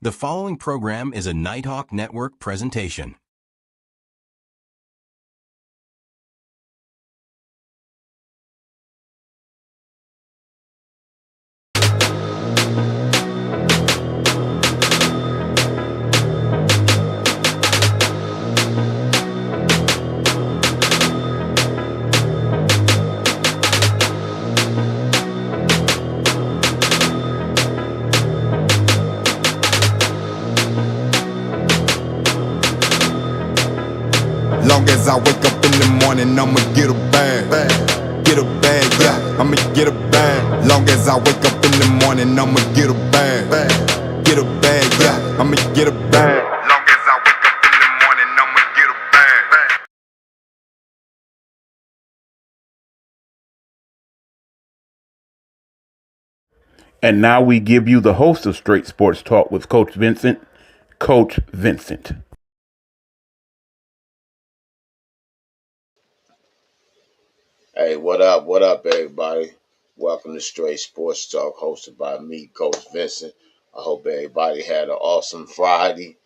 The following program is a Nighthawk Network presentation. Long as I wake up in the morning, I'ma get a bag. Get a bag, yeah, I'ma get a bag. Long as I wake up in the morning, I'ma get a bag. Get a bag, yeah, I'ma get a bag. Long as I wake up in the morning, I'ma get a bag. And now we give you the host of Straight Sports Talk with Coach Vincent, Coach Vincent. Hey, what up, everybody? Welcome to Straight Sports Talk, hosted by me, Coach Vincent. I hope everybody had an awesome Friday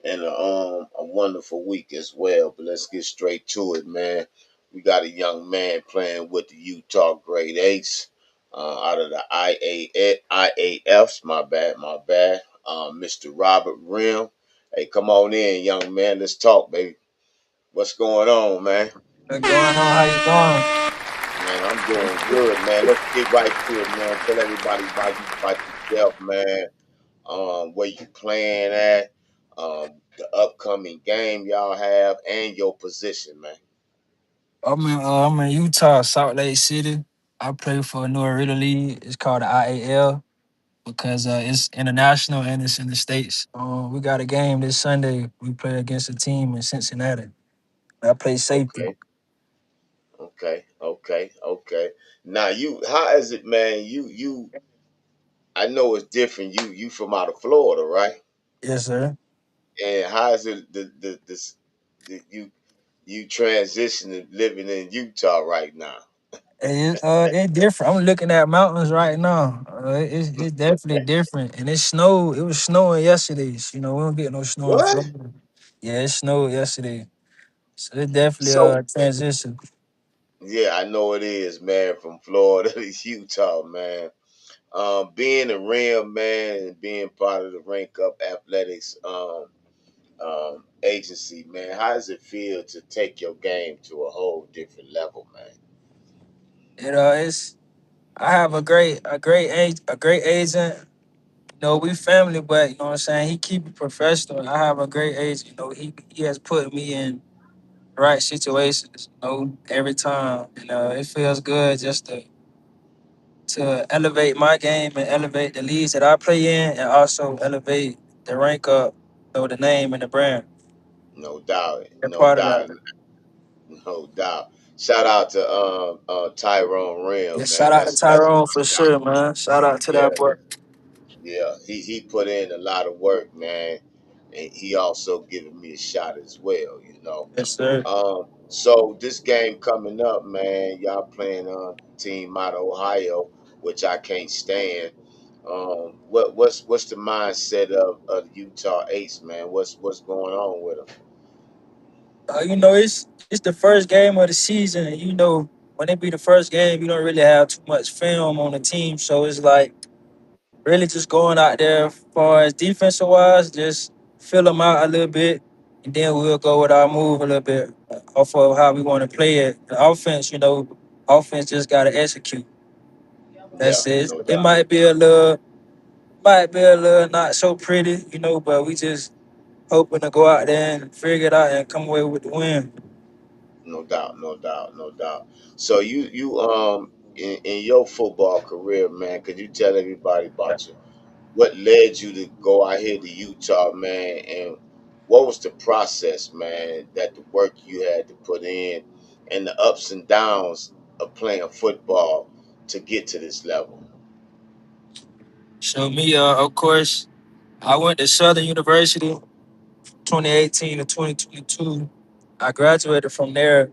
and a wonderful week as well. But let's get straight to it, man. We got a young man playing with the Utah Grade Eights out of the IAFs. My bad. Mr. Robert Rim. Hey, come on in, young man. Let's talk, baby. What's going on, man? What's going on? How you doing? Man, I'm doing good, man. Let's get right to it, man. Tell everybody about yourself, man. Where you playing at, the upcoming game y'all have, and your position, man. I'm in Utah, Salt Lake City. I play for a New Arena League. It's called the IAL because it's international and it's in the states. We got a game this Sunday. We play against a team in Cincinnati. I play safety. Okay, okay. Now how is it, man? I know it's different. You from out of Florida, right? Yes, sir. And how is it you transitioning living in Utah right now? It's different. I'm looking at mountains right now. It's definitely different. And it snowed. It was snowing yesterday. We don't get no snow in What? Florida. Yeah, it snowed yesterday. So it definitely So transition. yeah, I know it is, man. From Florida to Utah, man. Being a rim man and being part of the Rank Up Athletics agency, man, how does it feel to take your game to a whole different level, man? It's I have a great agent. We family, but you know what I'm saying. He keep it professional. I have a great agent. He has put me in the right situations. Every time. It feels good just to elevate my game and elevate the leagues that I play in, and also elevate the rank up, the name and the brand. No doubt, They're no part of that. doubt, no doubt. Shout out to Tyrone Yeah, Rim, shout man. out to That's Tyrone for sure, man. Shout out to that yeah, boy. yeah. He put in a lot of work, man, and he also giving me a shot as well. Yes, sir. So this game coming up, man, y'all playing team out of Ohio, which I can't stand. What's the mindset of the Utah Ace, man? What's going on with them? It's the first game of the season, and when it be the first game, you don't really have too much film on the team, so it's like really just going out there as far as defensive wise, just fill them out a little bit, and then we'll go with our move a little bit off of how we want to play it. The offense, offense just got to execute. Yeah, That's it. no It doubt, might be a little not so pretty, but we just hoping to go out there and figure it out and come away with the win. no doubt. So you in your football career, man, could you tell everybody about what led you to go out here to Utah, man, and what was the process, man, that the work you had to put in and the ups and downs of playing football to get to this level? So me, of course, I went to Southern University 2018 to 2022. I graduated from there.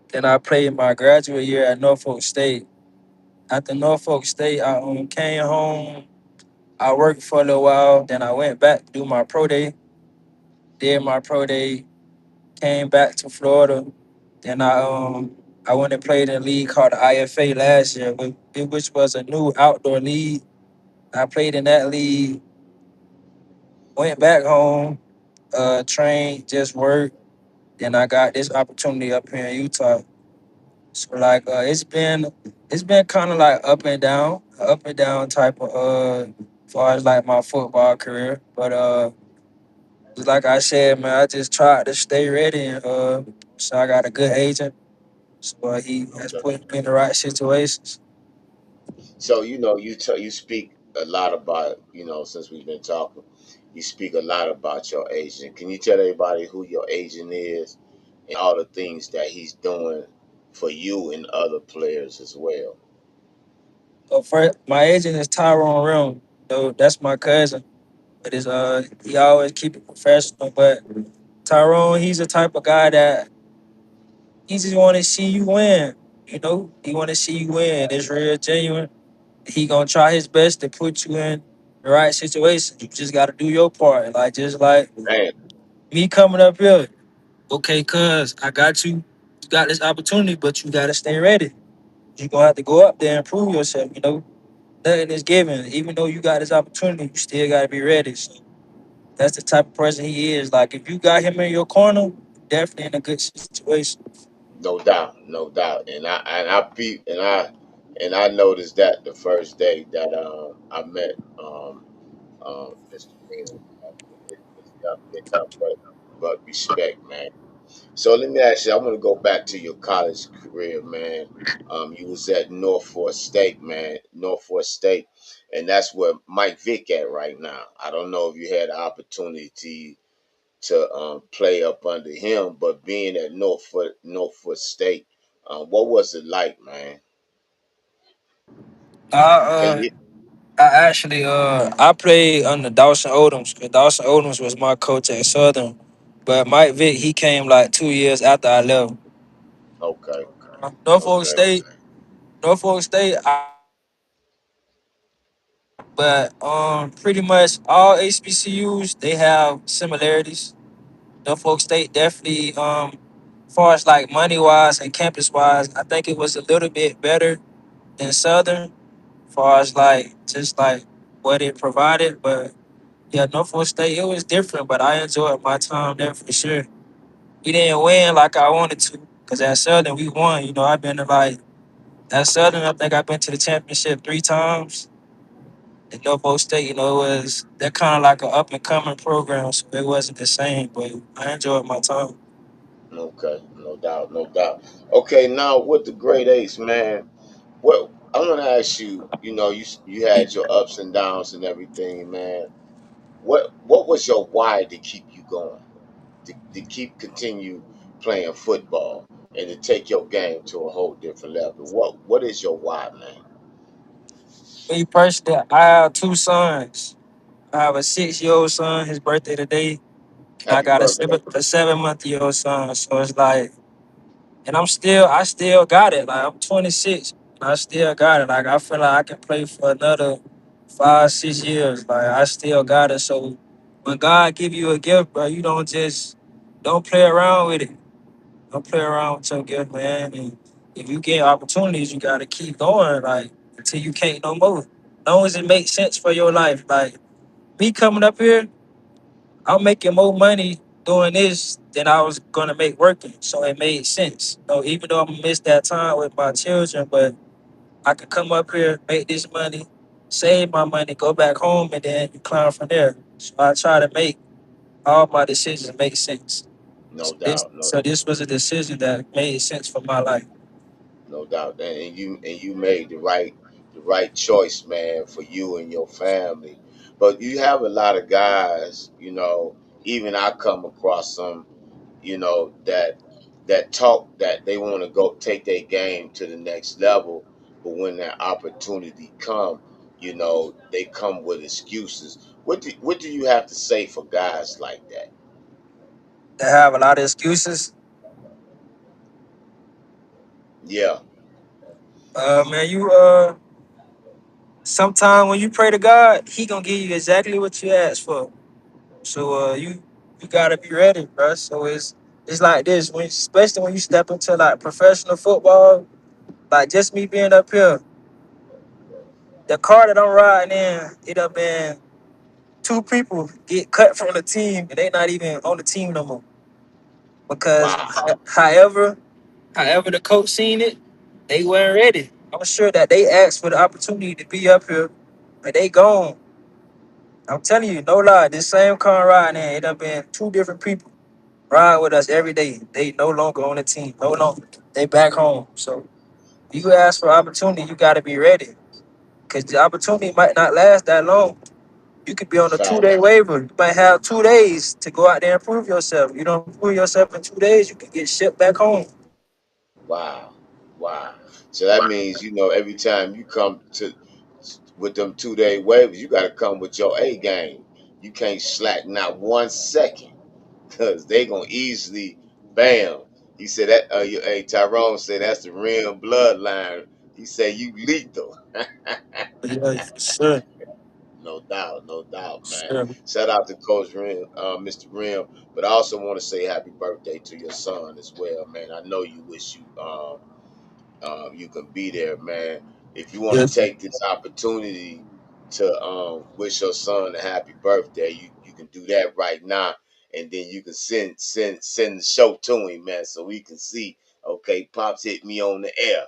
Then I played my graduate year at Norfolk State. After Norfolk State, I came home. I worked for a little while. Then I went back to do my pro day. Did my pro day. Came back to Florida. Then I went and played in a league called the IFA last year, which was a new outdoor league. I played in that league. Went back home. Trained, just worked. Then I got this opportunity up here in Utah. So like it's been kind of like up and down type of as far as like my football career. But just like I said, man, I just tried to stay ready and so I got a good agent. So he has Okay. put me in the right situations. So you speak a lot about since we've been talking, you speak a lot about your agent. Can you tell everybody who your agent is and all the things that he's doing for you and other players as well? So first, my agent is Tyrone Rim. So that's my cousin. But it's he always keep it professional. But Tyrone, he's the type of guy that he just want to see you win. You know, he want to see you win. It's real genuine. He gonna try his best to put you in the right situation. You just got to do your part. Like just like Man, me coming up here. Okay, cuz I got you. You got this opportunity, but you gotta stay ready. You gonna have to go up there and prove yourself. You know, nothing is given. Even though you got this opportunity, you still gotta be ready. So that's the type of person he is. Like if you got him in your corner, definitely in a good situation. no doubt, no doubt. And I noticed that the first day that I met Mr. Freeman, his young but respect, man. So let me ask you. I want to go back to your college career, man. You was at Norfolk State, man. Norfolk State, and that's where Mike Vick at right now. I don't know if you had the opportunity to play up under him, but being at Norfolk State, what was it like, man? I Can uh you? I actually I played under Dawson Odoms because Dawson Odoms was my coach at Southern. But Mike Vick, he came like 2 years after I left. Okay, Norfolk okay, State, Norfolk State, but pretty much all HBCUs they have similarities. Norfolk State definitely far as like money wise and campus wise, I think it was a little bit better than Southern, far as like just like what it provided. But yeah, Norfolk State it was different, but I enjoyed my time there for sure. We didn't win like I wanted to, cause at Southern we won. You know, I've been to like at Southern, I think I've been to the championship 3 times. At Norfolk State, you know, it was they're kind of like an up and coming program, so it wasn't the same. But I enjoyed my time. okay. No doubt, no doubt. Okay, now with the grade eights, man. Well, I want to ask you. You had your ups and downs and everything, man. What was your why to keep you going? To keep continue playing football and to take your game to a whole different level. What is your why, man? Me personally, I have 2 sons. I have a 6-year-old son. His birthday today, and I Happy got a birthday. seven-month-old son. So it's like, and I still got it. Like I'm 26, and I still got it. Like I feel like I can play for another 5, 6 years. Like I still got it. So when God give you a gift, bro, you don't play around with it. Don't play around with your gift, man. And if you get opportunities, you gotta keep going, like until you can't no more. As long as it makes sense for your life. Like me coming up here, I'm making more money doing this than I was gonna make working. So it made sense. So even though I'm gonna miss that time with my children, but I could come up here, make this money, save my money, go back home, and then you climb from there. So I try to make all my decisions make sense. No doubt, So this was a decision that made sense for my life. no doubt. And you made the right choice, man, for you and your family. But you have a lot of guys, even I come across some, that talk that they want to go take their game to the next level, but when that opportunity come, they come with excuses. What do you have to say for guys like that? They have a lot of excuses. Yeah. Man, Sometimes when you pray to God, He gonna give you exactly what you ask for. So you gotta be ready, bro. So it's like this when especially when you step into like professional football, like just me being up here, the car that I'm riding in, it have been two people get cut from the team and they not even on the team no more. Because Wow, however the coach seen it, they weren't ready. I'm sure that they asked for the opportunity to be up here, but they gone. I'm telling you, no lie, this same car riding in, it done been two different people ride with us every day. They no longer on the team. No longer. They back home. So you ask for opportunity, you gotta be ready. Cause the opportunity might not last that long. You could be on a fact. 2 day waiver. You might have 2 days to go out there and prove yourself. You don't prove yourself in 2 days, you can get shipped back home. Wow, wow. So that means every time you come to with them 2 day waivers, you got to come with your A game. You can't slack not 1 second because they gonna easily bam. He said that. Hey, Tyrone said that's the real bloodline. He said you lethal. Yeah, for sure. No doubt, no doubt, man. Sure. Shout out to Coach Rim, Mr. Rim. But I also want to say happy birthday to your son as well, man. I know you wish you can be there, man. If you want to Yes. take this opportunity to wish your son a happy birthday, you can do that right now, and then you can send the show to him, man, so we can see. Okay, pops hit me on the air.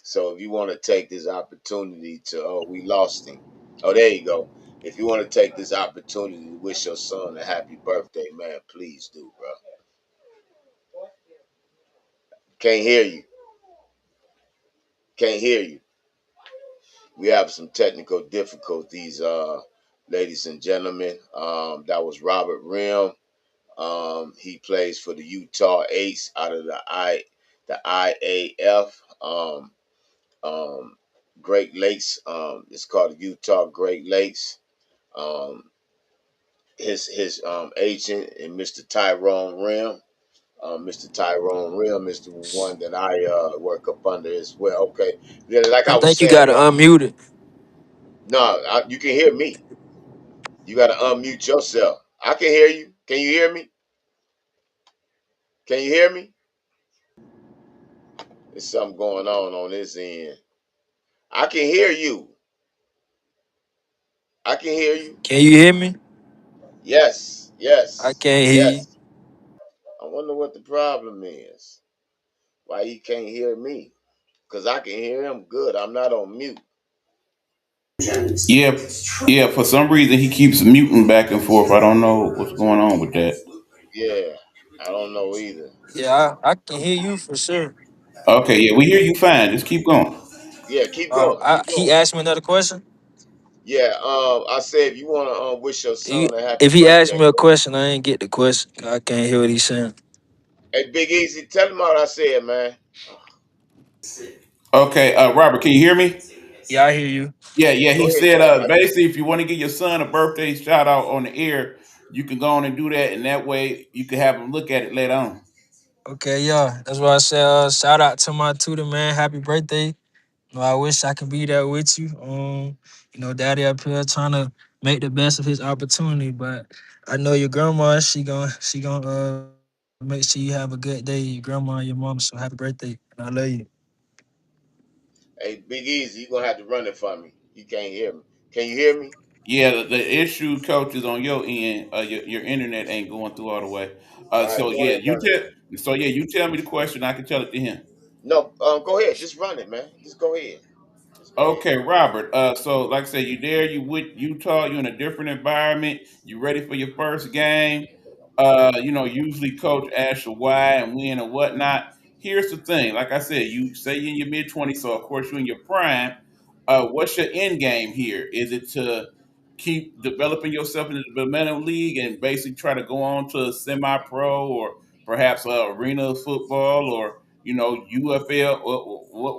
So if you want to take this opportunity to, oh, we lost him. Oh, there you go. If you want to take this opportunity to wish your son a happy birthday, man, please do, bro. Can't hear you. Can't hear you. We have some technical difficulties, ladies and gentlemen. That was Robert Rim. He plays for the Utah Ace out of the IAF. Um, Great Lakes. It's called the Utah Great Lakes. Um, his agent and Mr. Tyrone Rim. Mr. Tyrone Rim is the one that I work up under as well. Okay, yeah, like I I was think you saying, gotta man. unmute it. No, you can hear me. You got to unmute yourself. I can hear you. Can you hear me? Can you hear me? There's something going on this end. I can hear you. I can hear you. Can you hear me? Yes, I yes, can't hear you. yes. I wonder what the problem is. Why he can't hear me? Because I can hear him good. I'm not on mute. Yeah, yeah. For some reason, he keeps muting back and forth. I don't know what's going on with that. Yeah, I don't know either. Yeah, I can hear you for sure. Okay, yeah, we hear you fine. Just keep going. Yeah, keep going. I, Keep he going. asked me another question. Yeah, I said if you want to wish your You, son a happy if he asked birthday, me a bro. question, I ain't get the question. I can't hear what he's saying. Hey, Big Easy, tell him what I said, man. Okay, Robert, can you hear me? Yeah, I hear you. Yeah, yeah. Go He ahead, said, Robert. basically, if you want to give your son a birthday shout out on the air, you can go on and do that, and that way you can have him look at it later on. Okay, yeah. That's why I said shout out to my tutor, man. Happy birthday. I wish I could be there with you. Daddy up here trying to make the best of his opportunity, but I know your grandma, she gonna make sure you have a good day, your grandma and your mom. So happy birthday. And I love you. Hey, Big Easy, you gonna have to run it for me. You can't hear me. Can you hear me? Yeah, the issue, coach, is on your end. Your internet ain't going through all the way. All right, go ahead, run it. You tell me the question. I can tell it to him. No, go ahead. Just run it, man. Just go ahead. Just go ahead. Okay, Robert. So like I said, you there, you with Utah, you in a different environment, you ready for your first game. Usually coach asks you why and when and whatnot. Here's the thing, like I said, you say you're in your mid-20s, so of course you're in your prime. What's your end game here? Is it to keep developing yourself in the developmental league and basically try to go on to a semi-pro or perhaps arena football or UFL?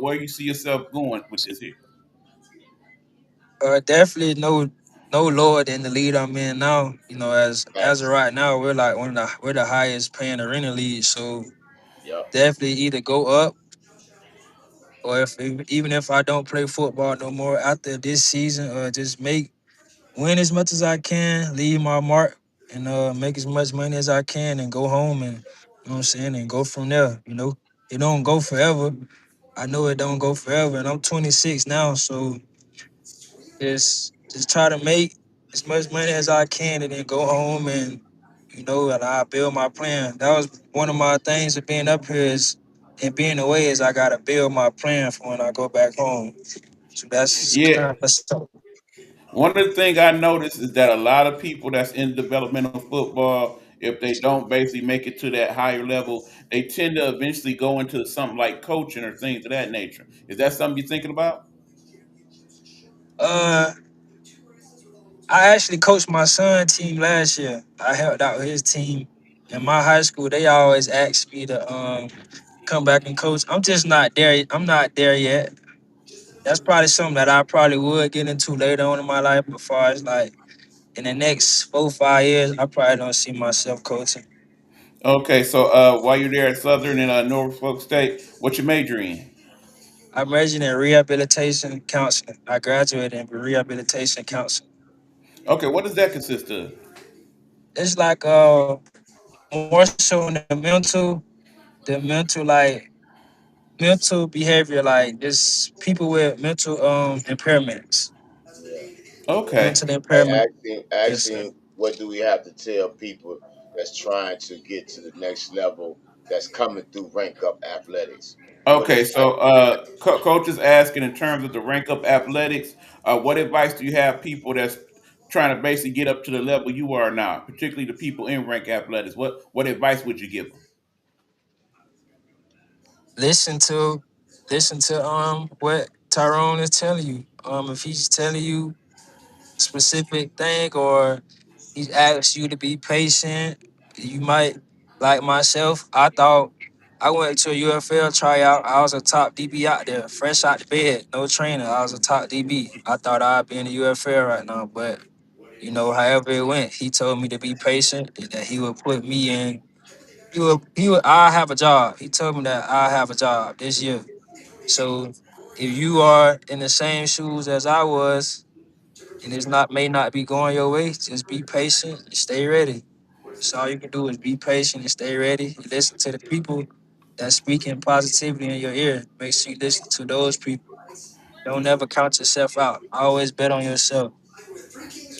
Where you see yourself going with this here? Definitely no lower than the lead I'm in now. As of Facts. right now, we're the highest paying arena league. So Yep. definitely either go up or if even if I don't play football no more after this season, just make win as much as I can, leave my mark, and make as much money as I can, and go home and you know what I'm saying, and go from there. You know, it don't go forever. I know it don't go forever, and I'm 26 now, so just try to make as much money as I can, and then go home and and I build my plan. That was one of my things of being up here is and being away is I gotta build my plan for when I go back home. So that's Yeah, kind of something. one of the things I noticed is that a lot of people that's in developmental football, if they don't basically make it to that higher level, they tend to eventually go into something like coaching or things of that nature. Is that something you're thinking about? Uh, I actually coached my son team last year. I helped out his team in my high school. They always asked me to come back and coach. I'm just not there. I'm not there yet. That's probably something that I probably would get into later on in my life. But far as like in the next 4 5 years, I probably don't see myself coaching. Okay, so while you're there at Southern and Norfolk State, what you major in? I majored in rehabilitation counseling. I graduated in rehabilitation counseling. Okay, what does that consist of? It's like more so in the mental like mental behavior, like just people with mental impairments, Yeah. Okay. mental Hey, impairment. Yes, sir. what do we have to tell people that's trying to get to the next level that's coming through rank up athletics? What Okay, advice so do we have? coach is asking in terms of the rank up athletics, what advice do you have people that's trying to basically get up to the level you are now, particularly the people in rank athletics? What advice would you give them? Listen to listen to what Tyrone is telling you. If he's telling you a specific thing or he asks you to be patient, you might like myself. I thought I went to a UFL tryout. I was a top DB out there, fresh out the bed, no trainer. I was a top DB. I thought I'd be in the UFL right now, but however it went, he told me to be patient and that he would put me in. He would. I have a job. He told me that I have a job this year. So if you are in the same shoes as I was, and it's not may not be going your way, just be patient and stay ready. So all you can do is be patient and stay ready. And listen to the people that's speaking positively in your ear. Make sure you listen to those people. Don't ever count yourself out. Always bet on yourself.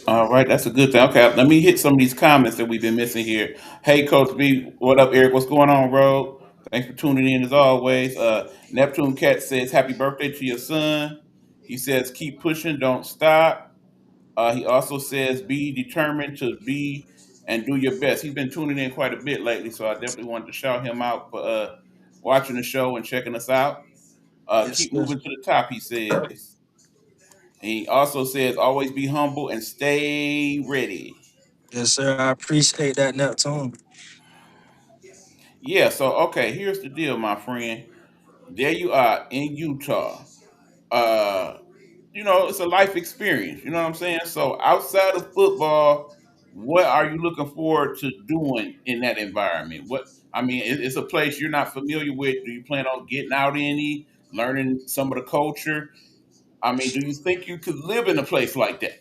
All right, that's a good thing. Okay, let me hit some of these comments that we've been missing here. Hey, Coach B, what up, Eric? What's going on, bro? Thanks for tuning in as always. Neptune Cat says, "Happy birthday to your son." He says, "Keep pushing, don't stop." He also says, "Be determined to be and do your best." He's been tuning in quite a bit lately, so I definitely wanted to shout him out for watching the show and checking us out. Yes, Keep sir. moving to the top, he says. He also says, "Always be humble and stay ready." Yes, sir. I appreciate that, Neptune. Yeah, so okay, here's the deal, my friend. There you are in Utah. Uh, it's a life experience. You know what I'm saying? So outside of football, what are you looking forward to doing in that environment? It's a place you're not familiar with. Do you plan on getting out any, learning some of the culture? Do you think you could live in a place like that?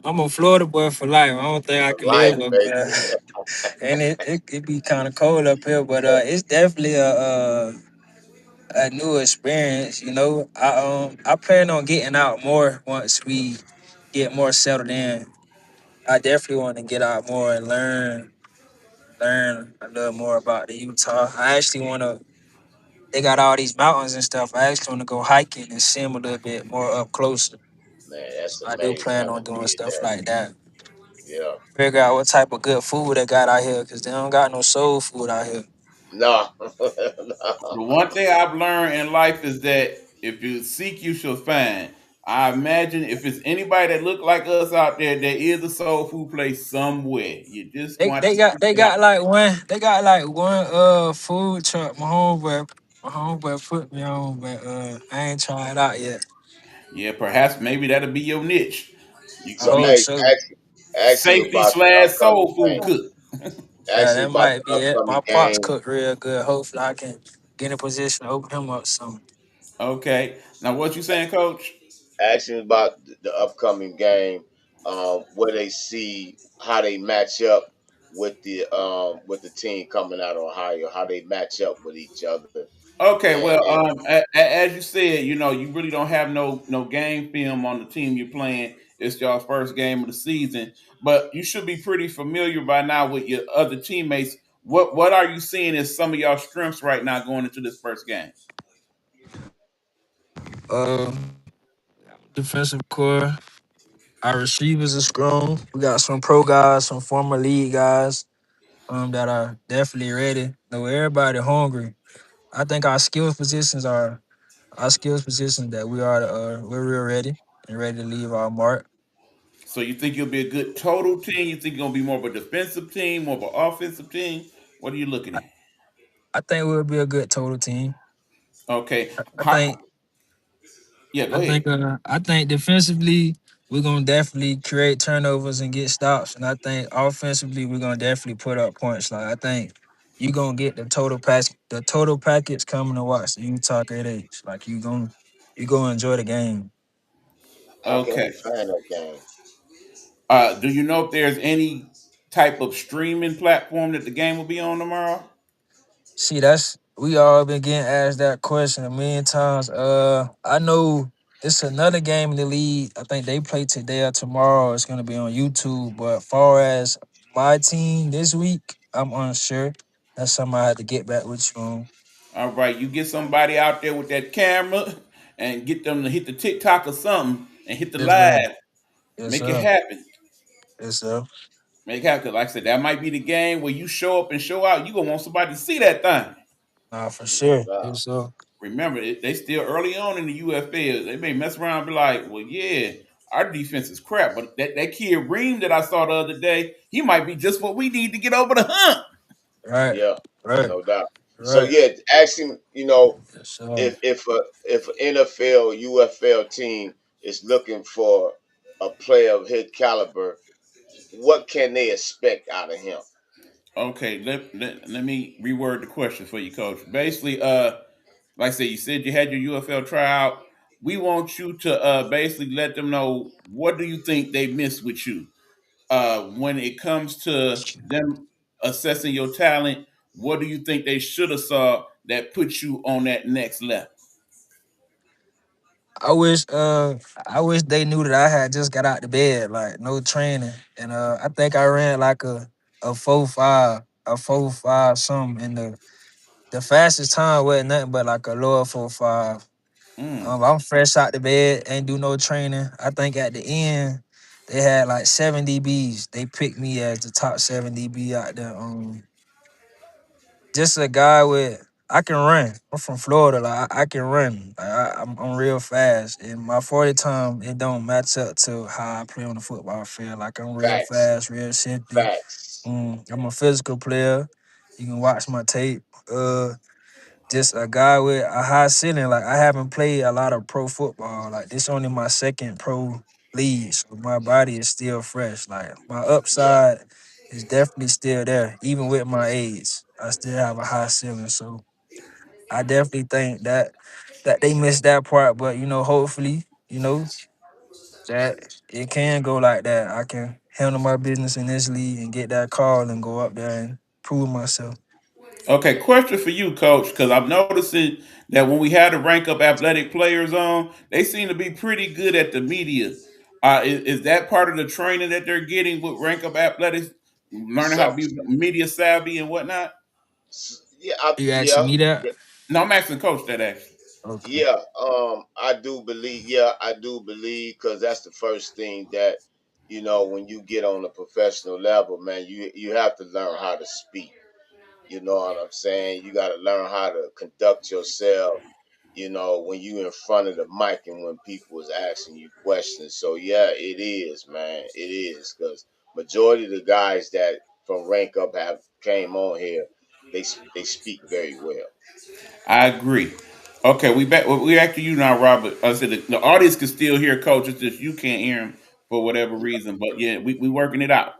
I'm a Florida boy for life. I don't think I For can live life, up baby. there. And it be kind of cold up here, but it's definitely a new experience. I plan on getting out more once we get more settled in. I definitely want to get out more and learn a little more about the Utah. I actually want to. They got all these mountains and stuff. I actually want to go hiking and see them a little bit more up close. Man, that's I do amazing. plan I on done doing did stuff that. like that. Yeah. Figure out what type of good food they got out here, cause they don't got no soul food out here. No. The No. one thing I've learned in life is that if you seek, you shall find. I imagine if it's anybody that look like us out there, there is a soul food place somewhere. You just They want they to got seek they it out. got like one food truck. My homeboy put me on, but I ain't tried it out yet. Yeah, perhaps maybe that'll be your niche. You I could So, hope be hey, so. ask him safety about the slash upcoming soul food game. cook. Yeah, Ask him that about might the be it. upcoming My pops game. cook real good. Hopefully, I can. get in position to open him up some. Okay. Now, what you saying, Coach? Asking about the upcoming game, where they see how they match up with the team coming out of Ohio, how they match up with each other, Okay, and, well, and as you said, you really don't have no game film on the team you're playing. It's your first game of the season, but you should be pretty familiar by now with your other teammates. What are you seeing as some of y'all strengths right now going into this first game? Uh, defensive core. Our receivers are strong. We got some pro guys, some former league guys that are definitely ready. No, everybody hungry. I think our skills positions that we're real ready and ready to leave our mark. So you think you'll be a good total team? You think you're gonna be more of a defensive team, more of an offensive team? What are you looking I, at? I think we'll be a good total team. Okay, I think yeah, go ahead. I think defensively we're gonna definitely create turnovers and get stops, and I think offensively we're gonna definitely put up points. Like I think you gonna get the total package coming to watch the Utah Great Apes. Like you gonna enjoy the game. I can't Okay. be fan of that game. Do you know if there's any type of streaming platform that the game will be on tomorrow? See, that's we all been getting asked that question a million times. I know it's another game in the league. I think they play today or tomorrow. It's gonna be on YouTube. But far as my team this week, I'm unsure. That's something I had to get back with you on. All right, you get somebody out there with that camera and get them to hit the TikTok or something and hit the Yes, sir. live. Yes, Make it sir. happen. Yes, sir. Make it happen. 'Cause like I said, that might be the game where you show up and show out. You gonna want somebody to see that thing. Nah, for No sure. doubt. Yes, sir. Remember, they still early on in the UFL. They may mess around and be like, well, yeah, our defense is crap. But that kid Ream that I saw the other day, he might be just what we need to get over the hump. Right. Yeah, Right. no doubt. So Right. yeah, asking, Yes, sir. if an NFL UFL team is looking for a player of his caliber, what can they expect out of him? Okay, let me reword the question for you, Coach. Basically, like I said, you said you had your UFL tryout. We want you to basically let them know what do you think they missed with you when it comes to them assessing your talent. What do you think they should have saw that put you on that next level? I wish I wish they knew that I had just got out the bed, like no training. And I think I ran like a 4.5, a 4.5 something, and the fastest time wasn't nothing but like a lower 4.5. Mm. I'm fresh out the bed, ain't do no training. I think at the end they had like 7 DBs. They picked me as the top 7 DB out there. Just a guy with I can run. I'm from Florida. Like I can run. Like, I'm real fast, and my 40 time it don't match up to how I play on the football field. Like I'm real Facts, fast, real shifty. facts. I'm a physical player. You can watch my tape. Just a guy with a high ceiling. Like I haven't played a lot of pro football. Like this only my second pro league, so my body is still fresh. Like my Yeah, upside is definitely still there, even with my age. I still have a high ceiling, so I definitely think that they missed that part. But hopefully, that it can go like that. I can handle my business in this league and get that call and go up there and prove myself. Okay, question for you, Coach, because I'm noticing that when we had to rank up athletic players on, they seem to be pretty good at the media. Is that part of the training that they're getting with rank up athletics, learning how to some, be media savvy and whatnot? yeah, You asking yeah, me that? No, I'm asking Coach that actually. Okay. yeah. I do believe. Yeah, I do believe because that's the first thing that when you get on a professional level, man. You have to learn how to speak. You know what I'm saying? You got to learn how to conduct yourself. When you in front of the mic and when people is asking you questions. So yeah, it is, man. It is because majority of the guys that from rank up have came on here, they speak very well. I agree. Okay, we back to you now, Robert. I said the audience can still hear Coach. It's just you can't hear him for whatever reason. But yeah, we working it out.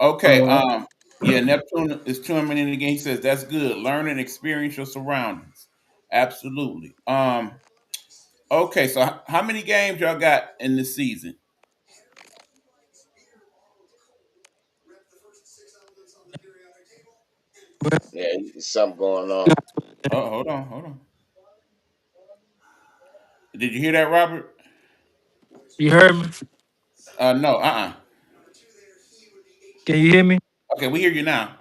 Okay. All right. Yeah, Neptune is touring in the game. He says that's good. Learn and experience your surroundings. Absolutely. Okay, so how many games y'all got in this season? Yeah, something going on. Oh, hold on, hold on. Did you hear that, Robert? You heard me? No, Can you hear me? Okay, we hear you now.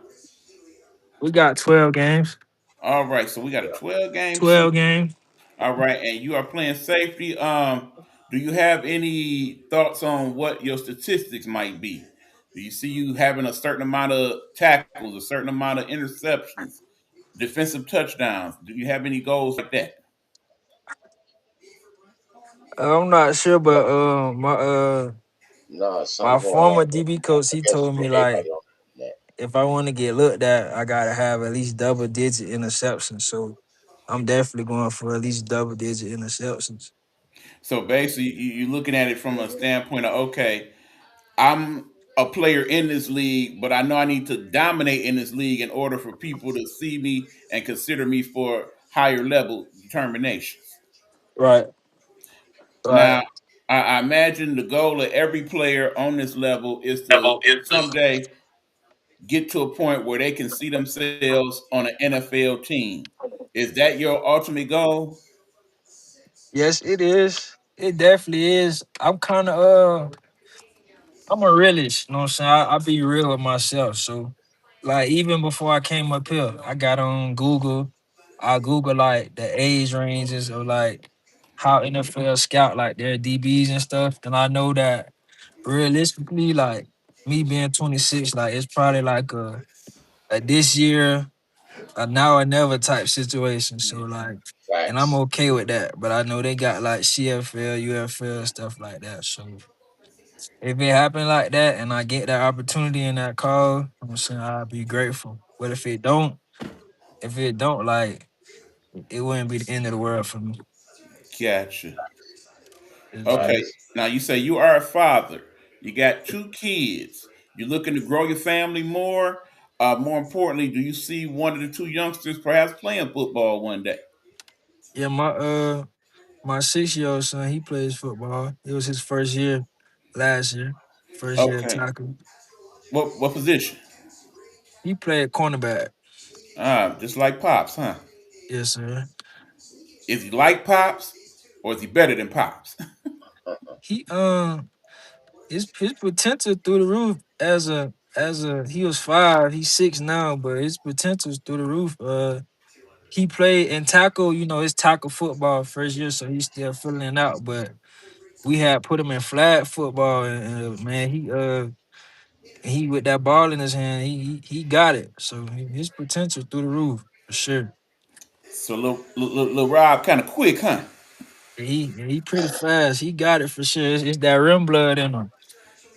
We got 12 games. All right, so we got a Yeah. 12 game 12 season. games. All right, and you are playing safety. Do you have any thoughts on what your statistics might be? Do you see you having a certain amount of tackles, a certain amount of interceptions, defensive touchdowns? Do you have any goals like that? I'm not sure, but No, my something going on. former DB coach, I he guess told me everybody like on that. if I want to get looked at, I gotta have at least double digit interceptions. So I'm definitely going for at least double digit interceptions. So basically, you're looking at it from a standpoint of okay, I'm a player in this league, but I know I need to dominate in this league in order for people to see me and consider me for higher level determinations. Right. Right. Now, I imagine the goal of every player on this level is to someday get to a point where they can see themselves on an NFL team. Is that your ultimate goal? Yes, it is. It definitely is. I'm a realist, you know what I'm saying? I be real with myself. So like even before I came up here, I got on Google. I Google like the age ranges of like how NFL scout like their DBs and stuff. And I know that realistically, like me being 26, like it's probably like a this year, a now or never type situation. So like, and I'm Facts. okay with that. But I know they got like CFL, UFL, stuff like that. So if it happen like that and I get that opportunity and that call, I'm saying I'll be grateful. But if it don't, like it wouldn't be the end of the world for me. Gotcha. Yes, sir. Okay. Facts. Now you say you are a father. You got two kids. You're looking to grow your family more. More importantly, do you see one of the two youngsters perhaps playing football one day? Yeah, my 6-year-old son, he plays football. It was his first year last year, first year at Okay. tackle. What position? He played cornerback. Just like Pops, huh? Yes, sir. Is he like Pops or is he better than Pops? He his potential through the roof as a he was 5, he's 6 now, but his potential's through the roof. He played in tackle, his tackle football first year, so he's still filling it out. But we had put him in flag football, and man, he with that ball in his hand, he got it. So his potential through the roof for sure. So little Rob kind of quick, huh? He pretty fast. He got it for sure. It's that rim blood in him.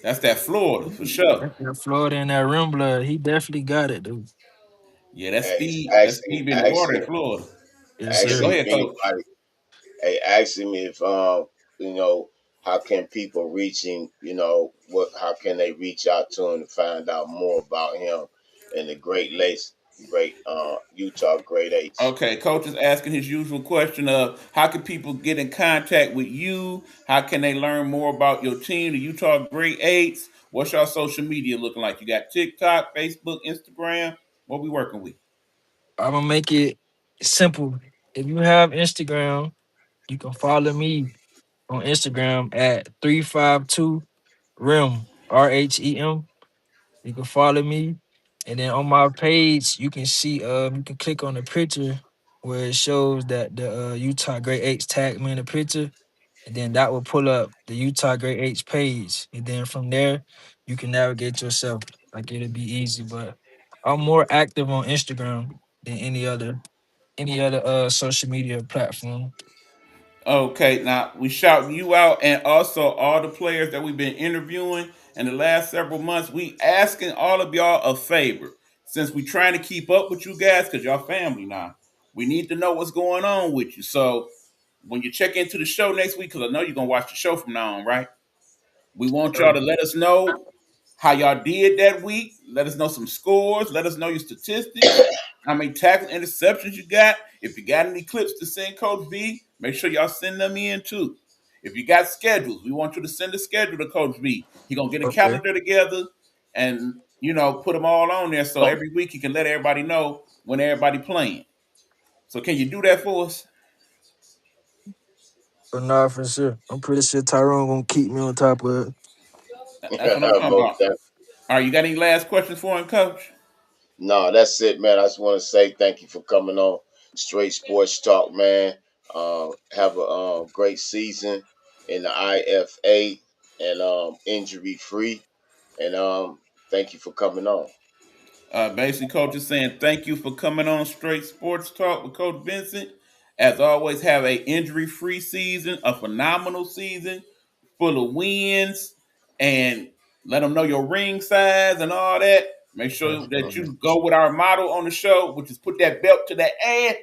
That's that Florida for sure. That Florida and that rim blood. He definitely got it, dude. Yeah, that Hey, speed. That speed been in order in Florida. Yes, Yeah, sir. go asking ahead, Coach. anybody. Hey, asking me if you know, how can people reach him? You know, how can they reach out to him to find out more about him and the Great Lakes, great Utah Great Eights. Okay, Coach is asking his usual question of how can people get in contact with you? How can they learn more about your team, the Utah Great Eights? What's your social media looking like? You got TikTok, Facebook, Instagram. What we working with? I'm gonna make it simple. If you have Instagram, you can follow me on Instagram at 352 REM RHEM. You can follow me, and then on my page you can see you can click on the picture where it shows that the Utah Great Eights tagged me in the picture, and then that will pull up the Utah Great Eights page, and then from there you can navigate yourself. Like it'll be easy, but I'm more active on Instagram than any other social media platform. Okay, now we shouting you out and also all the players that we've been interviewing in the last several months. We asking all of y'all a favor. Since we trying to keep up with you guys, because y'all family now. We need to know what's going on with you. So when you check into the show next week, because I know you're gonna watch the show from now on, right? We want y'all to let us know how y'all did that week. Let us know some scores. Let us know your statistics. How many tackles, interceptions you got. If you got any clips to send Coach B, make sure y'all send them in too. If you got schedules, we want you to send a schedule to Coach B. He gonna get a Okay. calendar together and put them all on there so Oh, every week he can let everybody know when everybody playing. So can you do that for us? but nah, for sure. I'm pretty sure Tyrone gonna keep me on top of it. That's what I'm talking Most about. definitely. All right, you got any last questions for him, Coach? No, that's it, man. I just want to say thank you for coming on Straight Sports Talk, man. Have a great season in the IFA and injury free. And thank you for coming on. Basically, Coach is saying thank you for coming on Straight Sports Talk with Coach Vincent. As always, have a injury-free season, a phenomenal season, full of wins, and let them know your ring size and all that. Make sure that you go with our motto on the show, which is put that belt to that ass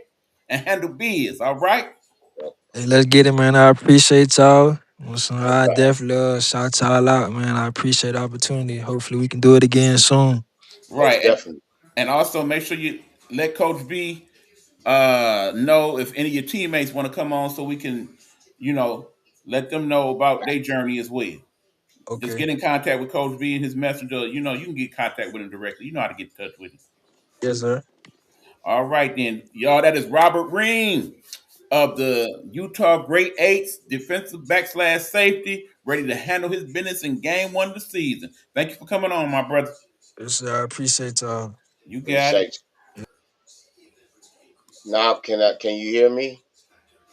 and handle biz. All right, Hey, let's get it, man. I appreciate y'all. So No I problem. definitely shout y'all out, man. I appreciate the opportunity. Hopefully we can do it again soon. Most right, definitely. and also make sure you let Coach B know if any of your teammates want to come on so we can, you know, let them know about their journey as well. Just Okay. get in contact with Coach B and his messenger. You can get in contact with him directly. You know how to get in touch with him. Yes, sir. All right, then, y'all. That is Robert Ring of the Utah Great Eights, defensive backslash safety, ready to handle his business in game one of the season. Thank you for coming on, my brother. Yes, sir. I appreciate y'all. You got it. Appreciate you. Now, can you hear me?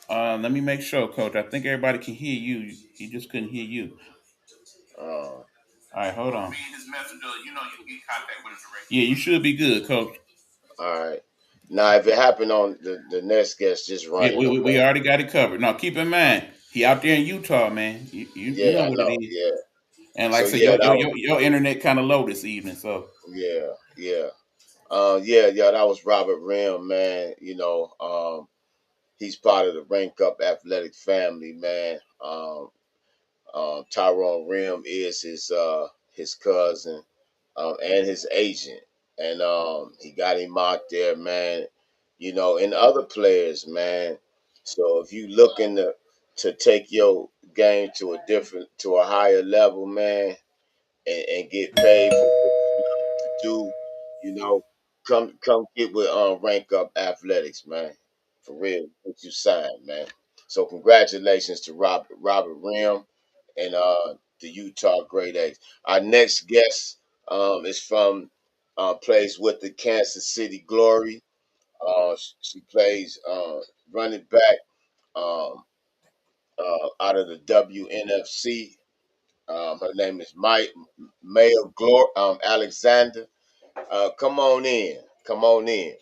Let me make sure, Coach. I think everybody can hear you. He just couldn't hear you. Uh, All right, hold on. Yeah, you should be good, Coach. all right. Now, if it happened on the next guest, just run Yeah, it, we okay? already got it covered. Now, keep in mind, he out there in Utah, man. You know Yeah, I what it know. is. Yeah. And like So I said, yeah, your that your was your, your internet kind of low this evening. So, yeah, yeah. Yeah, that was Robert Rim, man. He's part of the Rank Up Athletic family, man. Tyrone Rim is his cousin, and his agent, and he got him out there, man. And other players, man. So if you looking to take your game to a higher level, man, and get paid for what you love to do, you know, come get with Rank Up Athletics, man. For real, get you signed, man. So congratulations to Robert Rim and the Utah Great Eights. Our next guest is from plays with the Kansas City Glory. She plays running back um, out of the WNFC. Her name is Mayo Alexander. Come on in. Come on in.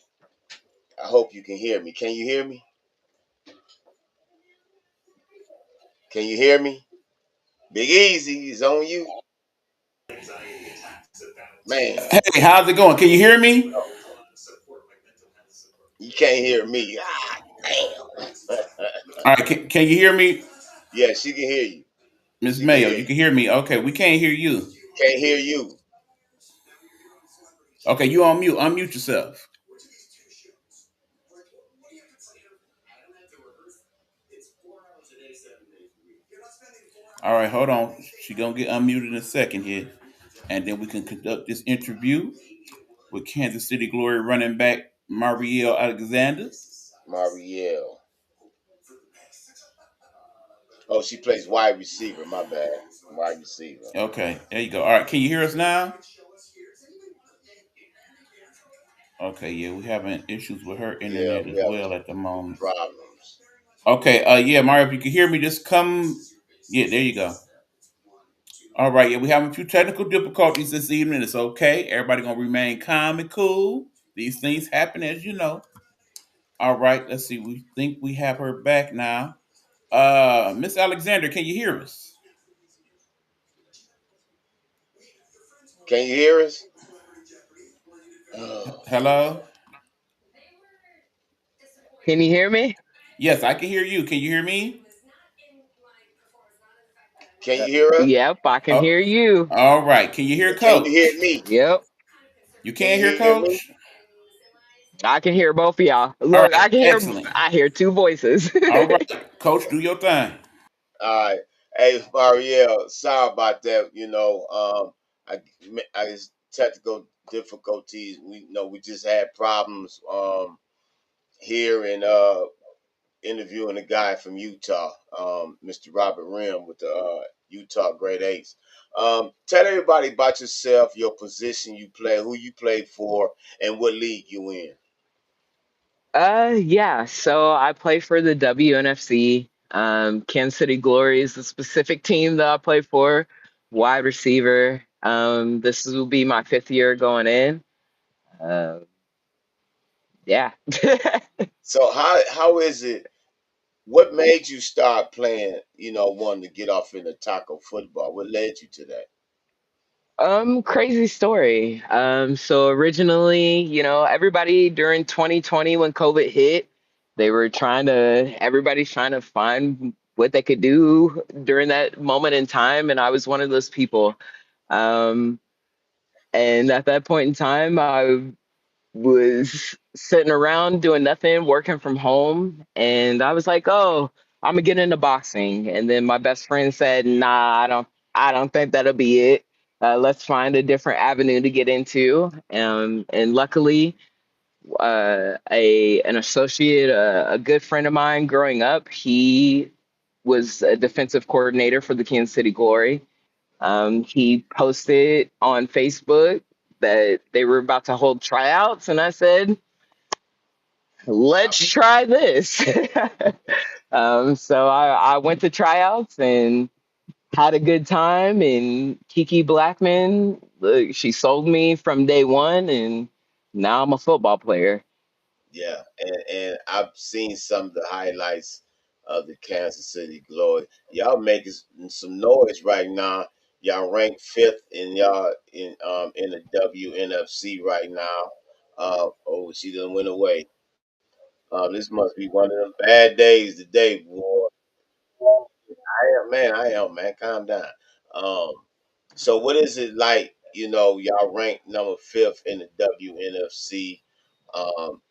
I hope you can hear me. Can you hear me? Can you hear me? Big Easy is on you. Man, hey, how's it going? Can you hear me, oh, you can't hear me. Ah, damn. all right? Can you hear me, Yeah, she can hear you. Miss She can Mayo? hear You you. can hear me? Okay, we can't hear you. Can't hear you. Okay, you on mute. Unmute yourself. All right, hold on. She gonna get unmuted in a second here, and then we can conduct this interview with Kansas City Glory running back Marielle Alexander. Marielle. Oh, she plays wide receiver. My bad. Wide receiver. Okay, there you go. All right, can you hear us now? Okay, yeah, we having issues with her Yeah, internet we as having well at the moment. problems. Okay, yeah, Mario, if you can hear me, just come. Yeah, there you go. All right, yeah, we having a few technical difficulties this evening. It's okay. Everybody gonna remain calm and cool. These things happen, as you know. All right, let's see. We think we have her back now. Miss Alexander, can you hear us? Can you hear us? Oh, Hello. Can you hear me? Yes, I can hear you. Can you hear me? Can you hear us? Yep, I can Oh, hear you. all right. Can you hear Can you hear Coach? me? Yep, You Can can't you hear hear me? Coach? I can hear both of y'all. All Look, right. I can hear. Excellent. I hear two voices. All right. Coach, do your thing. All right. Hey, Marielle, sorry about that. I just technical difficulties. We just had problems here in interviewing a guy from Utah, Mr. Robert Rim with the Utah Great Eights. Tell everybody about yourself, your position you play, who you play for, and what league you in. Yeah. So I play for the WNFC. Kansas City Glory is the specific team that I play for. Wide receiver. This will be my fifth year going in. Uh, yeah. So how is it? What made you start playing? Wanting to get off into tackle football. What led you to that? Crazy story. So originally, everybody during 2020 when COVID hit, everybody's trying to find what they could do during that moment in time, and I was one of those people. Um, and at that point in time, I was sitting around doing nothing, working from home, and I was like, "Oh, I'm gonna get into boxing." And then my best friend said, "Nah, I don't think that'll be it. Let's find a different avenue to get into." And luckily, a an associate, a good friend of mine growing up, he was a defensive coordinator for the Kansas City Glory. He posted on Facebook that they were about to hold tryouts, and I said, let's try this. So I went to tryouts and had a good time. And Kiki Blackman, look, she sold me from day one, and now I'm a football player. Yeah, and I've seen some of the highlights of the Kansas City Glory. Y'all making some noise right now. Y'all ranked fifth in the WNFC right now. Oh, she done went away. This must be one of them bad days today, boy. I am, man. Calm down. Um, so what is it like? Y'all ranked number fifth in the WNFC.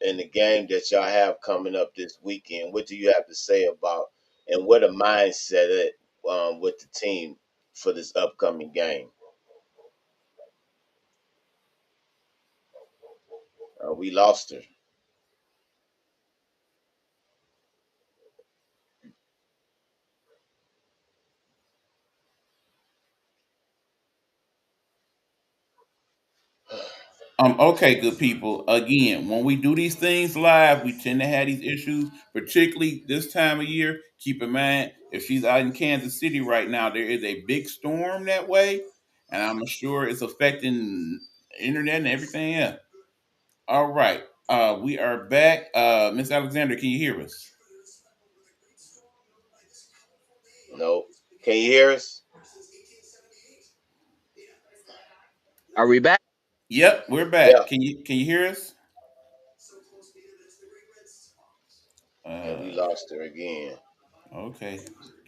In the game that y'all have coming up this weekend. What do you have to say about and what a mindset with the team for this upcoming game? We lost her. Okay, good people. Again, when we do these things live, we tend to have these issues, particularly this time of year. Keep in mind, if she's out in Kansas City right now, there is a big storm that way, and I'm sure it's affecting internet and everything else. All right, we are back. Miss Alexander, can you hear us? No, can you hear us? Are we back? Yep, we're Yeah, back. Can you hear us? and we Uh, lost her again. okay,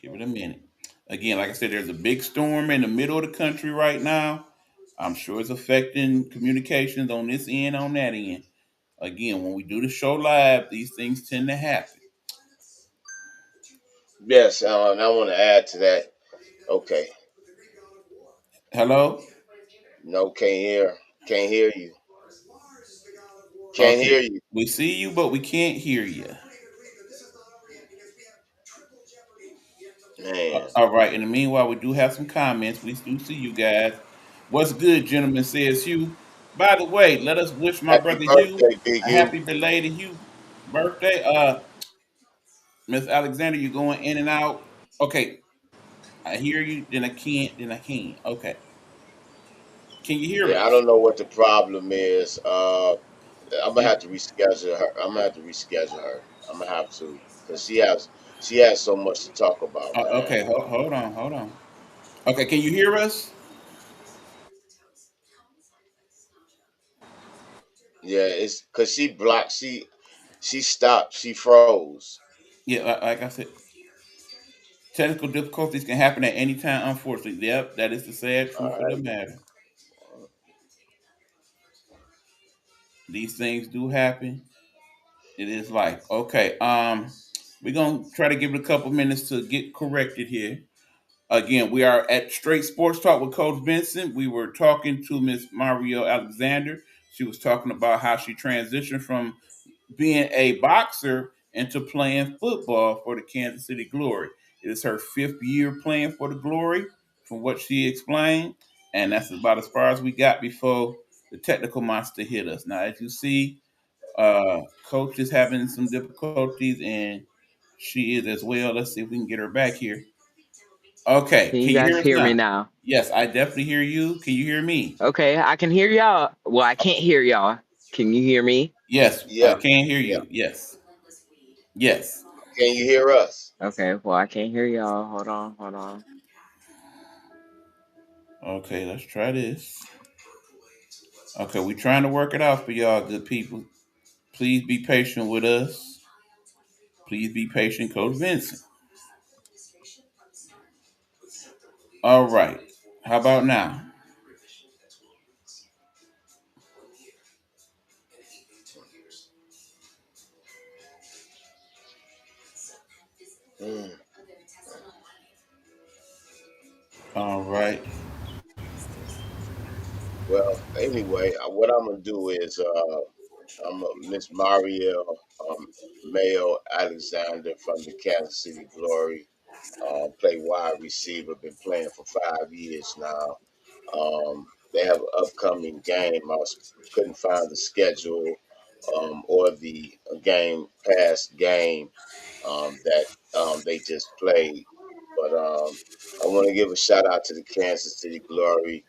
give it a minute. Again, like I said, there's a big storm in the middle of the country right now. I'm sure it's affecting communications on this end, on that end. Again, when we do the show live, these things tend to happen. Yes, and I want to add to that. Okay, Hello? no, can't hear you, can't hear Okay. you, We see you, but we can't hear you. man. All right. In the meanwhile, we do have some comments. We do see you guys. What's good, gentlemen, says Hugh. By the way, let us wish my Happy brother Hugh birthday, Big a U. happy belated Hugh birthday. Miss Alexander, you're going in and out. Okay. I hear you, then I can't, then I can. Okay. Can you hear Yeah, I us? don't know what the problem is. I'm gonna have to reschedule her. I'm gonna have to reschedule her. I'm gonna have to because she has so much to talk about, man. Okay, hold on, hold on. Okay, can you hear us? Yeah, it's because she blocked. She stopped. She froze. Yeah, like I said. Technical difficulties can happen at any time, unfortunately. Yep, that is the sad All truth of the right. matter. These things do happen. It is life. Okay. We're gonna try to give it a couple minutes to get corrected here. Again, we are at Straight Sports Talk with Coach Vincent. We were talking to Miss Mario Alexander. She was talking about how she transitioned from being a boxer into playing football for the Kansas City Glory. It is her fifth year playing for the Glory, from what she explained, and that's about as far as we got before the technical monster hit us. Now, as you see, Coach is having some difficulties, and she is as well. Let's see if we can get her back here. Okay, Can you can you guys hear us hear me now? now? Yes, I definitely hear you. Can you hear me? Okay, I can hear y'all. Well, I can't hear y'all. Can you hear me? Yes, I Yeah. can hear Yeah. you. Yes, yes. Can you hear us? Okay, well, I can't hear y'all. Hold on, hold on. Okay, let's try this. Okay, we're trying to work it out for y'all, good people. Please be patient with us. Please be patient, Coach Vincent. All right. How about now? Mm. All right. Well, anyway, what I'm gonna do is I'm Miss Mario Mayo Alexander from the Kansas City Glory. Play wide receiver. Been playing for 5 years now. They have an upcoming game. Couldn't find the schedule or the game past game that they just played. But I want to give a shout out to the Kansas City Glory.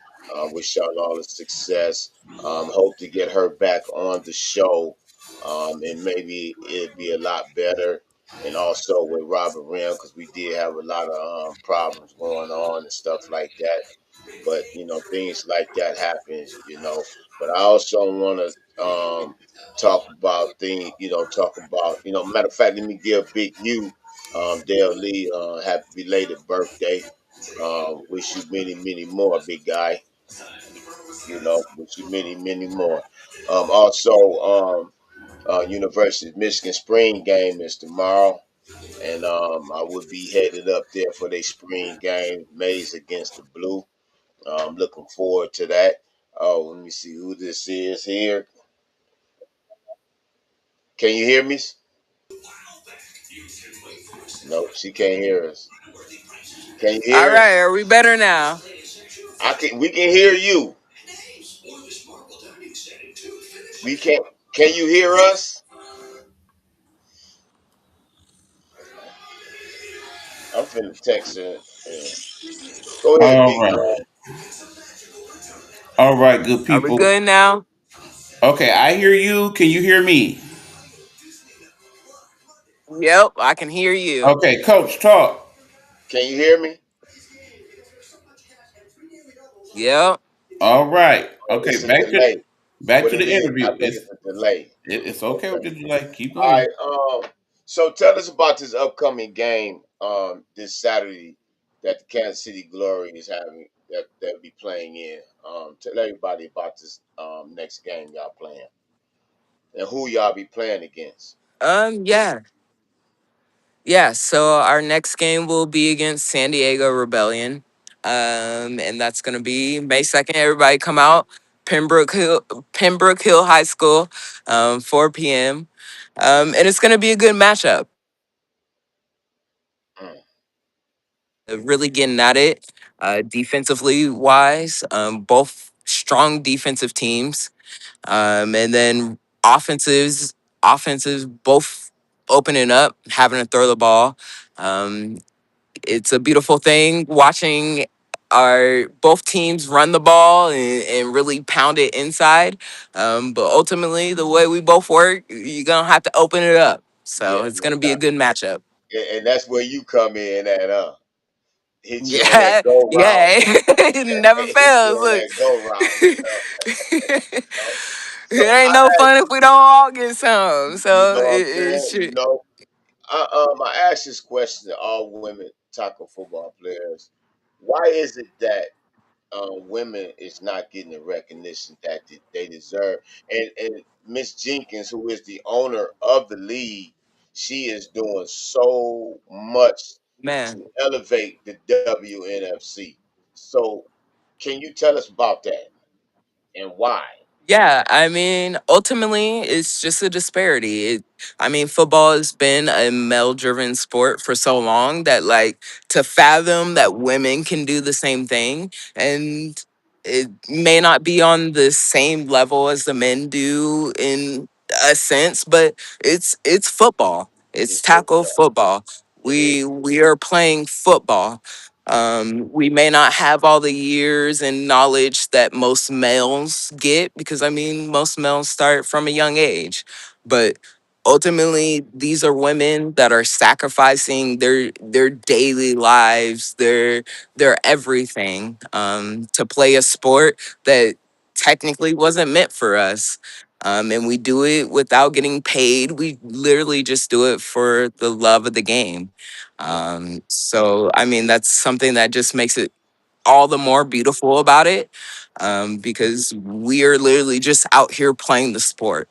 Wish y'all all the success. Hope to get her back on the show, and maybe it'd be a lot better. And also with Robert Rim, because we did have a lot of problems going on and stuff like that. But things like that happens. But I also want to talk about things. Talk about Matter of fact, let me give Big U, Dale Lee, happy belated birthday. Wish you many, many more, big guy. Wish you many, many more. Also, University of Michigan spring game is tomorrow, and I would be headed up there for their spring game, Maize against the Blue. Looking forward to that. Oh, let me see who this is here. Can you hear me? No, she can't hear us. Can you All hear right, us? are we better now? I can. We can hear you. We can. Can you hear us? I'm finna text her. Go ahead, All big right. dog. All right, good Are we people. good now? Okay, I hear you. Can you hear me? Yep, I can hear you. Okay, Coach, talk. Can you hear me? Yep. All right. Oh, Okay, it's a delay. back What to it the is, I interview. think it's a delay. It's okay with Okay. the delay. Keep All going. right. So tell us about this upcoming game this Saturday that the Kansas City Glory is having that they'll be playing in. Tell everybody about this next game y'all playing and who y'all be playing against. Yeah. Yeah, so our next game will be against San Diego Rebellion. And that's gonna be May 2nd. Everybody come out. Pembroke Hill Pembroke Hill High School, 4 p.m. And it's gonna be a good matchup. Mm, Really getting at it. Defensively wise, both strong defensive teams. And then offenses both opening up, having to throw the ball. Um, it's a beautiful thing watching our both teams run the ball and really pound it inside. But ultimately, the way we both work, you're gonna have to open it up. So yeah, it's no gonna be a doubt. good matchup. And that's where you come in at hit you on that Yeah, go route. yeah, it never Hit you fails. on Look, that go route. it Know? So ain't I no asked, fun if we don't all get some. you So know what I'm it saying? should. I asked this question to all women tackle football players. Why is it that women is not getting the recognition that they deserve? And Miss Jenkins, who is the owner of the league, she is doing so much Man. to elevate the WNFC. So, can you tell us about that and why? Yeah, I mean, ultimately, it's just a disparity. I mean, football has been a male driven sport for so long that, like, to fathom that women can do the same thing, and it may not be on the same level as the men do in a sense, but it's football. It's It's tackle football. football. It is. We are playing football. We may not have all the years and knowledge that most males get because I mean, most males start from a young age. But ultimately, these are women that are sacrificing their daily lives, their everything, to play a sport that technically wasn't meant for us. And we do it without getting paid. We literally just do it for the love of the game. Yeah. So, I mean, that's something that just makes it all the more beautiful about it, because we are literally just out here playing the sport,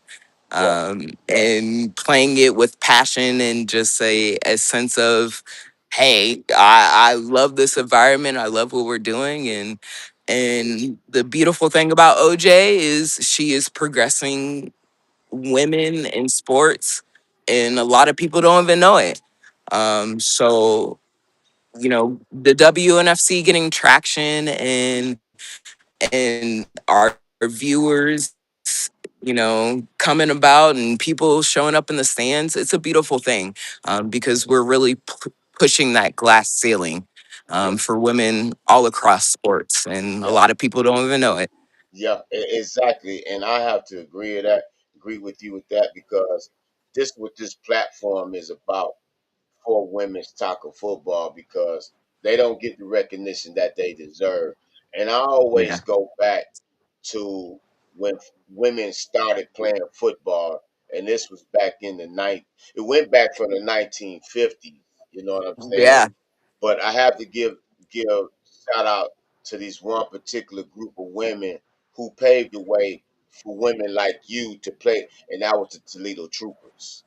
Yeah. and playing it with passion and just a sense of, hey, I love this environment. I love what we're doing. And the beautiful thing about OJ is she is progressing women in sports, and a lot of people don't even know it. So the WNFC getting traction and our viewers, coming about and people showing up in the stands, it's a beautiful thing, because we're really pushing that glass ceiling, Yeah. for women all across sports, and a Yeah. lot of people don't even know it. Yeah, exactly. And I have to agree with you with that because this what this platform is about for women's tackle football because they don't get the recognition that they deserve. And I always Yeah, go back to when women started playing football, and this was back in the night. It went back from the 1950s. You know what I'm saying? yeah, But I have to give shout out to these one particular group of women who paved the way for women like you to play, and that was the Toledo Troopers.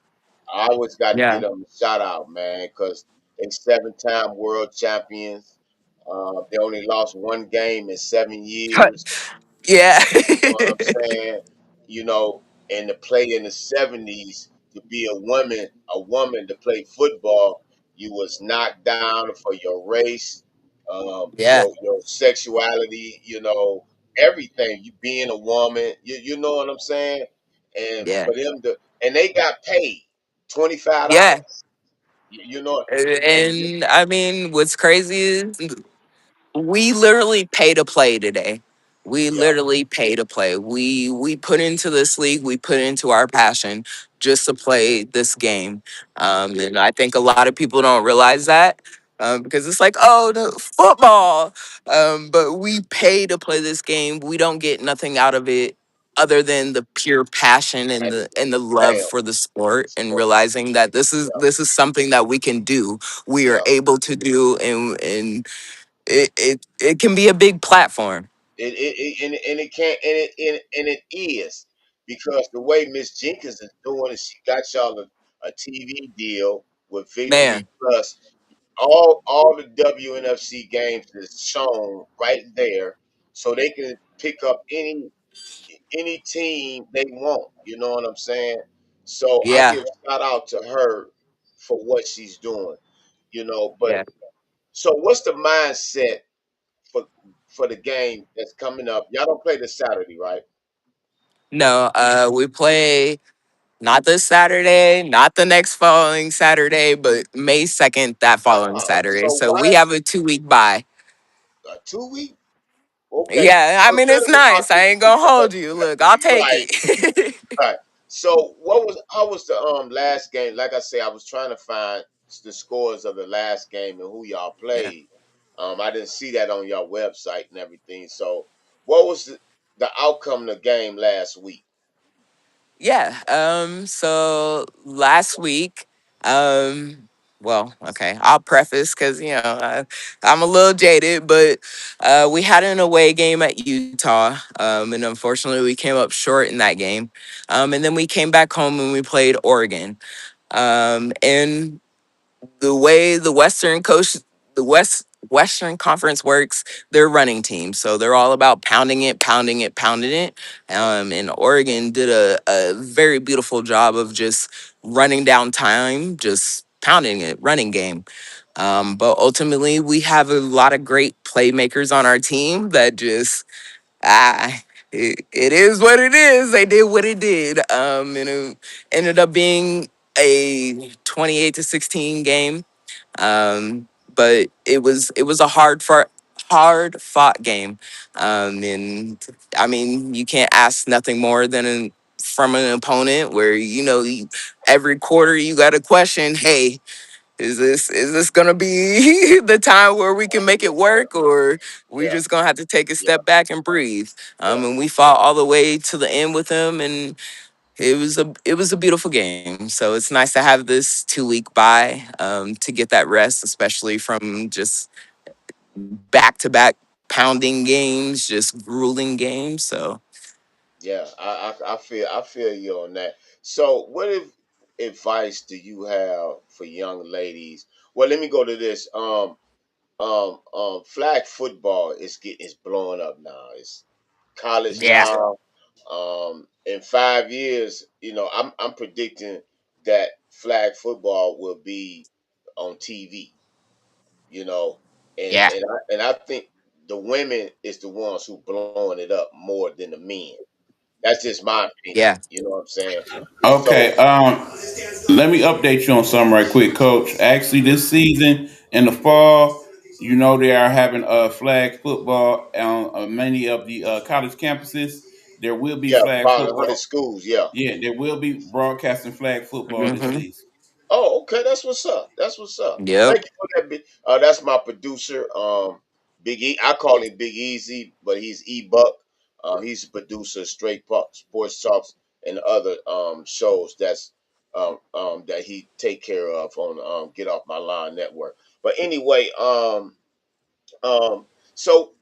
I always got to give yeah. them a shout out, man, because they 7-time world champions. They only lost one game in 7 years. Yeah. You know what I'm saying? You know, and to play in the '70s, to be a woman to play football, you was knocked down for your race, Yeah, your sexuality, everything. You being a woman, you know what I'm saying? And yeah, for them to, and they got paid yeah. $25. You know, and And I mean, what's crazy is we literally pay to play today. We yeah, literally pay to play. We put into this league, we put into our passion just to play this game. And I think a lot of people don't realize that, because it's like, oh, the football. But we pay to play this game. We don't get nothing out of it other than the pure passion and and the love bam, for the sport, and sport. realizing that this is Yeah, this is something that we can do, we are yeah. able to do, and it can be a big platform. And it can't and it is because the way Miss Jenkins is doing it, she got y'all a TV deal with Victory Man, Plus. All the WNFC games is shown right there, so they can pick up any team they want. You know what I'm saying? So I yeah, give shout out to her for what she's doing. But yeah. so what's the mindset for for the game that's coming up? Y'all don't play this Saturday, right? No, we play not this Saturday, not the next following Saturday, but May 2nd, that following Saturday. So So why we have a 2 week bye. 2 week? Okay. Yeah, I So mean, tell it's us about nice. I this ain't gonna because hold you. Look, I'll take right, it. right. So how was the last game? Like I say, I was trying to find the scores of the last game and who y'all Yeah. played. I didn't see that on your website and everything. So what was the outcome of the game last week? Yeah. So last week, um, well, okay, I'll preface because, I'm a little jaded, but we had an away game at Utah, and unfortunately we came up short in that game. And then we came back home and we played Oregon. And the way the Western Conference works, they're running teams. So they're all about pounding it, pounding it, pounding it. And Oregon did a very beautiful job of just running down time, just pounding it, running game. But ultimately, we have a lot of great playmakers on our team that just it is what it is. They did what it did. And it ended up being a 28-16 game. But it was a hard fought game. And I mean, you can't ask nothing more than from an opponent where every quarter you got to question, hey, is this gonna be the time where we can make it work, or we Yeah, just gonna have to take a yeah, step back and breathe? yeah, And we fought all the way to the end with them, and it was a beautiful game. So it's nice to have this 2 week bye, to get that rest, especially from just back to back pounding games, just grueling games. So yeah. I feel you on that. So, what if advice do you have for young ladies? Well, let me go to this. Flag football is blowing up now. It's college yeah, now. In 5 years, I'm predicting that flag football will be on TV. You know, and yeah, and I think the women is the ones who blowing it up more than the men. That's just my opinion. yeah, You know what I'm saying? So Okay, let me update you on something right quick, Coach. Actually, this season in the fall, they are having flag football on many of the college campuses. There will be yeah, flag about 100 football. schools. Yeah. Yeah, there will be broadcasting flag football this hmm season. Oh, okay. That's what's up. That's what's up. yep, Thank you for that. That's my producer, Big E. I call him Big Easy, but he's E Buck. He's a producer, of Sports Talks, and other shows that he take care of on Get Off My Line Network. But anyway, um, so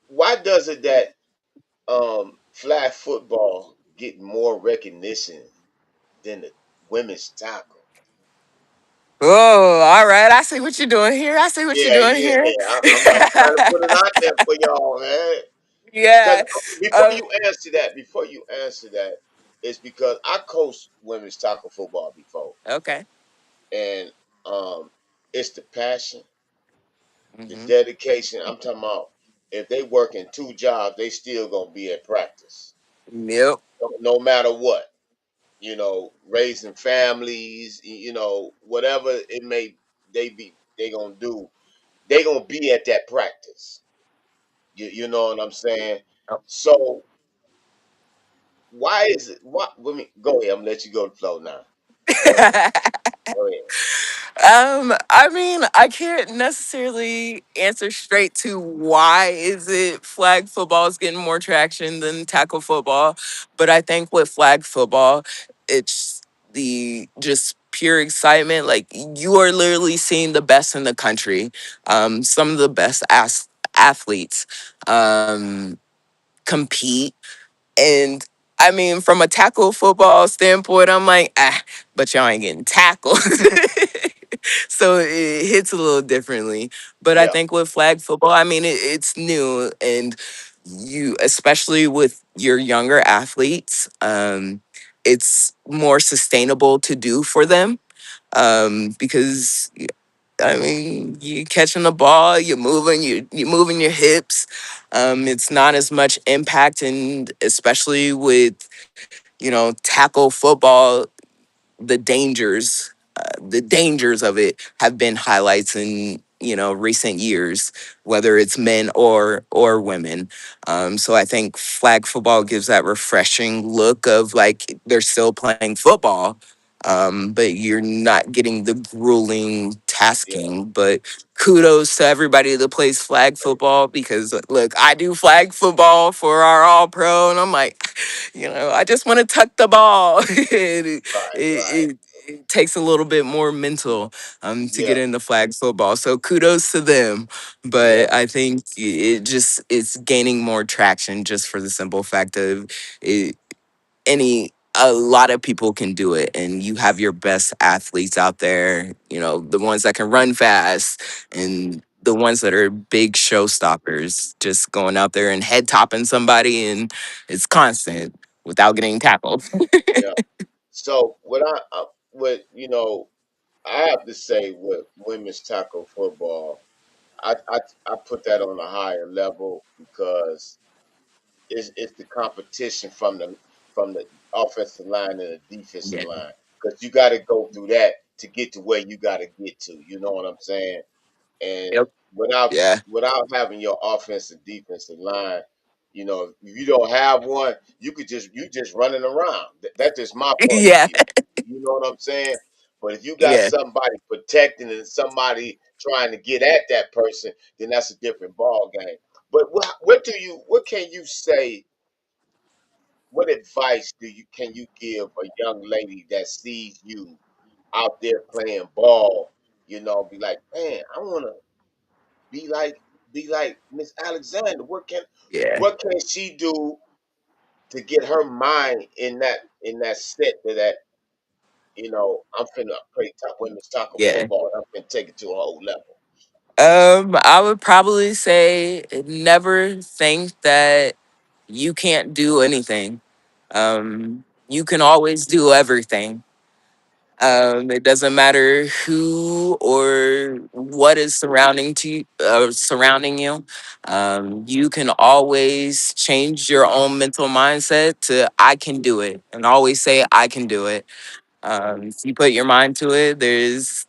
why does it that flag football get more recognition than the women's tackle? oh, all right, I see what you're doing here. I see what you're Yeah, doing yeah. here. I'm trying to put it out there for y'all, man. Because Yeah. before Um, you answer that, it's because I coached women's tackle football before, okay. and um, it's the passion, the hmm dedication. I'm talking about if they working two jobs, they still gonna be at practice, Yep. no matter what. Raising families, whatever it may they gonna do, they gonna be at that practice. You know what I'm saying? So why is it? What? Let me go ahead. I'm gonna let you go to flow now. Go ahead. Go ahead. I mean, I can't necessarily answer straight to why is it flag football is getting more traction than tackle football, but I think with flag football, it's the just pure excitement. Like you are literally seeing the best in the country, some of the best athletes compete. And I mean, from a tackle football standpoint, I'm like, but y'all ain't getting tackled. So it hits a little differently. But I Yeah. think with flag football, I mean, it's new. And you, especially with your younger athletes, it's more sustainable to do for them, because I mean, you catching the ball, you're moving your hips. It's not as much impact, and especially with tackle football, the dangers of it have been highlights in recent years, whether it's men or women. So I think flag football gives that refreshing look of like they're still playing football, but you're not getting the grueling Yeah. tasking, but kudos to everybody that plays flag football because look, I do flag football for our all pro, and I'm like, I just want to tuck the ball. Right. Right. It takes a little bit more mental to Yeah. get into flag football. So kudos to them. Yeah. But I think it's gaining more traction just for the simple fact of it, a lot of people can do it, and you have your best athletes out there, the ones that can run fast and the ones that are big showstoppers, just going out there and head topping somebody, and it's constant without getting tackled. Yeah. So what I have to say with women's tackle football, I put that on a higher level because it's the competition from the offensive line and the defensive Yeah. line because you got to go through that to get to where you got to get to. You know what I'm saying? And Yep. without Yeah. without having your offensive defensive line, if you don't have one, you just running around. That's just my point of Yeah. view. You know what I'm saying? But if you got Yeah. somebody protecting and somebody trying to get at that person, then that's a different ball game. But what can you say? What advice can you give a young lady that sees you out there playing ball? Be like, man, I want to be like be like Miss Alexander. Yeah. What can she do to get her mind in that set that I'm finna play top women's tackle Yeah. football. I'm finna take it to a whole level. I would probably say never think that you can't do anything. You can always do everything. It doesn't matter who or what is surrounding you. You can always change your own mental mindset to "I can do it," and always say "I can do it." If you put your mind to it, there's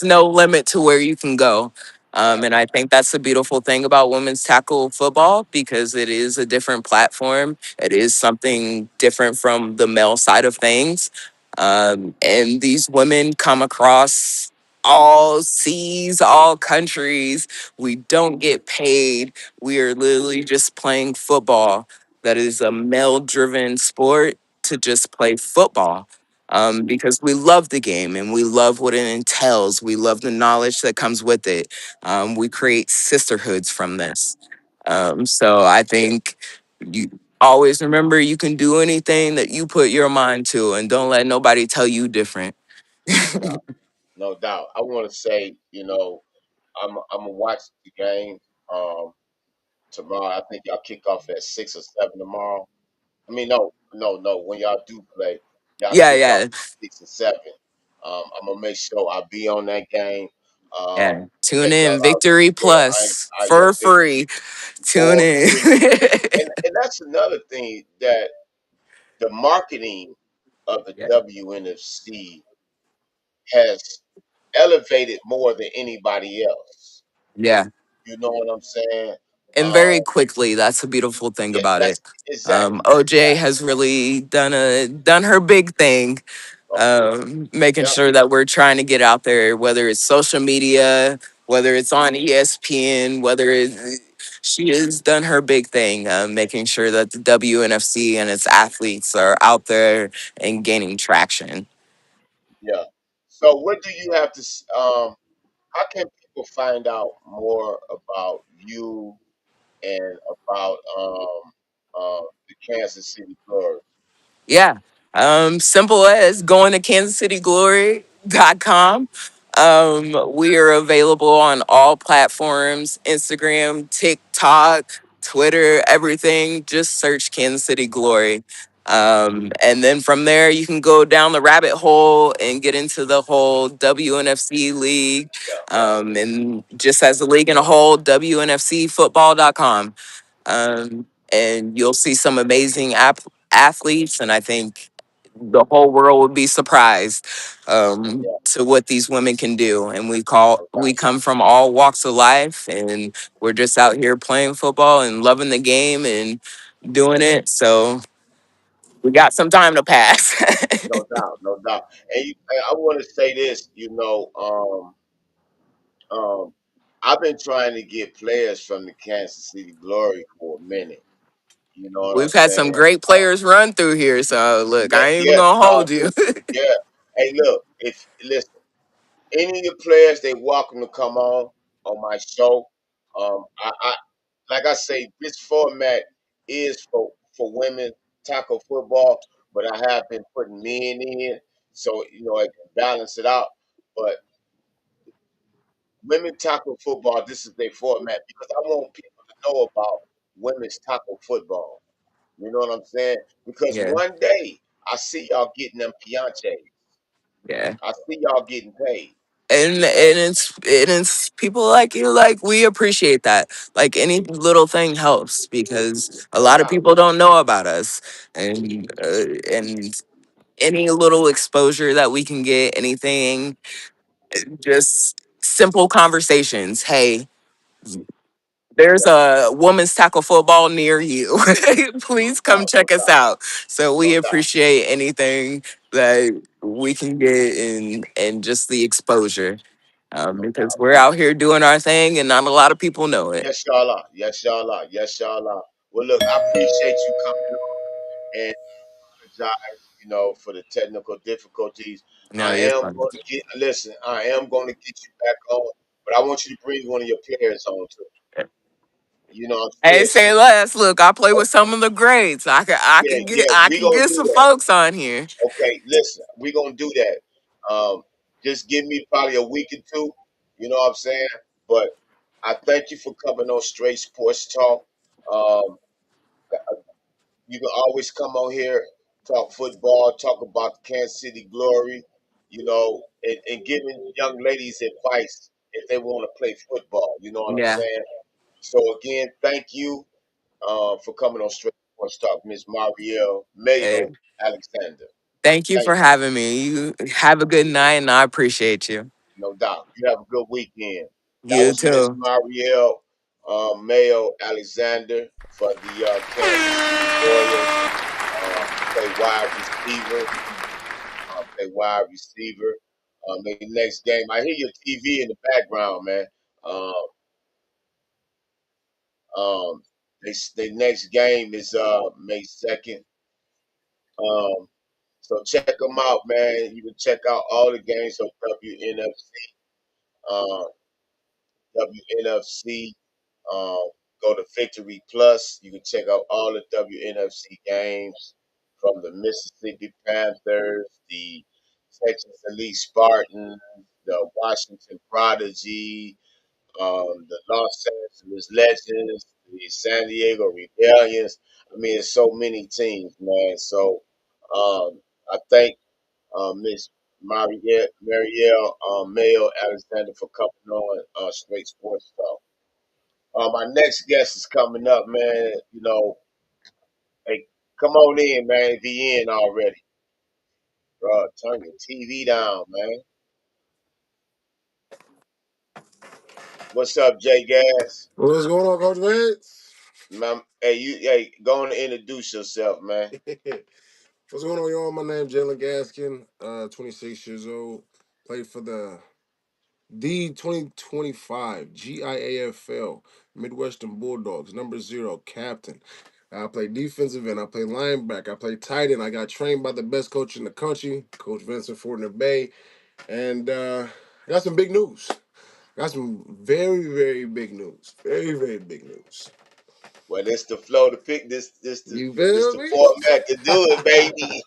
no limit to where you can go. Right. And I think that's the beautiful thing about women's tackle football because it is a different platform. It is something different from the male side of things. And these women come across all seas, all countries. We don't get paid. We are literally just playing football. That is a male driven sport to just play football because we love the game and we love what it entails. We love the knowledge that comes with it. We create sisterhoods from this. So I think you always remember you can do anything that you put your mind to, and don't let nobody tell you different. No doubt. No doubt. I want to say, I'm gonna watch the game tomorrow. I think y'all kick off at 6 or 7 tomorrow. I mean, no, no, no. When y'all do play, y'all Yeah, kick off yeah, 6 or 7. I'm gonna make sure I be on that game. yeah. Tune Check y'all in, out. Victory Yeah, Plus yeah, for big free. Tune for in. free. And that's another thing that the marketing of the Yeah, WNFC has elevated more than anybody else. yeah. You know what I'm saying? And Um, very quickly. That's the beautiful thing yeah, about that's it. exactly, OJ exactly. has really done her big thing, Oh, making yeah, sure that we're trying to get out there, whether it's social media, whether it's on ESPN, whether it's she has done her big thing, making sure that the WNFC and its athletes are out there and gaining traction. yeah. So, what do you have to? How can people find out more about you and about the Kansas City Glory? Yeah. Simple as going to kansascityglory.com. We are available on all platforms, Instagram, TikTok, Twitter, everything. Just search Kansas City Glory. And then from there, you can go down the rabbit hole and get into the whole WNFC league. And just as a league in a whole, WNFCfootball.com. And you'll see some amazing athletes, and I think the whole world would be surprised Yeah, to what these women can do. And no we doubt. come from all walks of life, and we're just out here playing football and loving the game and doing it. So We got some time to pass. No doubt, no doubt. And I want to say this, um, I've been trying to get players from the Kansas City Glory for a minute. You know what I'm We've had some saying? great players run through here, so look, Yeah, I ain't even yeah, gonna no, hold you. yeah. Hey, look, if listen, any of the players they welcome to come on my show. I like I say, this format is for women tackle football, but I have been putting men in, so it can balance it out. But women tackle football, this is their format because I want people to know about women's tackle football. You know what I'm saying? Because Yeah, one day I see y'all getting them Pianches. yeah. I see y'all getting paid. And it's people like you, like, we appreciate that. Like, any little thing helps because a No lot of doubt. people don't know about us, and any little exposure that we can get, anything, just simple conversations. Hey, there's Yeah, a women's tackle football near you. no Please come doubt, no check us doubt, out. So no we doubt, appreciate anything that we can get in, and just the exposure, no because doubt. we're out here doing our thing and not a lot of people know it. Yes, y'all are. Yes, y'all are. Yes, y'all are. Well, look, I appreciate you coming on and apologize, for the technical difficulties. No, I you're am fine. going to listen, I am going to get you back on, but I want you to bring one of your players on too. I'm Hey, say serious. less. Look, I play with Okay, some of the greats. I yeah, can get yeah, I we can gonna get do some that. folks on here. Okay, listen, we gonna do that. Just give me probably a week or two. You know what I'm saying? But I thank you for coming on Straight Sports Talk. Um, you can always come on here, talk football, talk about the Kansas City Glory, and giving young ladies advice if they want to play football. You know what I'm Yeah. saying? So again, thank you for coming on Straight Sports Talk, Miss Marielle Hey, Mayo Alexander. thank you Thank for you. having me. You have a good night, and I appreciate you. No doubt. You have a good weekend. That You was Miss too. Marielle Mayo Alexander for the Kansas City Royals. Play wide receiver. Play wide receiver. Maybe next game. I hear your TV in the background, man. Um, um, they next game is May 2nd. Um, so check them out, man. You can check out all the games on WNFC. WNFC. Um, Go to Victory Plus. You can check out all the WNFC games from the Mississippi Panthers, the Texas Elite Spartans, the Washington Prodigy, the Los Angeles Legends, the San Diego Rebellions. I mean, it's so many teams, man. So I thank Miss Marielle Mayo Alexander for coming on Straight Sports Talk. My next guest is coming up, man. Hey, come on in, man. If he in already, bro, turn your TV down, man. What's up, Jay Gas? What's going on, Coach Vance? Man, hey, go on and introduce yourself, man. What's going on, y'all? My name's Jalen Gaskin, 26 years old. Played for the D2025 GIAFL Midwestern Bulldogs, number 0, captain. I play defensive end. I play linebacker. I play tight end. I got trained by the best coach in the country, Coach Vincent Fortner-Bey. And I got some big news. Got some very, very big news. Very, very big news. Well, this the flow to pick You this feel the me? format to do it, baby.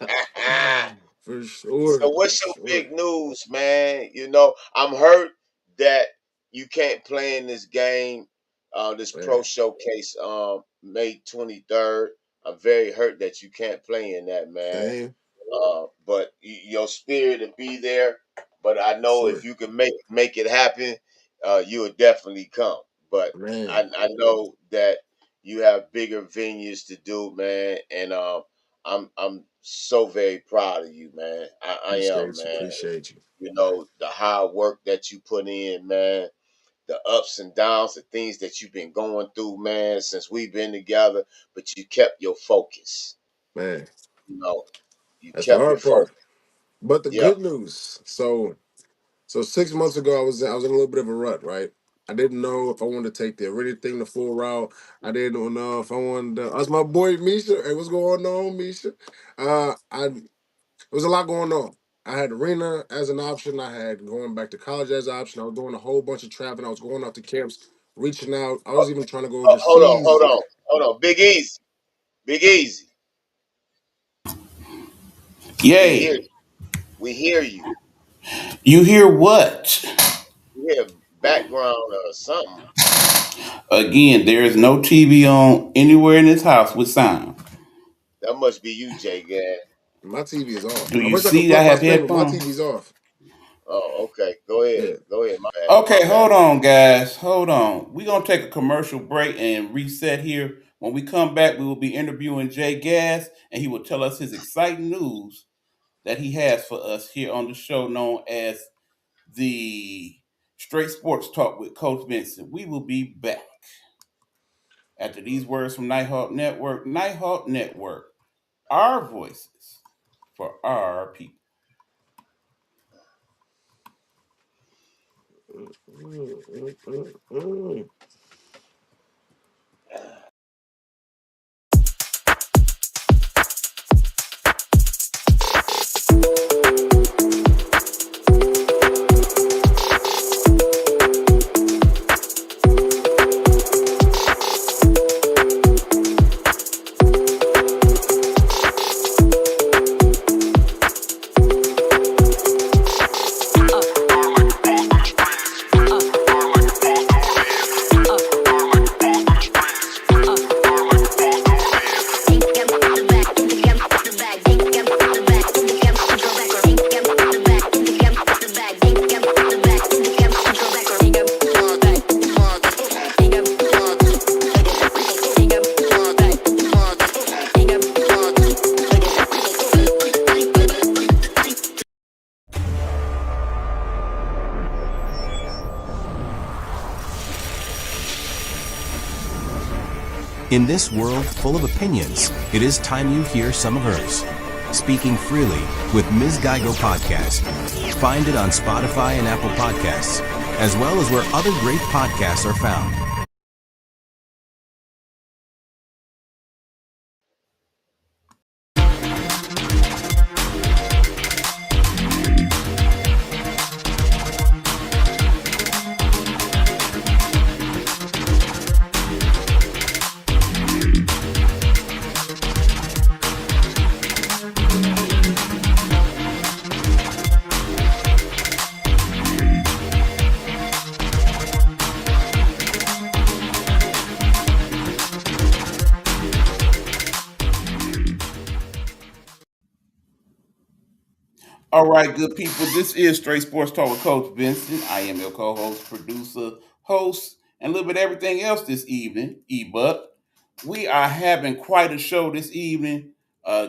For sure, So for what's your sure. big news, man? I'm hurt that you can't play in this game, this pro Man, showcase, May 23rd. I'm very hurt that you can't play in that, man. same. But your spirit to be there. But I know if Sure. you can make it happen, you will definitely come. But Man, I know that you have bigger venues to do, man, and I'm so very proud of you, man. I am, appreciate you. man. Appreciate you. The hard work that you put in, man, the ups and downs, the things that you've been going through, man, since we've been together, but you kept your focus. Man. know, you That's the kept your hard part. focus. But the Yeah. good news, so 6 months ago, I was in a little bit of a rut, right? I didn't know if I wanted to take the Iridium thing the full route. I didn't know if I wanted to. That's my boy Misha. Hey, what's going on, Misha? There was a lot going on. I had arena as an option. I had going back to college as an option. I was doing a whole bunch of traveling. I was going out to camps, reaching out. I was even trying to go Hold on, hold overseas. on, hold on. Big Easy, Big Easy. We hear Yay. you. We hear you. You hear what? We hear background or something. Again, there is no TV on anywhere in this house with sound. That must be you, Jay Gad. My TV is off. Do I you wish I could see I flip my have screen, but my headphones? TV's off. Oh, okay. Go ahead. Yeah. Go ahead. My bad. My Okay, bad. hold on, guys. Hold on. We're going to take a commercial break and reset here. When we come back, we will be interviewing Jay Gass, and he will tell us his exciting news that he has for us here on the show known as the Straight Sports Talk with Coach Vincent. We will be back after these words from Nighthawk Network. Nighthawk Network, our voices for our people. Mm, mm, mm, mm. In this world full of opinions, it is time you hear some of hers. Speaking Freely with Ms. Geigo Podcast. Find it on Spotify and Apple Podcasts, as well as where other great podcasts are found. All right, good people. This is Straight Sports Talk with Coach Vincent. I am your co-host, producer, host, and a little bit of everything else this evening. But we are having quite a show this evening.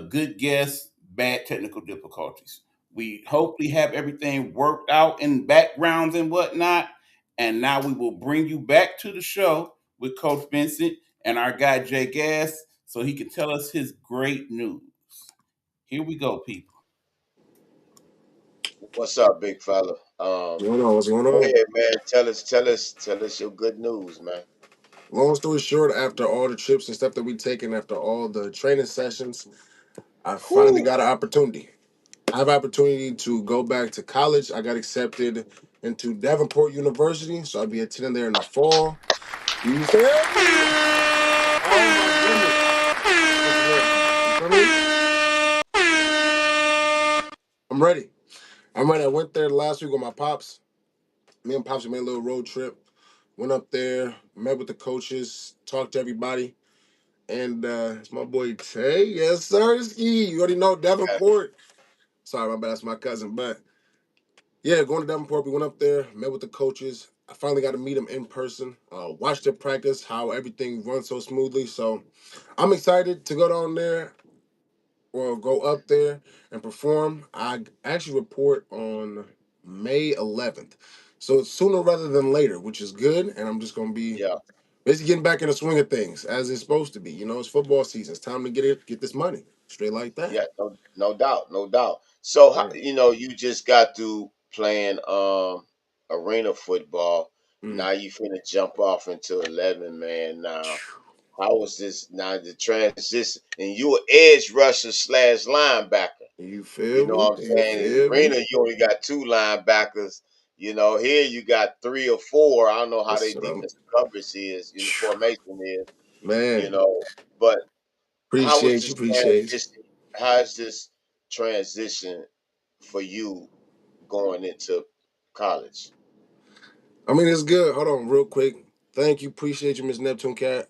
Good guests, bad technical difficulties. We hopefully have everything worked out in backgrounds and whatnot. And now we will bring you back to the show with Coach Vincent and our guy Jay Gass so he can tell us his great news. Here we go, people. What's up, big fella? What's going on? What's going Go on? ahead, man. Tell us your good news, man. Long story short, after all the trips and stuff that we taken, after all the training sessions, I finally Whoo. got an opportunity. I have an opportunity to go back to college. I got accepted into Davenport University, so I'll be attending there in the fall. You feel me? Oh my goodness. Listen here. You feel me? I'm ready. I'm ready. I went there last week with my pops. Me and pops made a little road trip. Went up there, met with the coaches, talked to everybody. And it's my boy Tay. Yes, sir. Ski. You already know Davenport. Sorry, my bad. That's my cousin. But yeah, going to Davenport, we went up there, met with the coaches. I finally got to meet them in person, watch their practice, how everything runs so smoothly. So I'm excited to go down there or go up there and perform. I actually report on May 11th. So it's sooner rather than later, which is good. And I'm just going to be Yeah. basically getting back in the swing of things as it's supposed to be. You know, it's football season. It's time to get this money. straight like that. Yeah, no doubt, no doubt. So Yeah. you just got through playing arena football. Mm. Now you finna jump off into 11 man now. How was this now the transition? And you an edge rusher slash linebacker. You You feel know me? what I'm You saying? In feel me? arena, you only got two linebackers. Here you got three or four. I don't know how That's they what I'm. defensive coverage is, formation is, you Man, know. But how was appreciate you, this appreciate you. transition? How is this transition for you going into college? I mean, it's good. Hold on, real quick. Thank you, appreciate you, Miss Neptune Cat.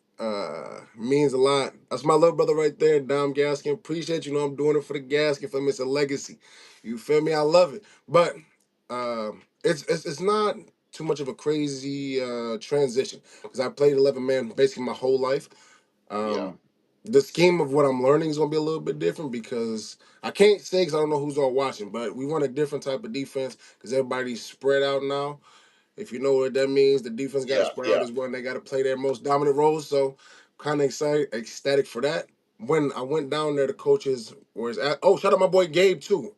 Means a lot. That's my little brother right there, Dom Gaskin. Appreciate you. Know I'm doing it for the Gaskin for me. It's a legacy. You feel me? I love it. But it's not too much of a crazy transition because I played 11 man basically my whole life. Yeah, Um, the scheme of what I'm learning is gonna be a little bit different because I can't say because I don't know who's all watching, but we run a different type of defense because everybody's spread out now. If you know what that means, the defense got to yeah, spread out yeah, as well, and they got to play their most dominant roles. So, kind of excited, ecstatic for that. When I went down there, the coaches was at. Oh, shout out my boy Gabe too.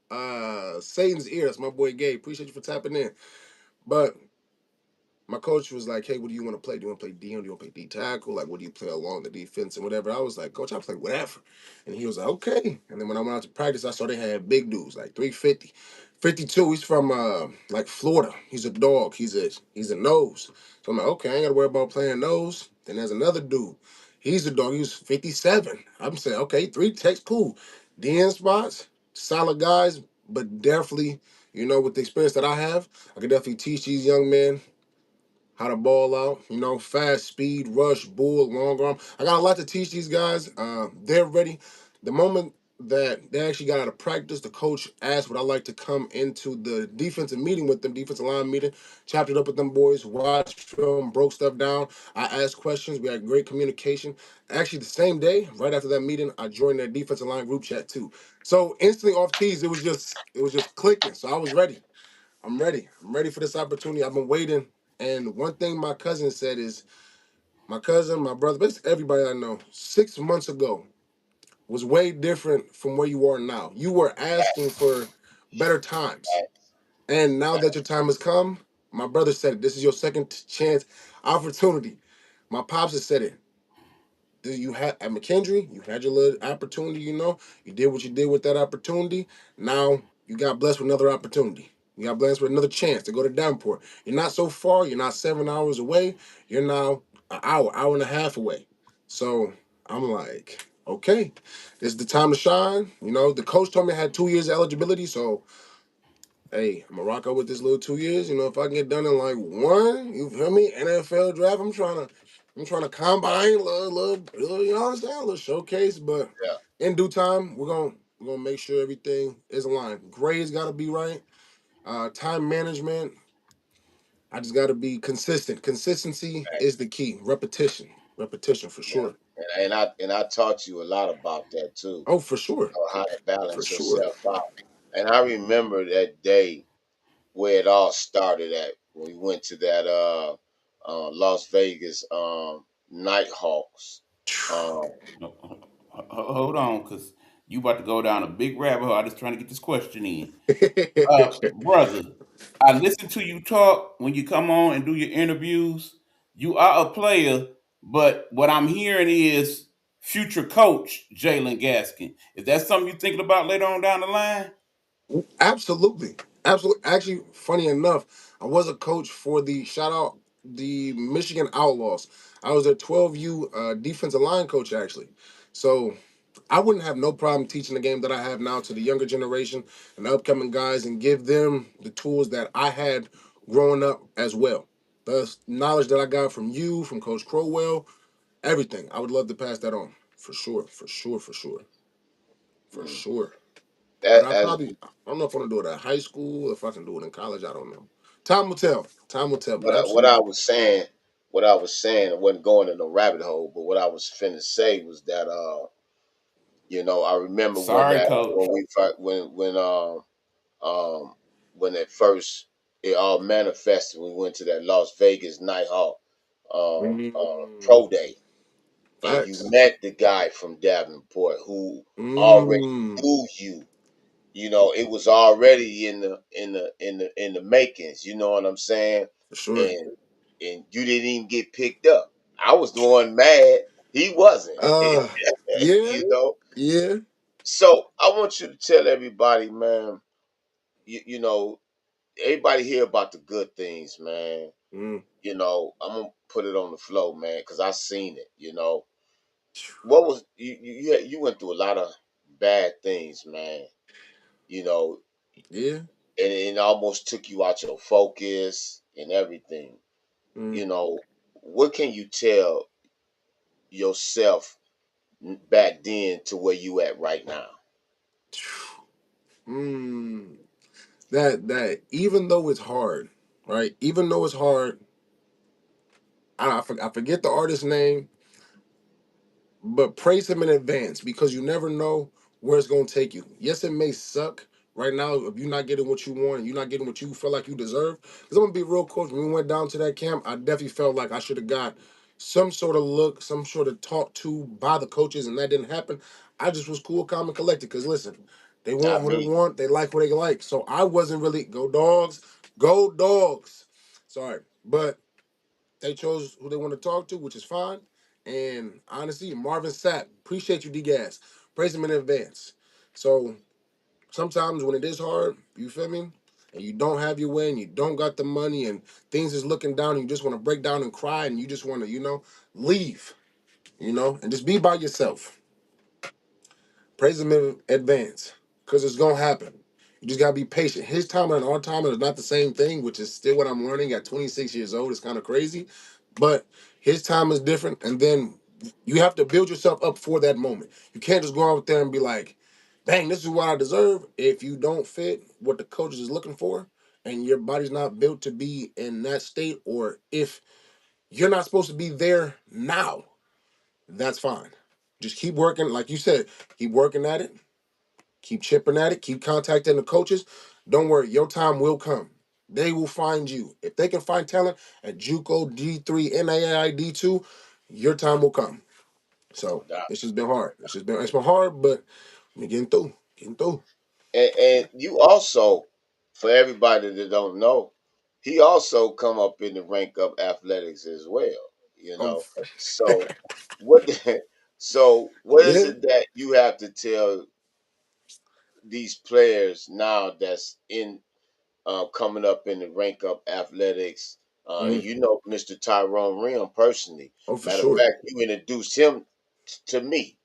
Satan's ear. That's my boy Gabe. Appreciate you for tapping in. But my coach was like, "Hey, what do you want to play? Do you want to play D? Or do you want to play D tackle? Like, what do you play along the defense and whatever?" I was like, "Coach, I play whatever." And he was like, "Okay." And then when I went out to practice, I saw they had big dudes like 350, 52. He's from like Florida. He's a dog. He's a nose. So I'm like, okay, I ain't gotta worry about playing nose. Then there's another dude. He's a dog. He's 57. I'm saying, okay, three techs, cool. DN spots, solid guys, but definitely, with the experience that I have, I could definitely teach these young men how to ball out, fast, speed, rush, bull, long arm. I got a lot to teach these guys. They're ready. The moment that they actually got out of practice, the coach asked would I like to come into the defensive meeting with them, defensive line meeting, chopped it up with them boys, watched film, broke stuff down. I asked questions. We had great communication. Actually, the same day, right after that meeting, I joined their defensive line group chat too. So instantly off tees, it was just clicking. So I was ready. I'm ready. I'm ready for this opportunity. I've been waiting. And one thing my cousin said is my cousin, my brother, basically everybody I know, 6 months ago was way different from where you are now. You were asking facts, for better times. facts, And now that your facts. time has come, my brother said it. This is your second chance opportunity. My pops has said it. You had at McKendree, you had your little opportunity, you did what you did with that opportunity. Now you got blessed with another opportunity. You got blessed with another chance to go to Davenport. You're not so far, you're not 7 hours away, you're now an hour and a half away. So I'm like, okay, this is the time to shine. The coach told me I had 2 years of eligibility, so hey, I'm gonna rock out with this little 2 years. If I can get done in like one, you feel me? NFL draft. I'm trying to combine little, you know what I'm saying? A little showcase, but Yeah, in due time, we're gonna make sure everything is aligned. Grades gotta be right. Time management. I just gotta be consistent. Consistency is facts. the key. Repetition for Yeah, sure. and I taught you a lot about that too. Oh, for sure, How to for balance sure. yourself out. And I remember that day where it all started at when we went to that Las Vegas Nighthawks. Um, No, hold on, because you about to go down a big rabbit hole. I'm just trying to get this question in. Brother, I listen to you talk when you come on and do your interviews. You are a player, but what I'm hearing is future coach Jalen Gaskin. Is that something you're thinking about later on down the line? Absolutely. Absolutely. Actually, funny enough, I was a coach for the shout out the Michigan Outlaws. I was their 12U defensive line coach actually. So I wouldn't have no problem teaching the game that I have now to the younger generation and the upcoming guys and give them the tools that I had growing up as well. The knowledge that I got from you, from Coach Crowell, everything. I would love to pass that on. For sure, for sure, for sure, for mm, sure. But that I as probably, I don't know if I want to do it at high school, if I can do it in college. I don't know. Time will tell. Time will tell. But what I absolutely. was saying. What I was saying, I wasn't going in a rabbit hole, but what I was finna say was that I remember when Sorry, that coach. when we fir- um when it all manifested. We went to that Las Vegas Nighthawk pro Mm, day. and you Facts. met the guy from Davenport who already Mm. knew you. You know, it was already in the makings. You know what I'm saying? For sure. And you didn't even get picked up. I was the one mad. He wasn't. Uh, yeah, You know. yeah. So I want you to tell everybody, man. You know, everybody hear about the good things, man. Mm. You know, I'm gonna put it on the flow, man, because I seen it. You know, what was you went through a lot of bad things, man. You know, Yeah. and it almost took you out your focus and everything. Mm. You know, what can you tell yourself back then to where you at right now? Mm. That even though it's hard, right? Even though it's hard, I forget the artist's name, but praise him in advance because you never know where it's gonna take you. Yes, it may suck right now if you're not getting what you want and you're not getting what you feel like you deserve. Because I'm gonna be real, coach. When we went down to that camp, I definitely felt like I should have got some sort of look, some sort of talk to by the coaches, and that didn't happen. I just was cool, calm, and collected. Because listen, they want Not who they me. want, they like what they like. So I wasn't really go dogs, go dogs. Sorry, but they chose who they want to talk to, which is fine. And honestly, Marvin Sapp, appreciate you, D Gas. Praise him in advance. So sometimes when it is hard, you feel me? And you don't have your way and you don't got the money and things is looking down and you just want to break down and cry and you just want to, leave, and just be by yourself. Praise him in advance because it's going to happen. You just got to be patient. His timer and our timer is not the same thing, which is still what I'm learning at 26 years old. It's kind of crazy. But his time is different. And then you have to build yourself up for that moment. You can't just go out there and be like, bang, this is what I deserve. If you don't fit what the coach is looking for and your body's not built to be in that state, or if you're not supposed to be there now, that's fine. Just keep working. Like you said, keep working at it. Keep chipping at it. Keep contacting the coaches. Don't worry, your time will come. They will find you. If they can find talent at JUCO, D3, NAIA, D2, your time will come. So No doubt. this has been hard. It's been hard, but we're getting through. Getting through. And you also, for everybody that don't know, he also come up in the rank of athletics as well. You Oh, know, so what? So what is yeah. it that you have to tell these players now that's in coming up in the rank of athletics? Mm. You know, Mr. Tyrone Rim personally. Oh, for Matter of sure. fact, you introduced him to me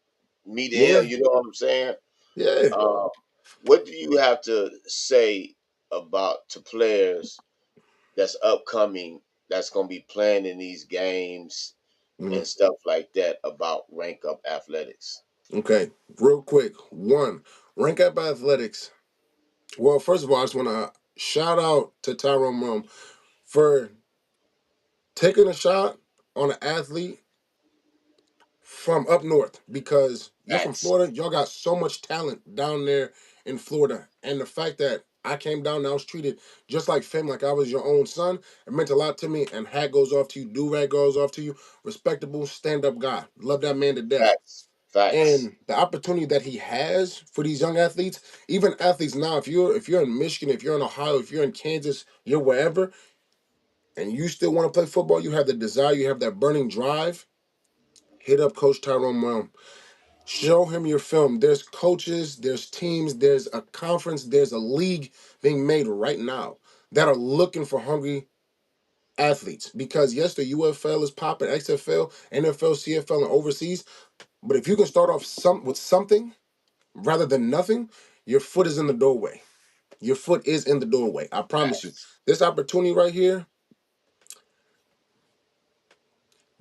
to him. Yeah. You know what I'm saying? Yeah. Uh, what do you have to say about to players that's upcoming that's going to be playing in these games Mm. and stuff like that about rank up athletics? Okay. Real quick. One, rank up athletics. Well, first of all, I just want to shout out to Tyrone Rome for taking a shot on an athlete from up north because you're from Facts, Florida. Y'all got so much talent down there in Florida. And the fact that I came down and I was treated just like family, like I was your own son, it meant a lot to me. And hat goes off to you, do rag goes off to you. Respectable, stand up guy. Love that man to death. facts, facts, And the opportunity that he has for these young athletes, even athletes now, if you're in Michigan, if you're in Ohio, if you're in Kansas, you're wherever, and you still want to play football, you have the desire, you have that burning drive, hit up Coach Tyrone Brown. Show him your film. There's coaches, there's teams, there's a conference, there's a league being made right now that are looking for hungry athletes. Because yes, the UFL is popping, XFL, NFL, CFL, and overseas. But if you can start off with something rather than nothing, your foot is in the doorway. Your foot is in the doorway. I promise you. facts. This opportunity right here,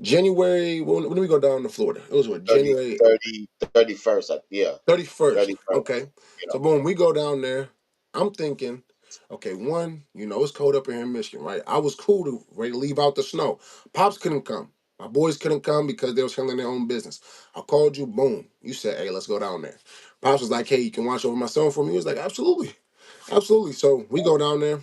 January, when did we go down to Florida? It was what, 30, January 30, 31st. Yeah, 31st. 31st. Okay. You So know, boom, we go down there. I'm thinking, okay, one, it's cold up here in Michigan, right? I was cool to ready to leave out the snow. Pops couldn't come. My boys couldn't come because they was handling their own business. I called you, boom. You said, hey, let's go down there. Pops was like, hey, you can watch over my son for me. He was like, absolutely. Absolutely. So we go down there.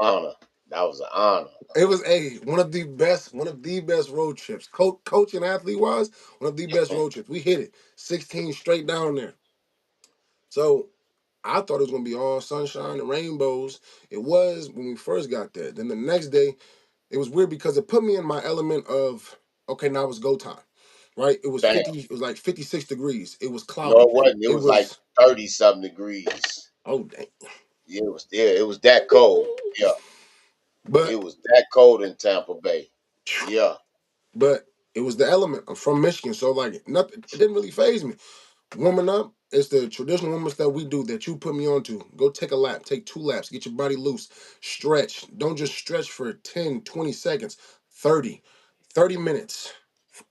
honor. That was an honor. It was one of the best road trips. Coach and athlete wise, one of the best road trips. We hit it 16 straight down there. So I thought it was gonna be all sunshine and rainbows. It was when we first got there. Then the next day, it was weird because it put me in my element of okay, now it's go time. Right? It was Bam. 50, it was like 56 degrees. It was No, cloudy. it wasn't. It It was like was 30 something degrees. oh dang. Yeah, it was that cold. Yeah. It But was that cold in Tampa Bay. Yeah. but it was the element. I'm from Michigan, so like nothing it didn't really phase me. Warming up, it's the traditional warm that we do that you put me on to. Go take a lap, take 2 laps, get your body loose, stretch. Don't just stretch for 10, 20 seconds, 30, 30 minutes,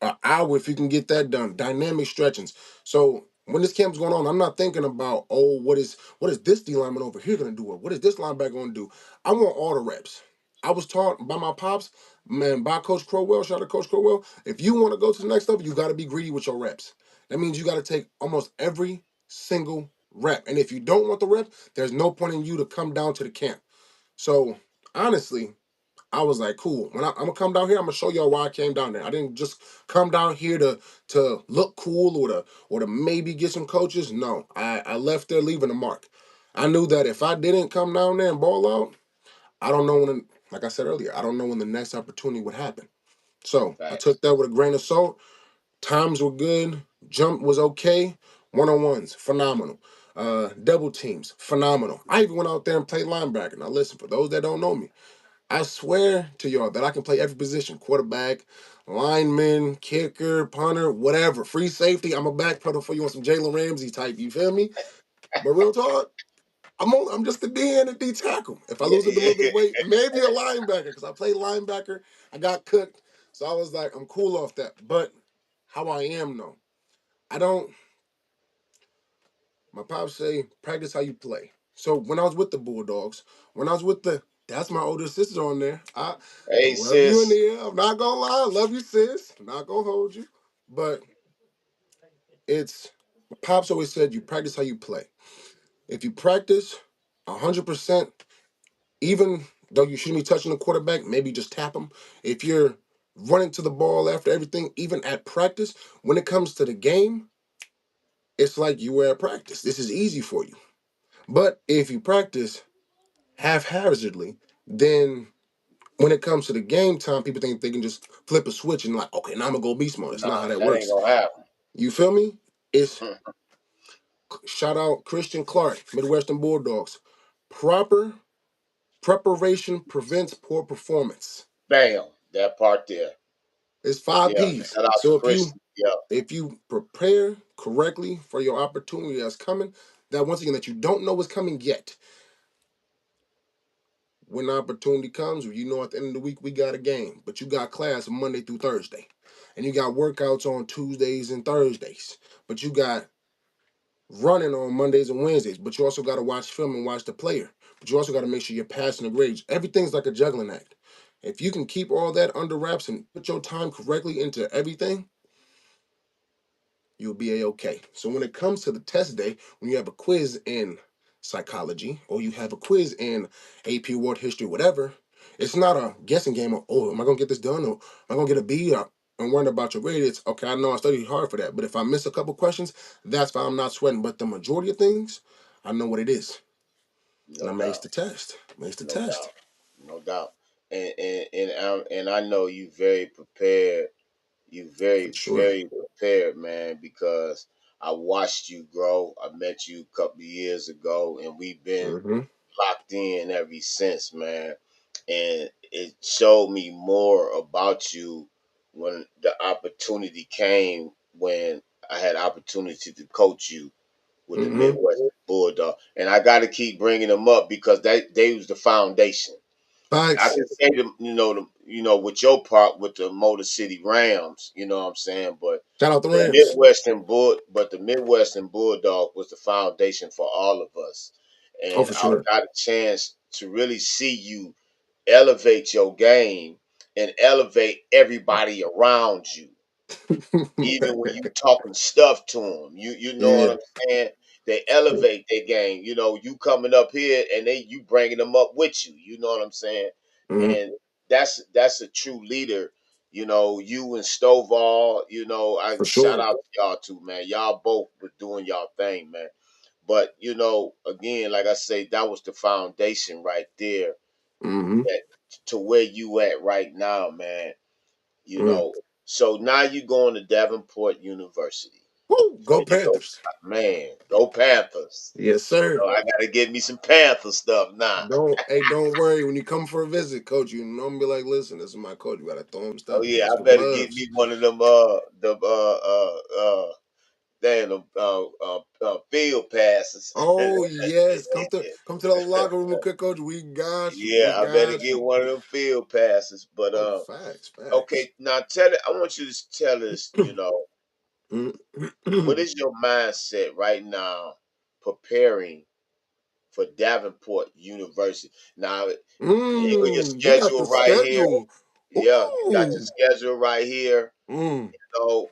an hour if you can get that done. Dynamic stretchings. So when this camp's going on, I'm not thinking about, oh, what is this D lineman over here gonna do? Or what is this linebacker gonna do? I want all the reps. I was taught by my pops, man, by Coach Crowell, shout out to Coach Crowell. If you want to go to the next level, you got to be greedy with your reps. That means you got to take almost every single rep. And if you don't want the rep, there's no point in you to come down to the camp. So honestly, I was like, cool. When I'm gonna come down here, I'm gonna show y'all why I came down there. I didn't just come down here to look cool or to maybe get some coaches. No, I left there leaving a mark. I knew that if I didn't come down there and ball out, I don't know when. Like I said earlier, I don't know when the next opportunity would happen. So I Facts. took that with a grain of salt. Times were good. Jump was okay. One on ones, phenomenal. Double teams, phenomenal. I even went out there and played linebacker. Now listen, for those that don't know me, I swear to y'all that I can play every position: quarterback, lineman, kicker, punter, whatever. Free safety. I'm a back pedal for you on some Jalen Ramsey type. You feel me? But real talk, I'm just a D and a D tackle. If I Yeah, lose a little bit yeah. of weight, maybe a linebacker because I played linebacker. I got cooked, so I was like, I'm cool off that. But how I am though, I don't. My pops say practice how you play. So when I was with the Bulldogs, when I was with the that's my older sister on there. I Hey, love you in sis. the air. I'm not gonna lie, I love you, sis. I'm not gonna hold you. But it's my pops always said you practice how you play. If you practice 100%, even though you shouldn't be touching the quarterback, maybe just tap him. If you're running to the ball after everything, even at practice, when it comes to the game, it's like you were at practice. This is easy for you. But if you practice haphazardly, then when it comes to the game time, people think they can just flip a switch and like, okay, now I'm gonna go beast mode. That's not how Nah, that that ain't works. gonna happen. You feel me? It's shout out Christian Clark, Midwestern Bulldogs. Proper preparation prevents poor performance. Bam. That part there. It's five Yeah. P's. Shout out to So Christian. Yeah. if you prepare correctly for your opportunity that's coming, that once again that you don't know is coming yet, when the opportunity comes, you know at the end of the week we got a game, but you got class Monday through Thursday, and you got workouts on Tuesdays and Thursdays, but you got running on Mondays and Wednesdays, but you also got to watch film and watch the player, but you also got to make sure you're passing the grades. Everything's like a juggling act. If you can keep all that under wraps and put your time correctly into everything, you'll be a-okay. So when it comes to the test day, when you have a quiz in psychology or you have a quiz in AP World History, whatever, it's not a guessing game of, oh, am I going to get this done or am I going to get a B? I'm worried about your grade. It's, okay, I know I studied hard for that, but if I miss a couple questions, that's fine. I'm not sweating. But the majority of things, I know what it is. And No I'm ace doubt. the test. I'm ace the No test. doubt. No doubt. And I know you very prepared. You For very, sure. very prepared, man, because I watched you grow. I met you a couple of years ago, and we've been Mm-hmm. locked in ever since, man. And it showed me more about you when the opportunity came, when I had opportunity to coach you with the Mm-hmm. Midwest Bulldog. And I got to keep bringing them up because they was the foundation. I Facts. can say with your part with the Motor City Rams, you know what I'm saying, but Shout out the the Rams. Midwestern Bulldog was the foundation for all of us, Oh, and for I sure. got a chance to really see you elevate your game and elevate everybody around you. Even when you talking stuff to them, you know what Yeah. I'm saying. They elevate their game. You know, you coming up here and you bringing them up with you. You know what I'm saying. Hmm. and that's a true leader. You know, you and Stovall, you know, I For shout sure. out to y'all too, man. Y'all both were doing y'all thing, man. But you know, again, like I say, that was the foundation right there Hmm. that to where you at right now, man. You Mm. know, so now you going to Davenport University. Woo! Go So you go, Panthers. man, go Panthers. Yes, You sir. know, I gotta get me some Panther stuff now. Don't worry. When you come for a visit, coach, you know I'm gonna be like, listen, this is my coach. You gotta throw him Oh stuff. Give yeah, him I some better get gloves. me one of them damn field passes. Oh yes, come to the locker room, okay, coach. We got you. We Yeah, I better got get you. one of them field passes. But Oh, facts, facts. okay, now tell it. I want you to tell us. You know, Mm. what is your mindset right now, preparing for Davenport University? Now, here go your You got the schedule right here. schedule. Yeah, you got your Ooh. schedule right here. Mm. So,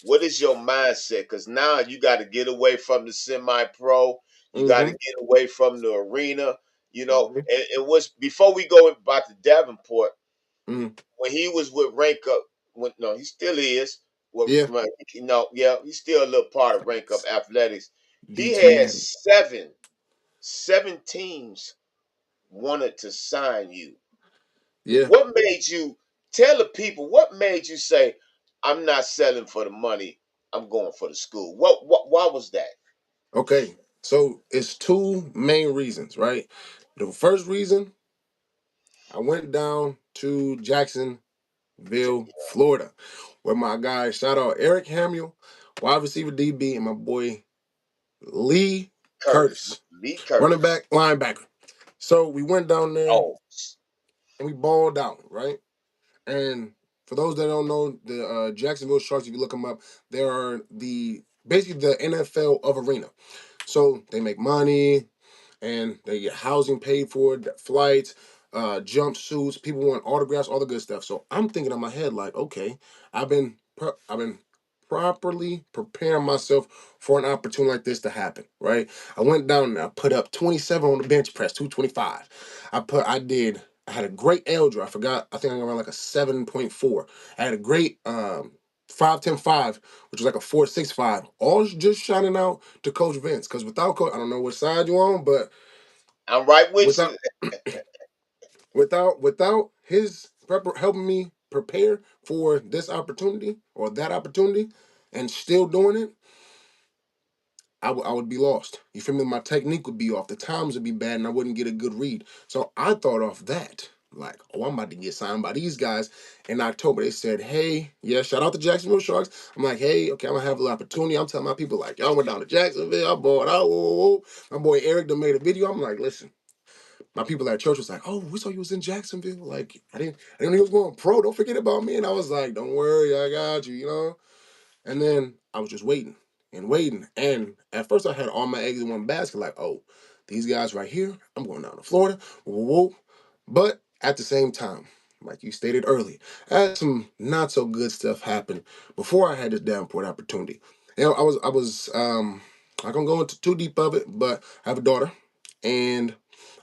what is your mindset? Because now you got to get away from the semi-pro. You got to Mm-hmm. get away from the arena. You know, Mm-hmm. and it was before we go about to Davenport Mm. when he was with Rank Up. When, no, he still is. Well, Yeah. you know, yeah, he's still a little part of Rank Up Athletics. He had DTN. seven teams wanted to sign you. Yeah. What made you tell the people? What made you say, "I'm not selling for the money. I'm going for the school"? What? Why was that? Okay. So it's two main reasons, right? The first reason, I went down to Jacksonville, Florida, where my guy, shout out Eric Hamill, wide receiver DB, and my boy Lee Curtis, Curtis, Lee running Curtis. back, linebacker. So we went down there Oh, and we balled out, right? And for those that don't know, the Jacksonville Sharks, if you look them up, they are the basically the NFL of arena. So they make money and they get housing paid for, flights, jumpsuits. People want autographs, all the good stuff. So I'm thinking in my head like, okay, I've been properly preparing myself for an opportunity like this to happen. Right? I went down and I put up 27 on the bench press, 225. I had a great elder. I forgot. I think I ran like a 7.4. I had a great 5.10.5, which was like a 4.65. All just shining out to Coach Vince. Because without Coach, I don't know which side you on, but I'm right with you. without without his helping me prepare for this opportunity or that opportunity, and still doing it, I would be lost. You feel me? My technique would be off. The times would be bad, and I wouldn't get a good read. So I thought off that, like, oh, I'm about to get signed by these guys. In October, they said, hey, yeah, shout out to Jacksonville Sharks. I'm like, hey, okay, I'm gonna have a little opportunity. I'm telling my people, like, y'all went down to Jacksonville. I bought out. Whoa, whoa, whoa. My boy Eric done made a video. I'm like, listen. My people at church was like, oh, we saw you was in Jacksonville. Like, I didn't know he was going pro. Don't forget about me. And I was like, don't worry, I got you, you know? And then I was just waiting and waiting. And at first I had all my eggs in one basket, like, oh, these guys right here, I'm going down to Florida. Whoa, whoa, whoa. But at the same time, like you stated earlier, I had some not so good stuff happen before I had this Davenport opportunity. You know, I was not gonna go into too deep of it, but I have a daughter and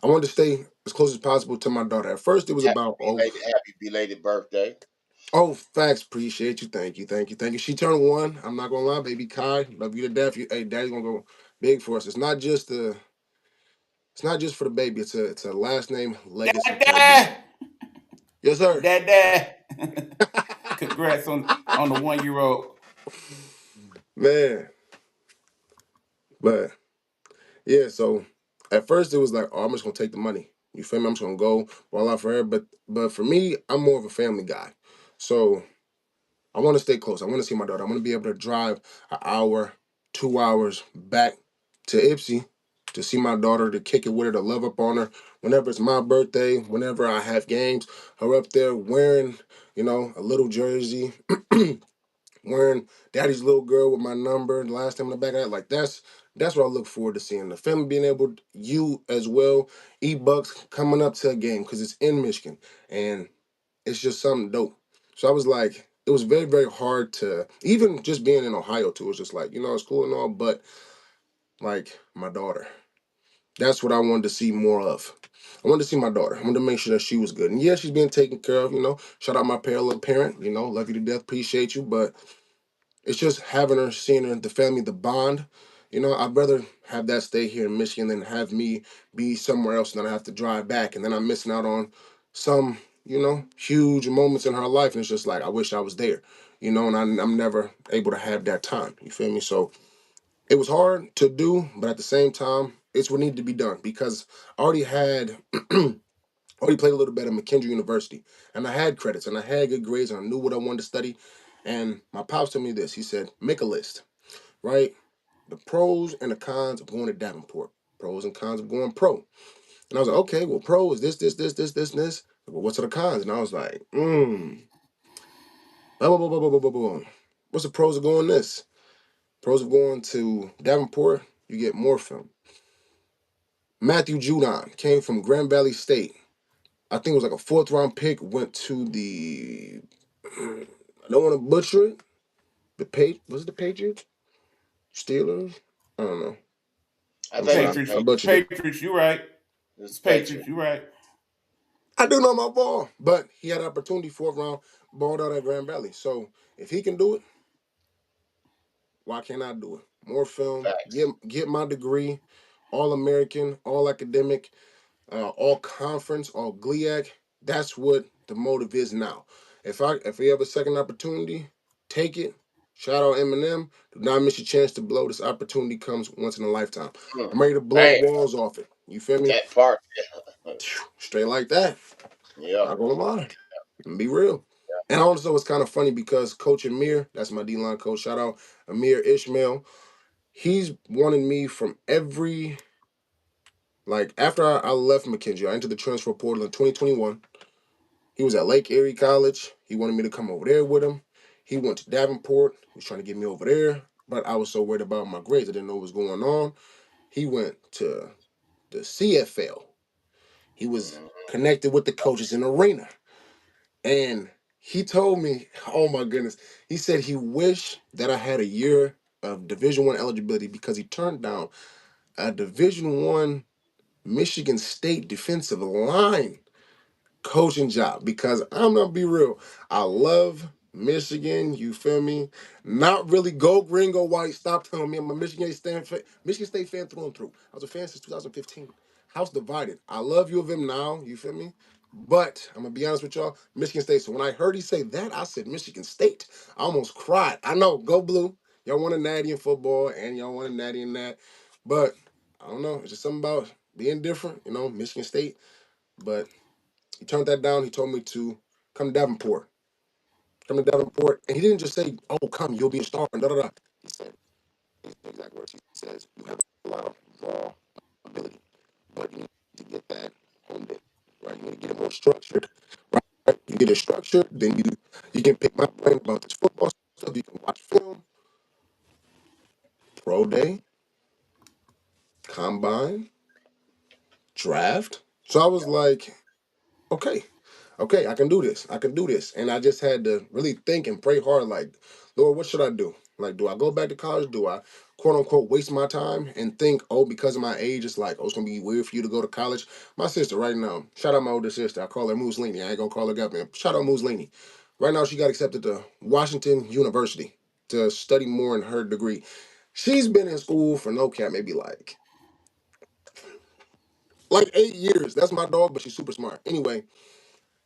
I wanted to stay as close as possible to my daughter. At first it was about, Happy belated birthday. oh, facts. Appreciate you. Thank you. Thank you. Thank you. She turned 1. I'm not gonna lie, baby Kai. Love you to death. Hey, daddy's gonna go big for us. It's not just for the baby. It's a last name legacy type deal. Dad, Yes, sir. dad. Congrats on the 1 year old. Man, but yeah. So at first it was like, oh, I'm just gonna take the money. You feel me? I'm just gonna go ball out for her. But for me, I'm more of a family guy. So I want to stay close. I want to see my daughter. I want to be able to drive an hour, 2 hours back to Ipsy to see my daughter, to kick it with her, to love up on her. Whenever it's my birthday, whenever I have games, her up there wearing, a little jersey, wearing daddy's little girl with my number, the last time in the back of that. Like that's what I look forward to seeing. The family being able, you as well, E-Bucks coming up to a game because it's in Michigan. And it's just something dope. So I was like, it was very, very hard to even just being in Ohio too. It's just like, it's cool and all, but like my daughter. That's what I wanted to see more of. I wanted to see my daughter. I wanted to make sure that she was good. And yeah, she's being taken care of, Shout out my parent, love you to death, appreciate you. But it's just having her, seeing her, the family, the bond. I'd rather have that stay here in Michigan than have me be somewhere else and then I have to drive back and then I'm missing out on some, huge moments in her life. And it's just like, I wish I was there, and I'm never able to have that time. You feel me? So it was hard to do, but at the same time, it's what needed to be done because I already had already played a little bit at McKendree University, and I had credits and I had good grades and I knew what I wanted to study. And my pops told me this. He said, make a list, right? The pros and the cons of going to Davenport. Pros and cons of going pro. And I was like, okay, well, pro is this, and this. Well, what's the cons? And I was like, blah, blah, blah, blah, blah, blah, blah. What's the pros of going this? Pros of going to Davenport, you get more film. Matthew Judon came from Grand Valley State. I think it was like a fourth round pick. Went to the. I don't want to butcher it. Was it the Patriots? Steelers? I don't know. I I'm think sorry, it's Patriots, I Patriots. butchered it. Patriots, you right. It's Patriots, Patriots. you right. I do know my ball, but he had an opportunity fourth round, balled out at Grand Valley. So if he can do it, why can't I do it? More film, Facts. get my degree, all American, all academic, all conference, all GLIAC. That's what the motive is now. If we have a second opportunity, take it. Shout out Eminem. Do not miss your chance to blow. This opportunity comes once in a lifetime. Mm. I'm ready to blow the Man, walls off it. You feel me? that part. Straight like that. Yeah. Not gonna lie. And be real. And also it's kind of funny because Coach Amir, that's my D-line coach. Shout out Amir Ishmael. He's wanted me from every like after I left McKendree, I entered the transfer portal in 2021. He was at Lake Erie College. He wanted me to come over there with him. He went to Davenport. He was trying to get me over there, but I was so worried about my grades. I didn't know what was going on. He went to the CFL. He was Mhm. connected with the coaches in the arena. And he told me, oh my goodness, he said he wished that I had a year of Division One eligibility because he turned down a Division One Michigan State defensive line coaching job because I'm gonna be real. I love Michigan. You feel me? Not really go green, go white. Stop telling me I'm a Michigan State fan through and through. I was a fan since 2015. House divided. I love U of M now. You feel me? But I'm gonna be honest with y'all, Michigan State. So when I heard he say that, I said Michigan State. I almost cried. I know, go blue. Y'all want a natty in football and y'all want a natty in that. But I don't know. It's just something about being different, Michigan State. But he turned that down. He told me to come to Davenport. Come to Davenport. And he didn't just say, oh, come, you'll be a star, and da da da. He said, these exact words. He says, you have a lot of raw ability, but you need to get that honed in, right? You need to get it more structured, right? You get it structured, then you can pick my brain about this football stuff. You can watch film, pro day, combine, draft. So I was like, okay, okay, I can do this. I can do this. And I just had to really think and pray hard, like, Lord, what should I do? Like, do I go back to college? Do I quote unquote waste my time and think, oh, because of my age, it's like, oh, it's gonna be weird for you to go to college? My sister right now, shout out my older sister. I call her Mussolini. I ain't gonna call her government. Shout out Mussolini. Right now she got accepted to Washington University to study more in her degree. She's been in school for no cap, maybe like 8 years. That's my dog, but she's super smart. Anyway,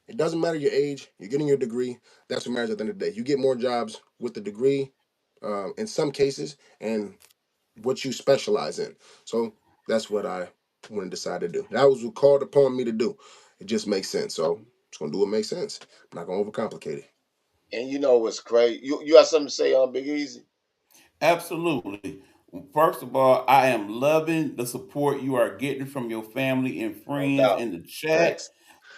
it doesn't matter your age. You're getting your degree. That's what matters at the end of the day. You get more jobs with the degree, in some cases, and what you specialize in. So that's what I want to decide to do. That was what called upon me to do. It just makes sense. So I'm just gonna do what makes sense. I'm not gonna overcomplicate it. And you know what's crazy? You got something to say on Big Easy? Absolutely. First of all, I am loving the support you are getting from your family and No friends doubt. in the chat. Thanks.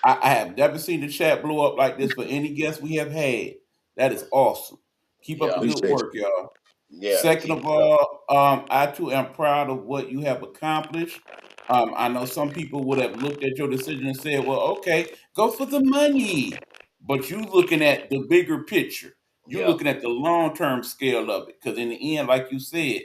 I have never seen the chat blow up like this for any guest we have had. That is awesome. Keep up Yeah. the good Appreciate work, y'all. Yeah. Second Keep of it up. all, I too am proud of what you have accomplished. I know some people would have looked at your decision and said, well, okay, go for the money. But you looking at the bigger picture. You Yeah. looking at the long-term scale of it. Because in the end, like you said,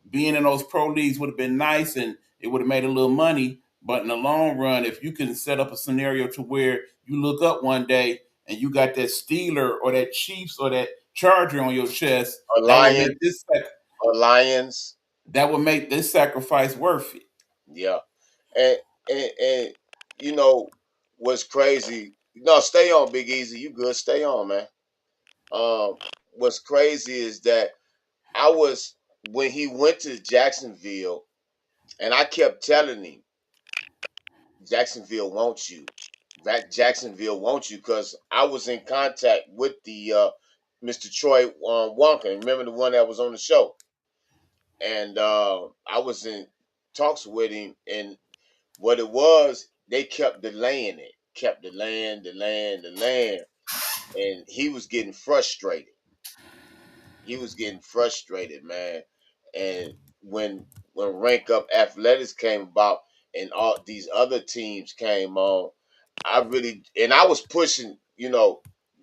being in those pro leagues would have been nice and it would have made a little money. But in the long run, if you can set up a scenario to where you look up one day and you got that Steeler or that Chiefs or that Charger on your chest, A lion, a lions. that would make this sacrifice worth it. Yeah, and and you know what's crazy? No, stay on, Big Easy. You good? Stay on, man. What's crazy is that I was when he went to Jacksonville, and I kept telling him, Jacksonville wants you. Jacksonville wants you because I was in contact with the Mr. Troy Wonka. Remember the one that was on the show, and I was in talks with him, and what it was, they kept delaying it, kept delaying, and he was getting frustrated. He was getting frustrated, man. And when Rank Up Athletics came about and all these other teams came on, I was pushing,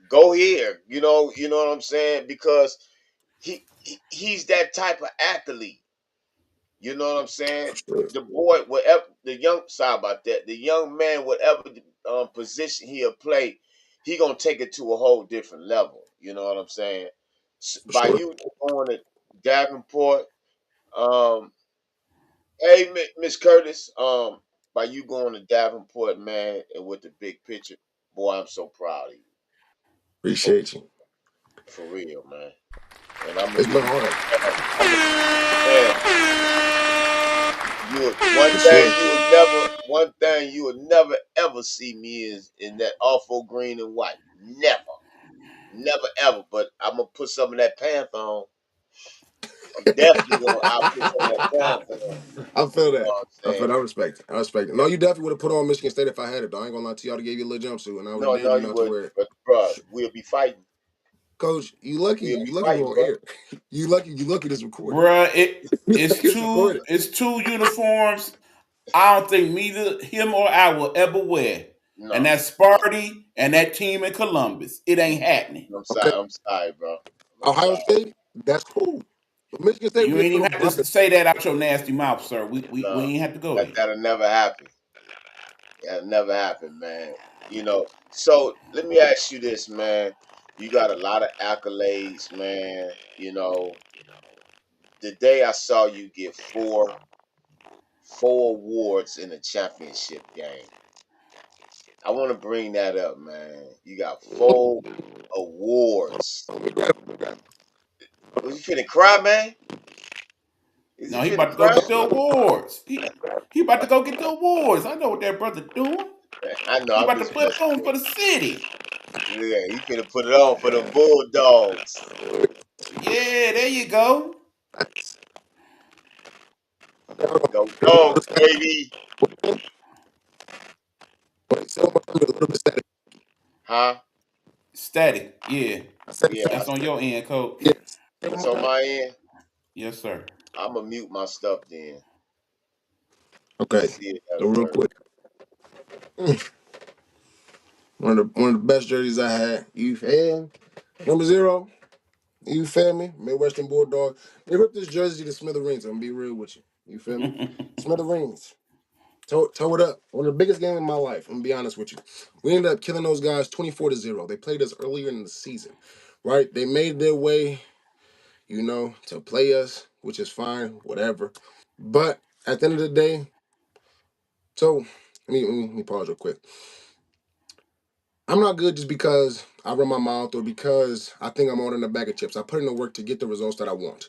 go here, you know what I'm saying? Because he's that type of athlete. You know what I'm saying? The boy, whatever the young sorry about that, the young man, whatever position he'll play, he gonna take it to a whole different level. You know what I'm saying? For By sure. you going to Davenport, um, hey Miss Curtis, by you going to Davenport, man, and with the big picture, boy, I'm so proud of you. So Appreciate you. for real, man. And I'm gonna It's been leave hard. I'm gonna man. For sure. One thing you would never ever see me is in that awful green and white. Never ever. But I'm gonna put some of that panther on. I'm definitely gonna. I'll put some of that panther on. I feel You know that. what I'm I feel saying? that. I respect it. I respect it. No, you definitely would have put on Michigan State if I had it, though. I ain't gonna lie to you. I'd have gave you a little jumpsuit and I would have No, dared no, you you not to wouldn't. wear it. But bro, we'll be fighting. Coach, you lucky. We'll You be lucky we fighting, on bro. air. You lucky this recorded. Bruh, You lucky it's recorded. it's two uniforms I don't think neither him or I will ever wear. And No, that's Sparty and that team in Columbus. It ain't happening. I'm Okay. sorry. I'm sorry, bro. I'm Ohio sorry. State, that's cool. But Michigan State, You we didn't ain't put even on have to blinders. say that out your nasty mouth, sir. We No, ain't have to go there. that'll never happen. That'll never happen, man. So let me ask you this, man. You got a lot of accolades, man. The day I saw you get four awards in a championship game. I want to bring that up, man. You got four awards. Was you finna cry, man? Is you No, he finna about to go cry? get the awards. He about to go get the awards. I know what that brother doing. I know. He I'm about to just put it messing on with for the city. you. Yeah, he finna put it on for the Bulldogs. Yeah, there you go. Go Dogs, baby. So much, I'm a little bit sad. Huh? Static. Yeah. I said, Yeah. That's on your end, coach. yes. It's on my end. Yes, sir. I'm gonna mute my stuff then. Okay. See if So that'll real work. quick, one of the best jerseys I had. You fan number 0. You feel me? Midwestern Bulldog. They ripped this jersey to smithereens. I'm gonna be real with you. You feel me? Smithereens. Toe it up. One of the biggest games of my life. I'm gonna be honest with you. We ended up killing those guys 24-0. They played us earlier in the season, right? They made their way, to play us, which is fine, whatever. But at the end of the day, so let me pause real quick. I'm not good just because I run my mouth or because I think I'm ordering a bag of chips. I put in the work to get the results that I want.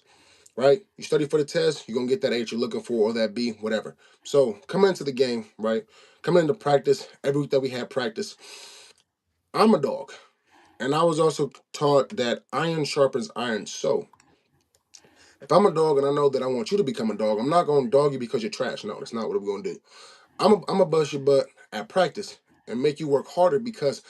Right? You study for the test, you're gonna get that A you're looking for or that B, whatever. So coming into the game, right? Coming into practice, every week that we had practice, I'm a dog. And I was also taught that iron sharpens iron. So if I'm a dog and I know that I want you to become a dog, I'm not gonna dog you because you're trash. No, that's not what I'm gonna do. I'm a bust your butt at practice and make you work harder because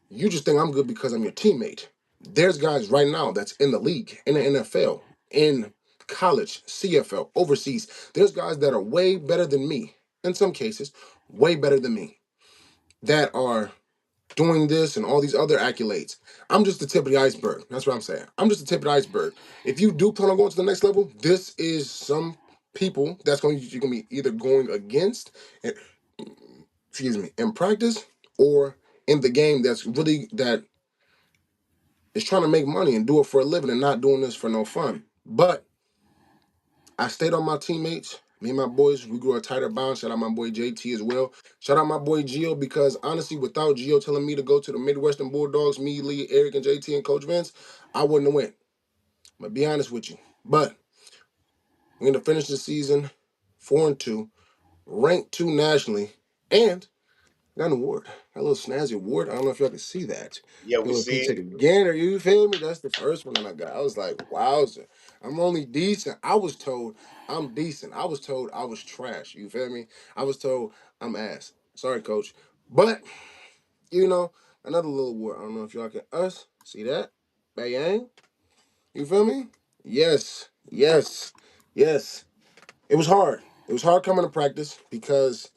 you just think I'm good because I'm your teammate. There's guys right now that's in the league, in the NFL, in college, CFL, overseas. There's guys that are way better than me, in some cases, way better than me, that are doing this and all these other accolades. I'm just the tip of the iceberg. That's what I'm saying. I'm just the tip of the iceberg. If you do plan on going to the next level, this is some people that's going you're going to be either going against, eh, excuse me, in practice or in the game that's really that is trying to make money and do it for a living and not doing this for no fun. But I stayed on my teammates. Me and my boys, we grew a tighter bond. Shout out my boy JT as well. Shout out my boy Gio because honestly, without Gio telling me to go to the Midwestern Bulldogs, me, Lee, Eric, and JT and Coach Vince, I wouldn't have went. I'm gonna be honest with you. But we're gonna finish the season 4-2, ranked 2 nationally, and got an award. A little snazzy award. I don't know if y'all can see that. Yeah, Get a we little see peek, it. take a gander. You feel me? That's the first one that I got. I was like, wowzer. I'm only decent. I was told I'm decent. I was told I was trash. You feel me? I was told I'm ass. Sorry, coach. But, you know, another little award. I don't know if y'all can see that. Bayang. You feel me? Yes. Yes. Yes. It was hard. It was hard coming to practice because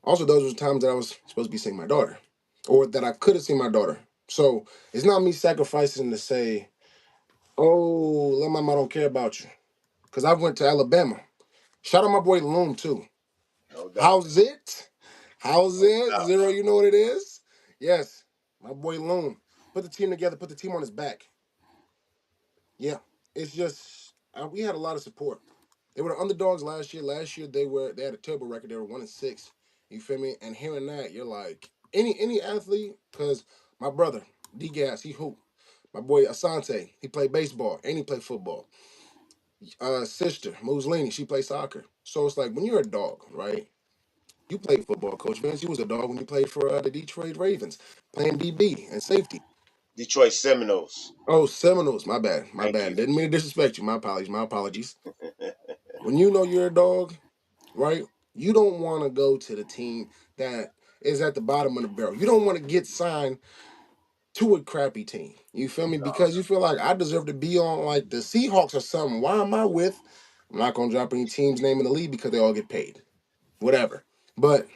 also, those were times that I was supposed to be seeing my daughter, or that I could have seen my daughter. So it's not me sacrificing to say, "Oh, little mama, I don't care about you," because I went to Alabama. Shout out my boy Loom too. No doubt. How's it? How's No it? doubt. Zero, you know what it is? Yes, my boy Loom. Put the team together. Put the team on his back. Yeah, it's just we had a lot of support. They were the underdogs last year. Last year they had a terrible record. They were 1-6. You feel me? And hearing that, you're like any athlete, because my brother D Gas he hoop. My boy Asante he played baseball and he played football. Sister Muslini she played soccer. So it's like when you're a dog, right? You played football, Coach Vince. You was a dog when you played for the Detroit Ravens, playing DB and safety. Detroit Seminoles. Oh, Seminoles. My bad. My Thank bad. you. Didn't mean to disrespect you. My apologies. My apologies. When you know you're a dog, right? You don't want to go to the team that is at the bottom of the barrel. You don't want to get signed to a crappy team. You feel me? Because you feel like I deserve to be on like the Seahawks or something. Why am I with? I'm not gonna drop any team's name in the league because they all get paid. Whatever. But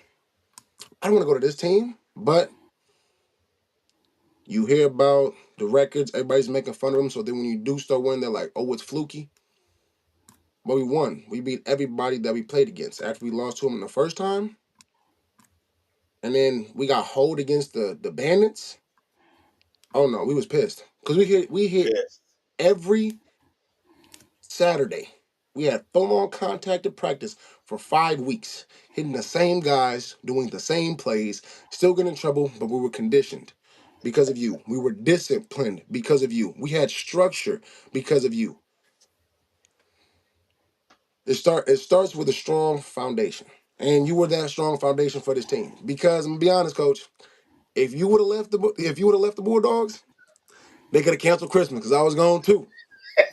I don't want to go to this team. But you hear about the records, everybody's making fun of them. So then when you do start winning, they're like, oh, it's fluky. But we won. We beat everybody that we played against. After we lost to them in the first time, and then we got hold against the Bandits. Oh no, we was pissed because we hit Yes. every Saturday. We had full on contact at practice for 5 weeks, hitting the same guys, doing the same plays, still getting in trouble, but we were conditioned because of you. We were disciplined because of you. We had structure because of you. It starts with a strong foundation, and you were that strong foundation for this team. Because I'm gonna be honest, Coach, if you would have left the Bulldogs, they could have canceled Christmas because I was gone too.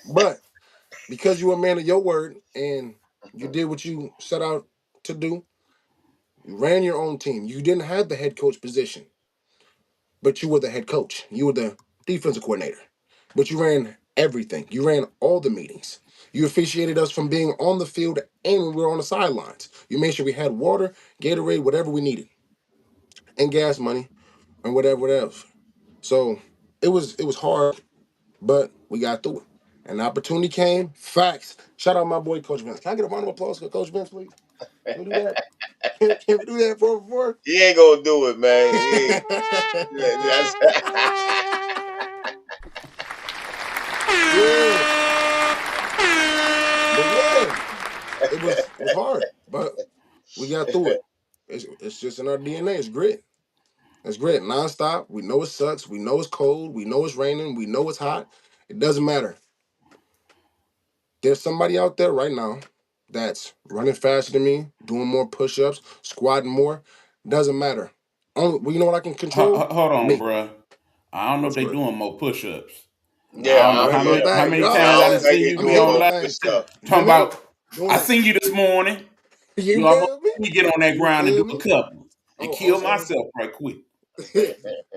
But because you were a man of your word and you did what you set out to do, you ran your own team. You didn't have the head coach position, but you were the head coach. You were the defensive coordinator. But you ran everything. You ran all the meetings. You officiated us from being on the field and when we were on the sidelines. You made sure we had water, Gatorade, whatever we needed, and gas money and whatever else. So it was hard, but we got through it. And the opportunity came. Facts. Shout out my boy Coach Vince. Can I get a round of applause for Coach Vince, please? Can we do that? Can we do that for? He ain't gonna do it, man. He ain't. That's Yeah, but yeah, it was hard, but we got through it. It's just in our DNA. It's grit. It's grit. Nonstop. We know it sucks. We know it's cold. We know it's raining. We know it's hot. It doesn't matter. There's somebody out there right now that's running faster than me, doing more push-ups, squatting more. Doesn't matter. Only well, you know what I can control? Hold on, Me. bruh. I don't know if What's they good? doing more push-ups. yeah. I Oh, don't know I'm I, how hitting yeah. them many bags. I times I don't done Oh, think seen he you I'm be doing hitting on them more live bags push too. up. You talking feel me? about. Doing I it. seen you this morning. You You know, feel me? let me get on that You ground and feel do me? a couple and Oh, kill also, myself right quick.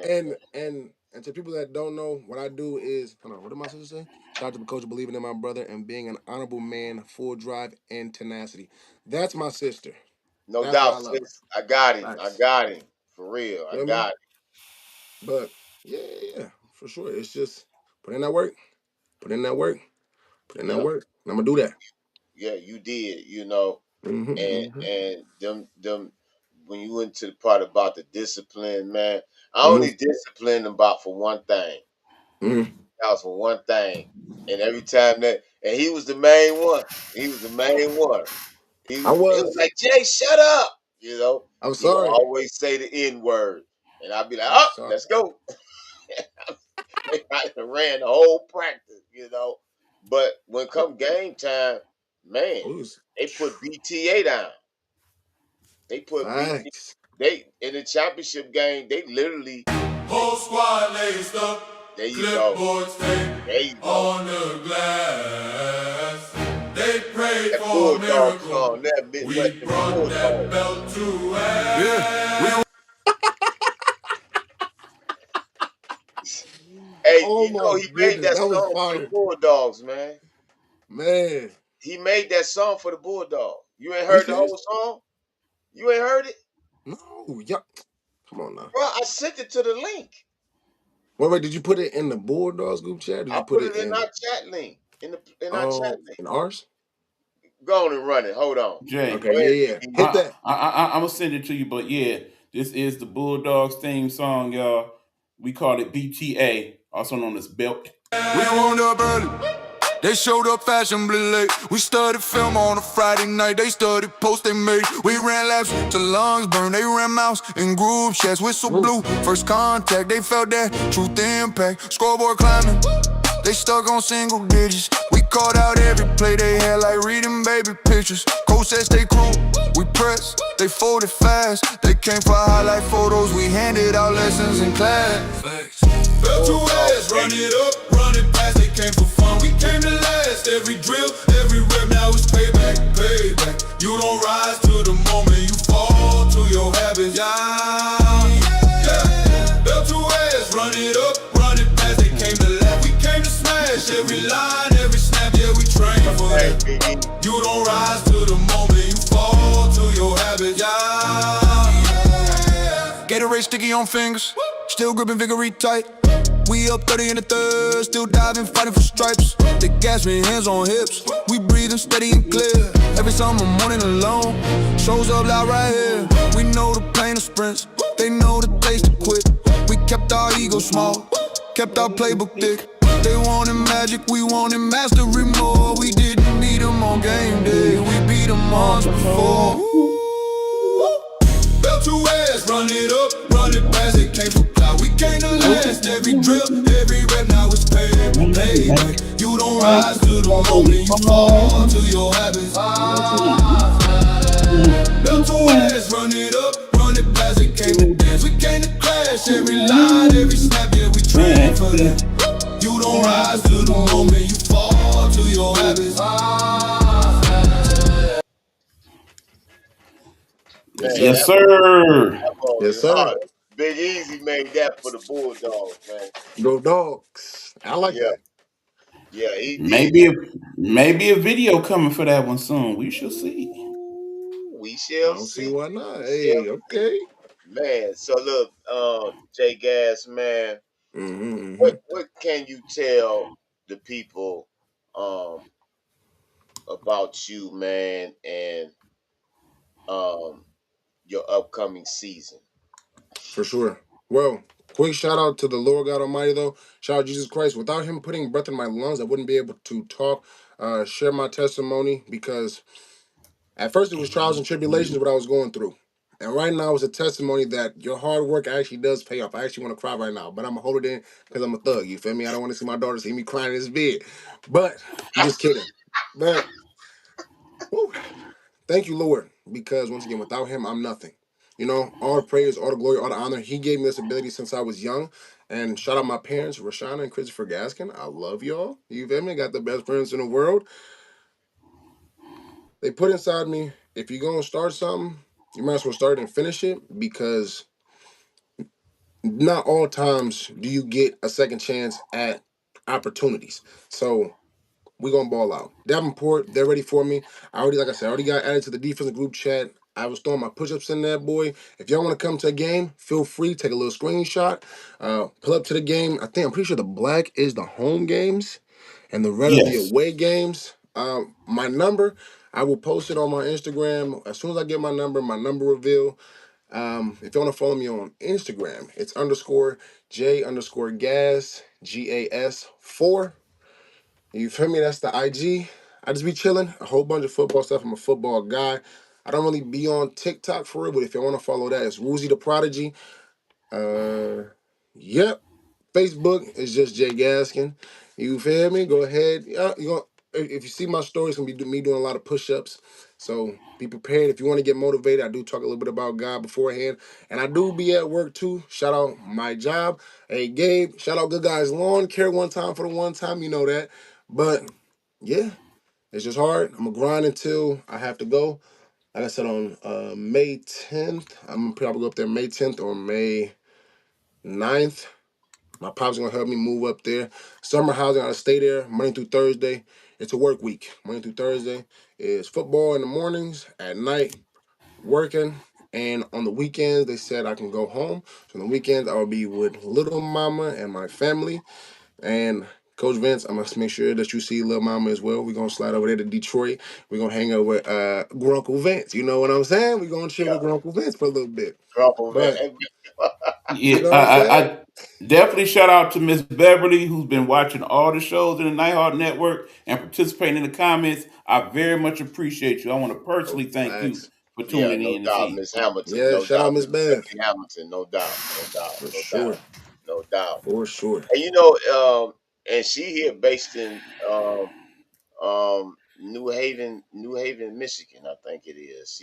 and to people that don't know, what I do is hold on. What did my sister say? Shout out to the coach believing in my brother and being an honorable man, full drive and tenacity. That's my sister. No That's why I doubt, love her. sis. I got him. I Facts. got him. For real. I Feel me? got But yeah, for sure. It's just put in that work, put in that work, put in him. that Yep. work. And I'm gonna do that. yeah, you did. You know, and Mm-hmm. them when you went to the part about the discipline, man, I only Mm-hmm. disciplined him about for one thing. Mm-hmm. That was for one thing. And every time that, and he was the main one. He was the main one. I It was was. like, Jay, shut up. You know, I'm he would sorry. always say the N word. And I'd be like, I'm oh, sorry. let's go. I ran the whole practice, you know. But when come game time, man, Who's they put BTA down. They put BT. facts? They in the championship game. They literally. Whole squad laced up, There you go. clipboards taped There you go. on the glass. They prayed That for a Bulldog miracle. song, that We Midwestern brought that Bulldog. belt to us. Hey, Oh you my know he made goodness, that that was song for the fire, Bulldogs, man. man. He made that song for the Bulldogs. You ain't Are you heard the serious? whole song? You ain't heard it? No, yeah. Come on now. Bro, I sent it to the link. Wait. Did you put it in the Bulldogs group chat? Or did I you put put it it in in our chat link. In our chat link. in ours? Go on and run it. Hold on. Jay, Okay, Go ahead, yeah. Big Hit Easy. that. I'm gonna send it to you, but yeah, this is the Bulldogs theme song, y'all. We call it BTA, also known as Belt. We wound up early. They showed up fashionably late. We studied film on a Friday night. They studied posts they made. We ran laps till lungs burned. They ran mouths in group chats. Whistle Woo. blew. First contact. They felt that truth impact. Scoreboard climbing. They stuck on single digits. We called out every play they had like reading baby pictures. Coach said stay cool. We pressed. They folded fast. They came for highlight photos. We handed out lessons in class. Belt to ass, run it up, run it past. They came for fun, we came to last. Every drill, every rep, now it's payback, payback. You don't rise to the moment, you fall to your habits. Yeah. Belt to ass, run it up, run it past. They came to laugh, we came to smash. Every line, every snap, yeah, we train for Hey, that. Big Easy. You don't rise to the moment, you fall to your habits. Yeah. Gatorade sticky on fingers, still gripping Vickery tight. We up 30 in the third, still diving, fighting for stripes. They gas me, hands on hips. We breathing steady and clear. Every summer morning alone, shows up loud right here. We know the pain of sprints, they know the taste of quit. We kept our ego small, kept our playbook thick. They wanted magic, we wanted mastery more. We didn't need them on game day, we beat them months before. Belt to ass, run it up, run it past. It came for clout, we came to last. Every drill, every rep, now it's payback. You don't rise to the moment, you fall to your habits. Belt to ass, run it up, run it past. It came to dance, we came to clash. Every line, every snap, yeah, we train for that. You don't rise to the moment, you fall to your habits. Yes, Man, Yes, sir. sir. that ball Yes, is hard. sir. Big Easy made that for the Bulldogs, man. Go dogs. I like Yeah, that. yeah, he did. Maybe a maybe a video coming for that one soon. We shall see. Ooh, we I shall don't see see. why not. We shall Hey, see. okay. Man, so look, J Gas, man, Mm-hmm. what can you tell the people um about you, man, and um your upcoming season? For sure. Well, quick shout out to the Lord God Almighty, though. Shout out Jesus Christ. Without Him putting breath in my lungs, I wouldn't be able to talk, share my testimony, because at first it was trials and tribulations what I was going through. And right now it's a testimony that your hard work actually does pay off. I actually want to cry right now, but I'm going to hold it in because I'm a thug. You feel me? I don't want to see my daughter see me crying in this bed. But I'm just kidding. But whew, thank you, Lord, because once again, without Him, I'm nothing. You know, all the praise, all the glory, all the honor. He gave me this ability since I was young. And shout out my parents, Rashana and Christopher Gaskin. I love y'all. You feel me? Got the best parents in the world. They put inside me, if you're going to start something, you might as well start and finish it, because not all times do you get a second chance at opportunities. So we're gonna ball out. Davenport, they're ready for me. I already, like I said, I already got added to the defensive group chat. I was throwing my push-ups in there, boy. If y'all want to come to a game, feel free. Take a little screenshot. Pull up to the game. I'm pretty sure the black is the home games, and the red are the Yes. away games. My number, I will post it on my Instagram as soon as I get my number reveal. If you want to follow me on Instagram, it's underscore J underscore gas 4. You feel me? That's the IG. I just be chilling. A whole bunch of football stuff. I'm a football guy. I don't really be on TikTok for it, but if you want to follow that, it's Woozy the Prodigy. Uh, yep. Facebook is just Jay Gaskin. You feel me? Go ahead. Yeah, if you see my stories, it's gonna be me doing a lot of push-ups. So be prepared. If you want to get motivated, I do talk a little bit about God beforehand, and I do be at work too. Shout out my job. Hey Gabe, shout out Good Guys Lawn Care one time for the one time. You know that, but yeah, it's just hard. I'm gonna grind until I have to go. Like I said on May 10th, I'm gonna probably go up there May 10th or May 9th. My pop's gonna help me move up there. Summer housing, I gotta stay there Monday through Thursday. It's a work week. Monday through Thursday is football in the mornings, at night working, and on the weekends they said I can go home. So on the weekends I will be with little mama and my family. And Coach Vince, I must make sure that you see little mama as well. We're gonna slide over there to Detroit. We're gonna hang out with Grunkle Vince. You know what I'm saying? We're gonna chill Yeah, with Grunkle Vince for a little bit. Grumple, man. But you Yeah, know what I'm saying? I definitely shout out to Miss Beverly, who's been watching all the shows in the Nighthawk Network and participating in the comments. I very much appreciate you. I want to Oh, personally thank you facts. for Yeah, tuning no in this doubt, evening. Miss Hamilton, Yeah, no shout out doubt, Miss Miss Bev. Beverly Hamilton, no doubt, no doubt, For no doubt, sure. no doubt. For sure. And and she here based in New Haven, Michigan, I think it is.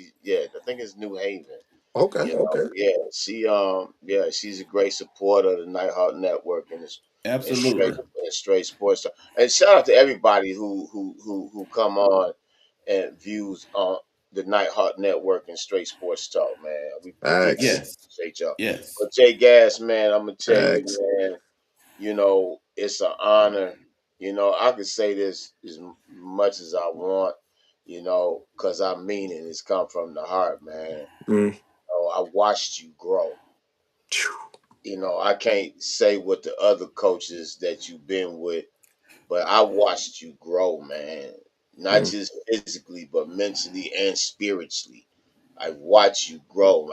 I think it's New Haven. Okay, okay. She's a great supporter of the Nighthawk Network and Absolutely. straight sports. And shout out to everybody who come on and views on the Nighthawk Network and straight sports talk, man. We deeply Facts. Yes. appreciate y'all. Yes. But Jay Gas, man, I'm gonna tell you, Facts. man, it's an honor. I could say this as much as I want, because I mean it. It's come from the heart, man. Mm. I watched you grow. Phew. I can't say what the other coaches that you've been with, but I watched you grow, man. Not Mm. just physically, but mentally and spiritually. I watched you grow.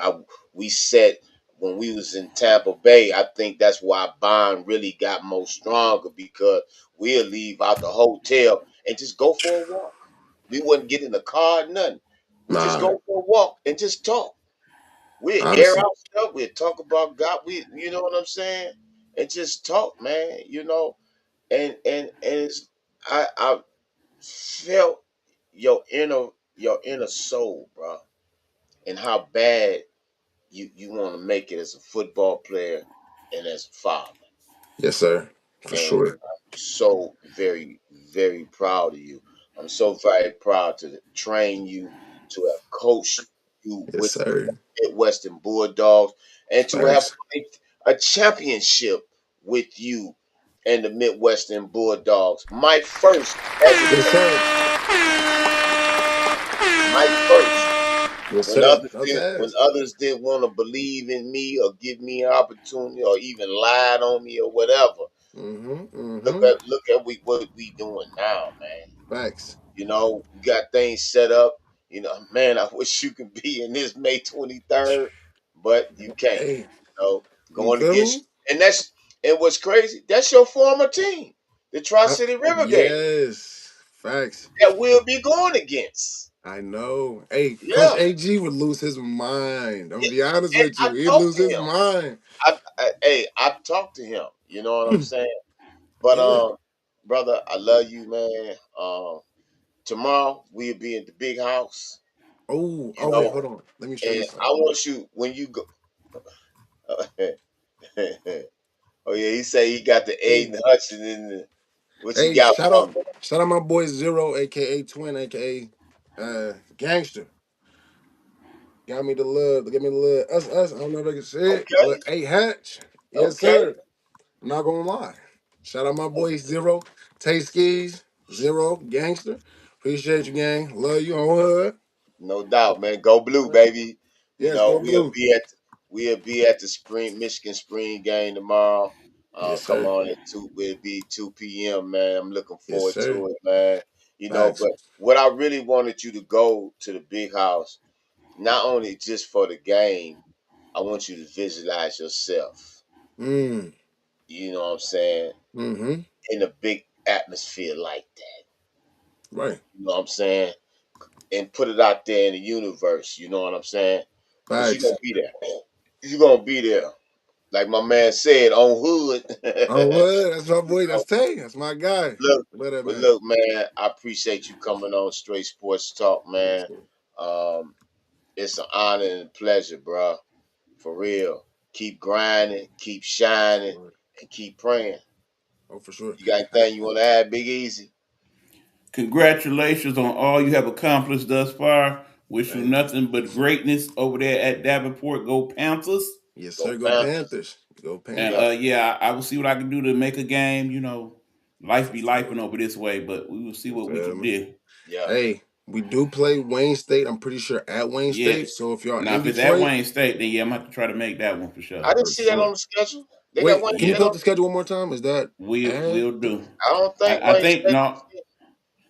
We set when we was in Tampa Bay. I think that's why Bond really got more stronger because we'll leave out the hotel and just go for a walk. We wouldn't get in the car, nothing. We just Nah, go for a walk and just talk. We air honestly. out stuff. We talk about God. You know what I'm saying? And just talk, man. And it's I felt your inner soul, bro, and how bad you want to make it as a football player and as a father. Yes, sir. For And sure. I'm so very, very proud of you. I'm so very proud to train you, to have coached you Yes, with sir. Midwestern Bulldogs, and to have Facts. played a championship with you and the Midwestern Bulldogs. My first as a Yes, sir. my first. Yes, When sir. others About did to when ask. others didn't want to believe in me or give me an opportunity or even lied on me or whatever. Mm-hmm. Look Mm-hmm. at look at what we doing now, man. Facts. We got things set up. Man, I wish you could be in this May 23rd, but you can't. Hey, you Going feel against me? and what's crazy, that's your former team, the Tri-City River Gator, Yes. Facts. that we'll be going against. I know. Hey, Coach Yeah. AG would lose his mind. I'm gonna Yeah, be honest and with I you. He'd talked lose to his him. mind. I've talked to him. You know what I'm saying? But Yeah. brother, I love you, man. Tomorrow we'll be in the big house. Oh, You oh wait, know, hold on. Let me show and you I something. want you when you go. Oh yeah, he say he got the Hey, Aiden Hudson in the. What you hey, got for me? shout out my boy Zero, aka Twin, aka Gangster. Got me the love, give me the love. Us. I don't know if I can say it, Okay, but hey, Hatch. Yes, okay. sir. I'm not gonna lie. Shout out my boy Zero, Tay Skis, Zero, Gangster. Appreciate you, gang. Love you on hood. No doubt, man. Go blue, baby. Yes, go We'll blue. be at the spring Michigan spring game tomorrow. Yes, Come sir. on at 2. It'll be 2 p.m. Man, I'm looking Yes, forward sir. to it, man. But Facts. what I really wanted you to go to the big house, not only just for the game, I want you to visualize yourself. Mm. You know what I'm saying? Mm-hmm. In a big atmosphere like that. Right. You know what I'm saying? And put it out there in the universe. You know what I'm saying? Because you're Facts. gonna be there. You're gonna be there. Like my man said, on hood. Oh, what? That's my boy. That's Tay. That's my guy. Look, Love that but man. look, man, I appreciate you coming on Straight Sports Talk, Yes, man. sir. Um, it's an honor and a pleasure, bro. For real. Keep grinding, keep shining, Sure. and keep praying. Oh, for sure. You got anything you want to add, Big Easy? Congratulations on all you have accomplished thus far. Wish you Thank you. nothing but greatness over there at Davenport. Go Panthers! Yes, Go sir. Go Panthers. Panthers. Go And Yeah, Panthers. yeah, I will see what I can do to make a game. Life For be sure. lifing over this way, but we will see You what we feel can me? do. yeah. Hey, we do play Wayne State. I'm pretty sure at Wayne Yeah. State. So if y'all Now, in if it's at Detroit, Wayne State, then yeah, I'm gonna have to try to make that one for sure. I didn't for see that on sure. the schedule. They got Wait, Wayne can you Yeah, State pull up on. the schedule one more time? Is that we'll at? do. I don't think I Wayne think State. no,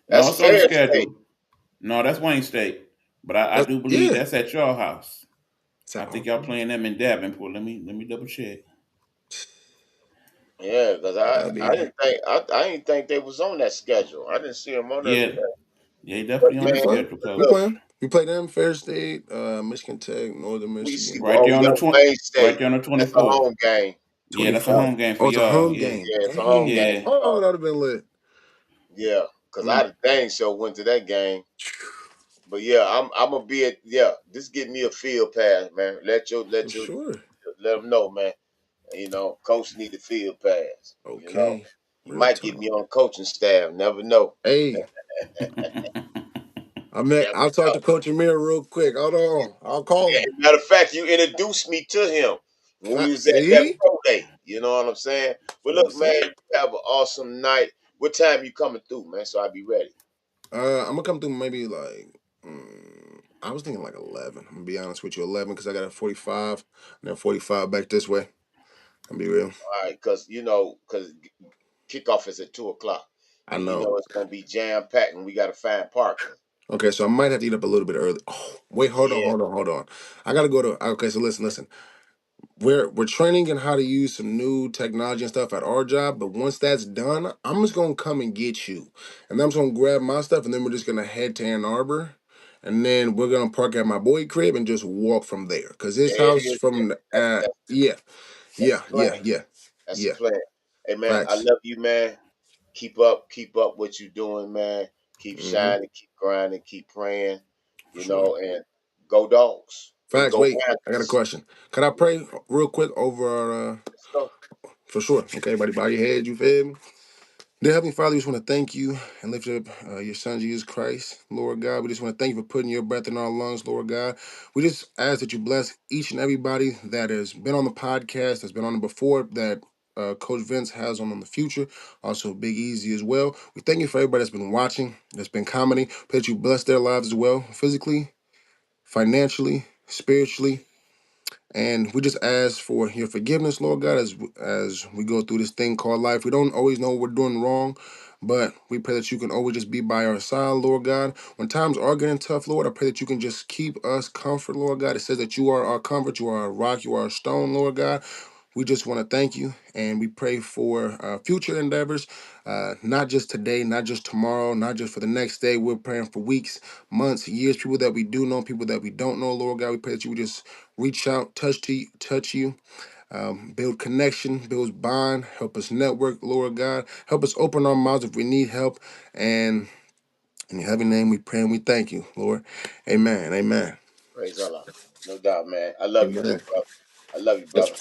That's it's on the Fair State. schedule. No, that's Wayne State, but I That's do believe yeah. that's at your house. It's I at, think y'all playing them in Davenport. Let me double check. Yeah, because that'll I be didn't think I didn't think they was on that schedule. I didn't see them on that Yeah, schedule. yeah, he But definitely on we the man, playing. schedule, but We coach. look, playing. We play them Fair State, Michigan Tech, Northern we see. Michigan. Right Oh, there we on the got 20, Wayne right State. there on the That's a 24th. home game. Yeah, that's a 24th. home game for Oh, it's a y'all. home Yeah, game. Yeah, it's a home game Dang. yeah. for Oh, y'all. that'd have been lit. Yeah, because I Mm, the dang show went to that game. But yeah, I'm gonna be at Just get me a field pass, man. for sure. Let them know, man. Coach need a field pass. Okay. He Real might get talk. me on the coaching staff. Never know. Hey, Never I'll talk know. to Coach Amir real quick. Hold on. I'll call Yeah, him. matter of fact, you introduced me to him when we was at that See? pro day. You know what I'm saying? But look, Yes, man, sir. you have an awesome night. What time you coming through, man? So I be ready. I'm gonna come through maybe like I was thinking like 11. I'm gonna be honest with you, 11 because I got a 45 and then 45 back this way. I'll be real. All right, because kickoff is at 2 o'clock, I and know. it's gonna be jam packed, and we gotta find parking. Okay, so I might have to eat up a little bit early. Oh, wait, Yeah, hold on. I gotta go to. Okay, so listen. We're training in how to use some new technology and stuff at our job, but once that's done, I'm just gonna come and get you, and I'm just gonna grab my stuff, and then we're just gonna head to Ann Arbor, and then we're gonna park at my boy crib and just walk from there, cause his there it house is. from That's yeah, that's the plan. That's the yeah. plan. Hey man, I Facts. love you, man. Keep up what you doing, man. Keep Mm-hmm. shining, keep grinding, keep praying, For sure. and go dogs and Facts. go Wait, I got a Panthers. question. Could I pray real quick over? Let's go. For sure. Okay, everybody, bow your head. You feel me? Dear Heavenly Father, we just want to thank you and lift up your Son, Jesus Christ. Lord God, we just want to thank you for putting your breath in our lungs, Lord God. We just ask that you bless each and everybody that has been on the podcast, that's been on it before, that Coach Vince has on the future, also Big Easy as well. We thank you for everybody that's been watching, that's been commenting. Pray that you bless their lives as well, physically, financially, spiritually, and we just ask for your forgiveness, Lord God, as we go through this thing called life. We don't always know what we're doing wrong, but we pray that you can always just be by our side, Lord God. When times are getting tough, Lord, I pray that you can just keep us comfort, Lord God. It says that you are our comfort, you are our rock, you are our stone, Lord God. We just want to thank you, and we pray for future endeavors, not just today, not just tomorrow, not just for the next day. We're praying for weeks, months, years, people that we do know, people that we don't know, Lord God. We pray that you would just reach out, touch you, build connection, build bond, help us network, Lord God. Help us open our mouths if we need help. And in your heavenly name we pray and we thank you, Lord. Amen. Amen. Praise Allah. No doubt, man. I love you too, Amen. brother. I love you, Yes. brother.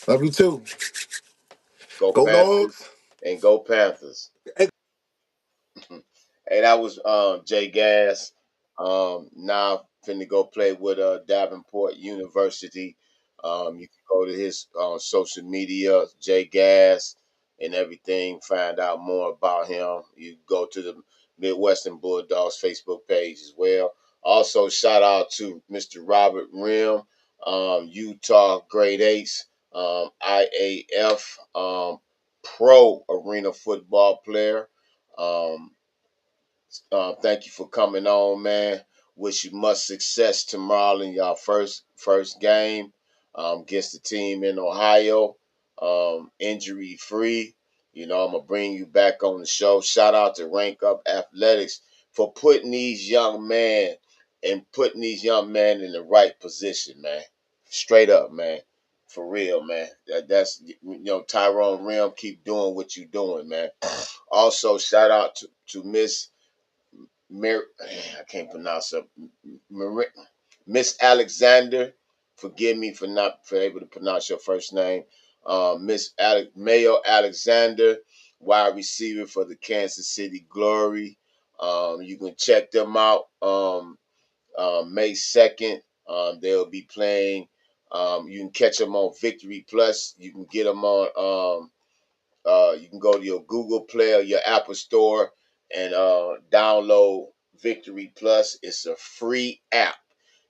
Love you too. Go Go Panthers dogs. and go Panthers. Hey, Hey, that was Jay Gas. Now finna go play with Davenport University. You can go to his social media, Jay Gas, and everything. Find out more about him. You go to the Midwestern Bulldogs Facebook page as well. Also, shout out to Mr. Robert Rim, Utah Grade Eights, IAF Pro Arena Football player. Um, Thank you for coming on, man. Wish you much success tomorrow in your first game against the team in Ohio. Injury free. I'm gonna bring you back on the show. Shout out to Rank Up Athletics for putting these young men in the right position, man. Straight up, man. For real, man. That's Tyrone Rim, keep doing what you doing, man. Also, shout out to Miss I can't pronounce her. Miss Alexander. Forgive me for not for able to pronounce your first name. Miss Mayo Alexander, wide receiver for the Kansas City Glory. You can check them out. May 2nd, they'll be playing. You can catch them on Victory Plus. You can get them on. You can go to your Google Play or your Apple Store and download Victory Plus. It's a free app.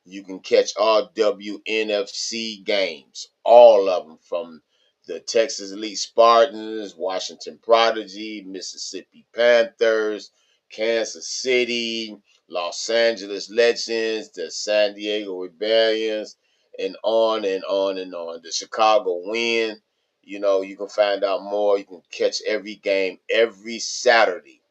You can catch all WNFC games, all of them, from the Texas Elite Spartans, Washington Prodigy, Mississippi Panthers, Kansas City, Los Angeles Legends, the San Diego Rebellions, and on and on and on. The Chicago Wind. You can find out more. You can catch every game every Saturday.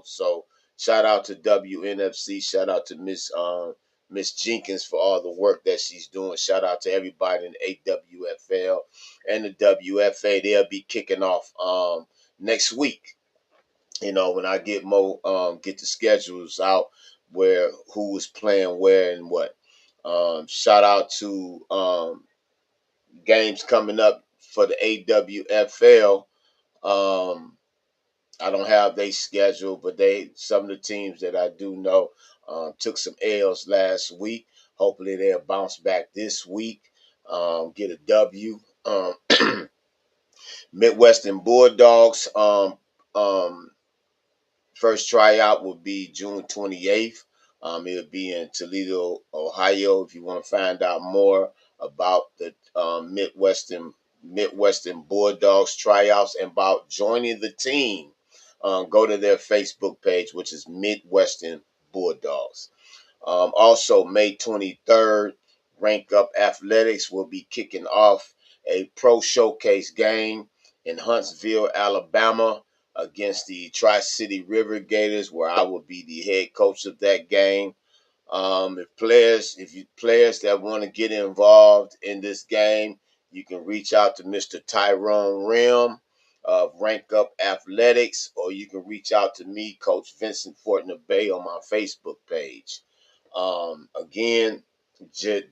So shout out to WNFC. Shout out to Miss Jenkins for all the work that she's doing. Shout out to everybody in the AWFL and the WFA. They'll be kicking off next week. When I get the schedules out where who is playing where and what. Shout out to games coming up for the AWFL. Um, I don't have their schedule, but some of the teams that I do know took some L's last week. Hopefully they'll bounce back this week, get a W. Midwestern Bulldogs. Um, First tryout will be June 28th. It'll be in Toledo, Ohio. If you want to find out more about the Midwestern Bulldogs tryouts and about joining the team, go to their Facebook page, which is Midwestern Bulldogs. Also, May 23rd, Rank Up Athletics will be kicking off a pro showcase game in Huntsville, Alabama, against the Tri-City River Gators, where I will be the head coach of that game. If you players that want to get involved in this game, you can reach out to Mr. Tyrone Rim of Rank Up Athletics, or you can reach out to me, Coach Vincent Fortner-Bey, on my Facebook page. Again,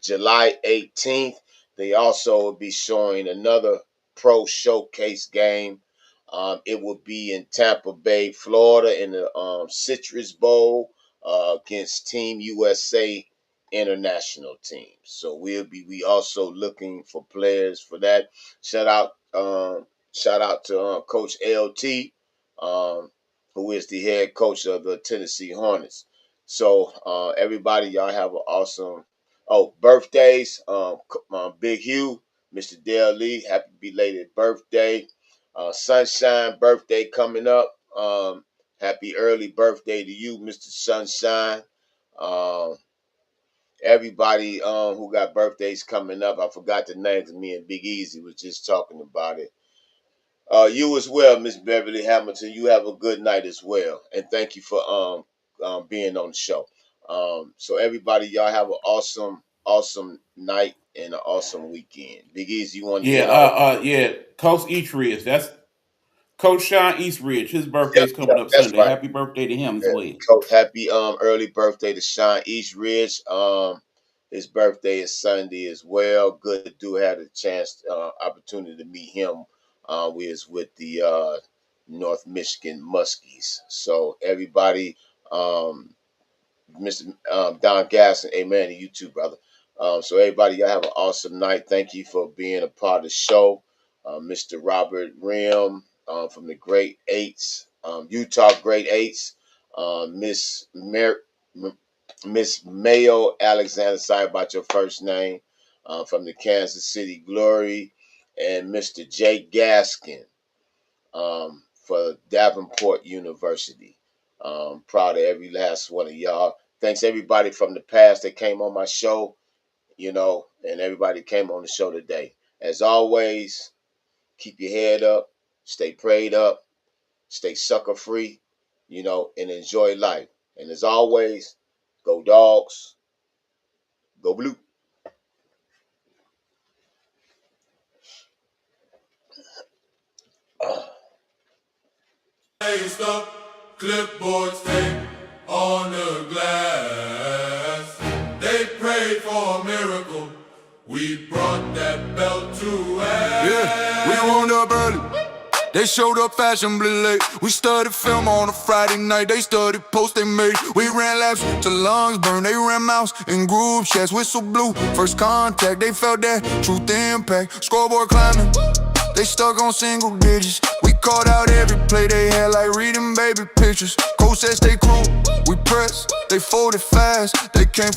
July 18th, they also will be showing another pro showcase game. It will be in Tampa Bay, Florida, in the Citrus Bowl against Team USA international team. So we also looking for players for that. Shout out shout out to Coach LT, um, who is the head coach of the Tennessee Hornets. So everybody, y'all have an awesome birthdays. Big Hugh, Mr. Dale Lee, happy belated birthday. Sunshine birthday coming up. Happy early birthday to you, Mr. Sunshine. Um, Everybody who got birthdays coming up, I forgot the names. Me and Big Easy was just talking about it. You as well, Miss Beverly Hamilton. You have a good night as well, and thank you for being on the show. So everybody, y'all have an awesome night and an awesome weekend. Big Easy, you want to Yeah, end off? yeah. Coach Eastridge. That's Coach Sean Eastridge. His Yep, birthday's coming yep, up that's Sunday. right. Happy birthday to him as Yeah, well. Coach, happy early birthday to Sean East Ridge. His birthday is Sunday as well. Good to have a chance, opportunity to meet him. We is with the North Michigan Muskies. So everybody, um, Mr. Don Gasson, amen to you too, brother. So everybody, y'all have an awesome night. Thank you for being a part of the show. Mr. Robert Rim from the Great Eights, Utah Great Eights, Miss Mayo Alexander, sorry about your first name, from the Kansas City Glory, and Mr. Jay Gaskin for Davenport University. Proud of every last one of y'all. Thanks everybody from the past that came on my show, and everybody came on the show today. As always, keep your head up, stay prayed up, stay sucker free, and enjoy life. And as always, go dogs, go blue. Laced up, clipboards tape on the glass. They prayed for a miracle. We brought that belt to ass. Yeah, we wound up early. They showed up fashionably late. We studied film on a Friday night. They studied posts they made. We ran laps till lungs burned. They ran mouths in group chats. Whistle blew. First contact, they felt that truth impact. Scoreboard climbing. They stuck on single digits. We called out every play they had like reading baby pictures. Coach said stay cool. We pressed. They folded fast. They came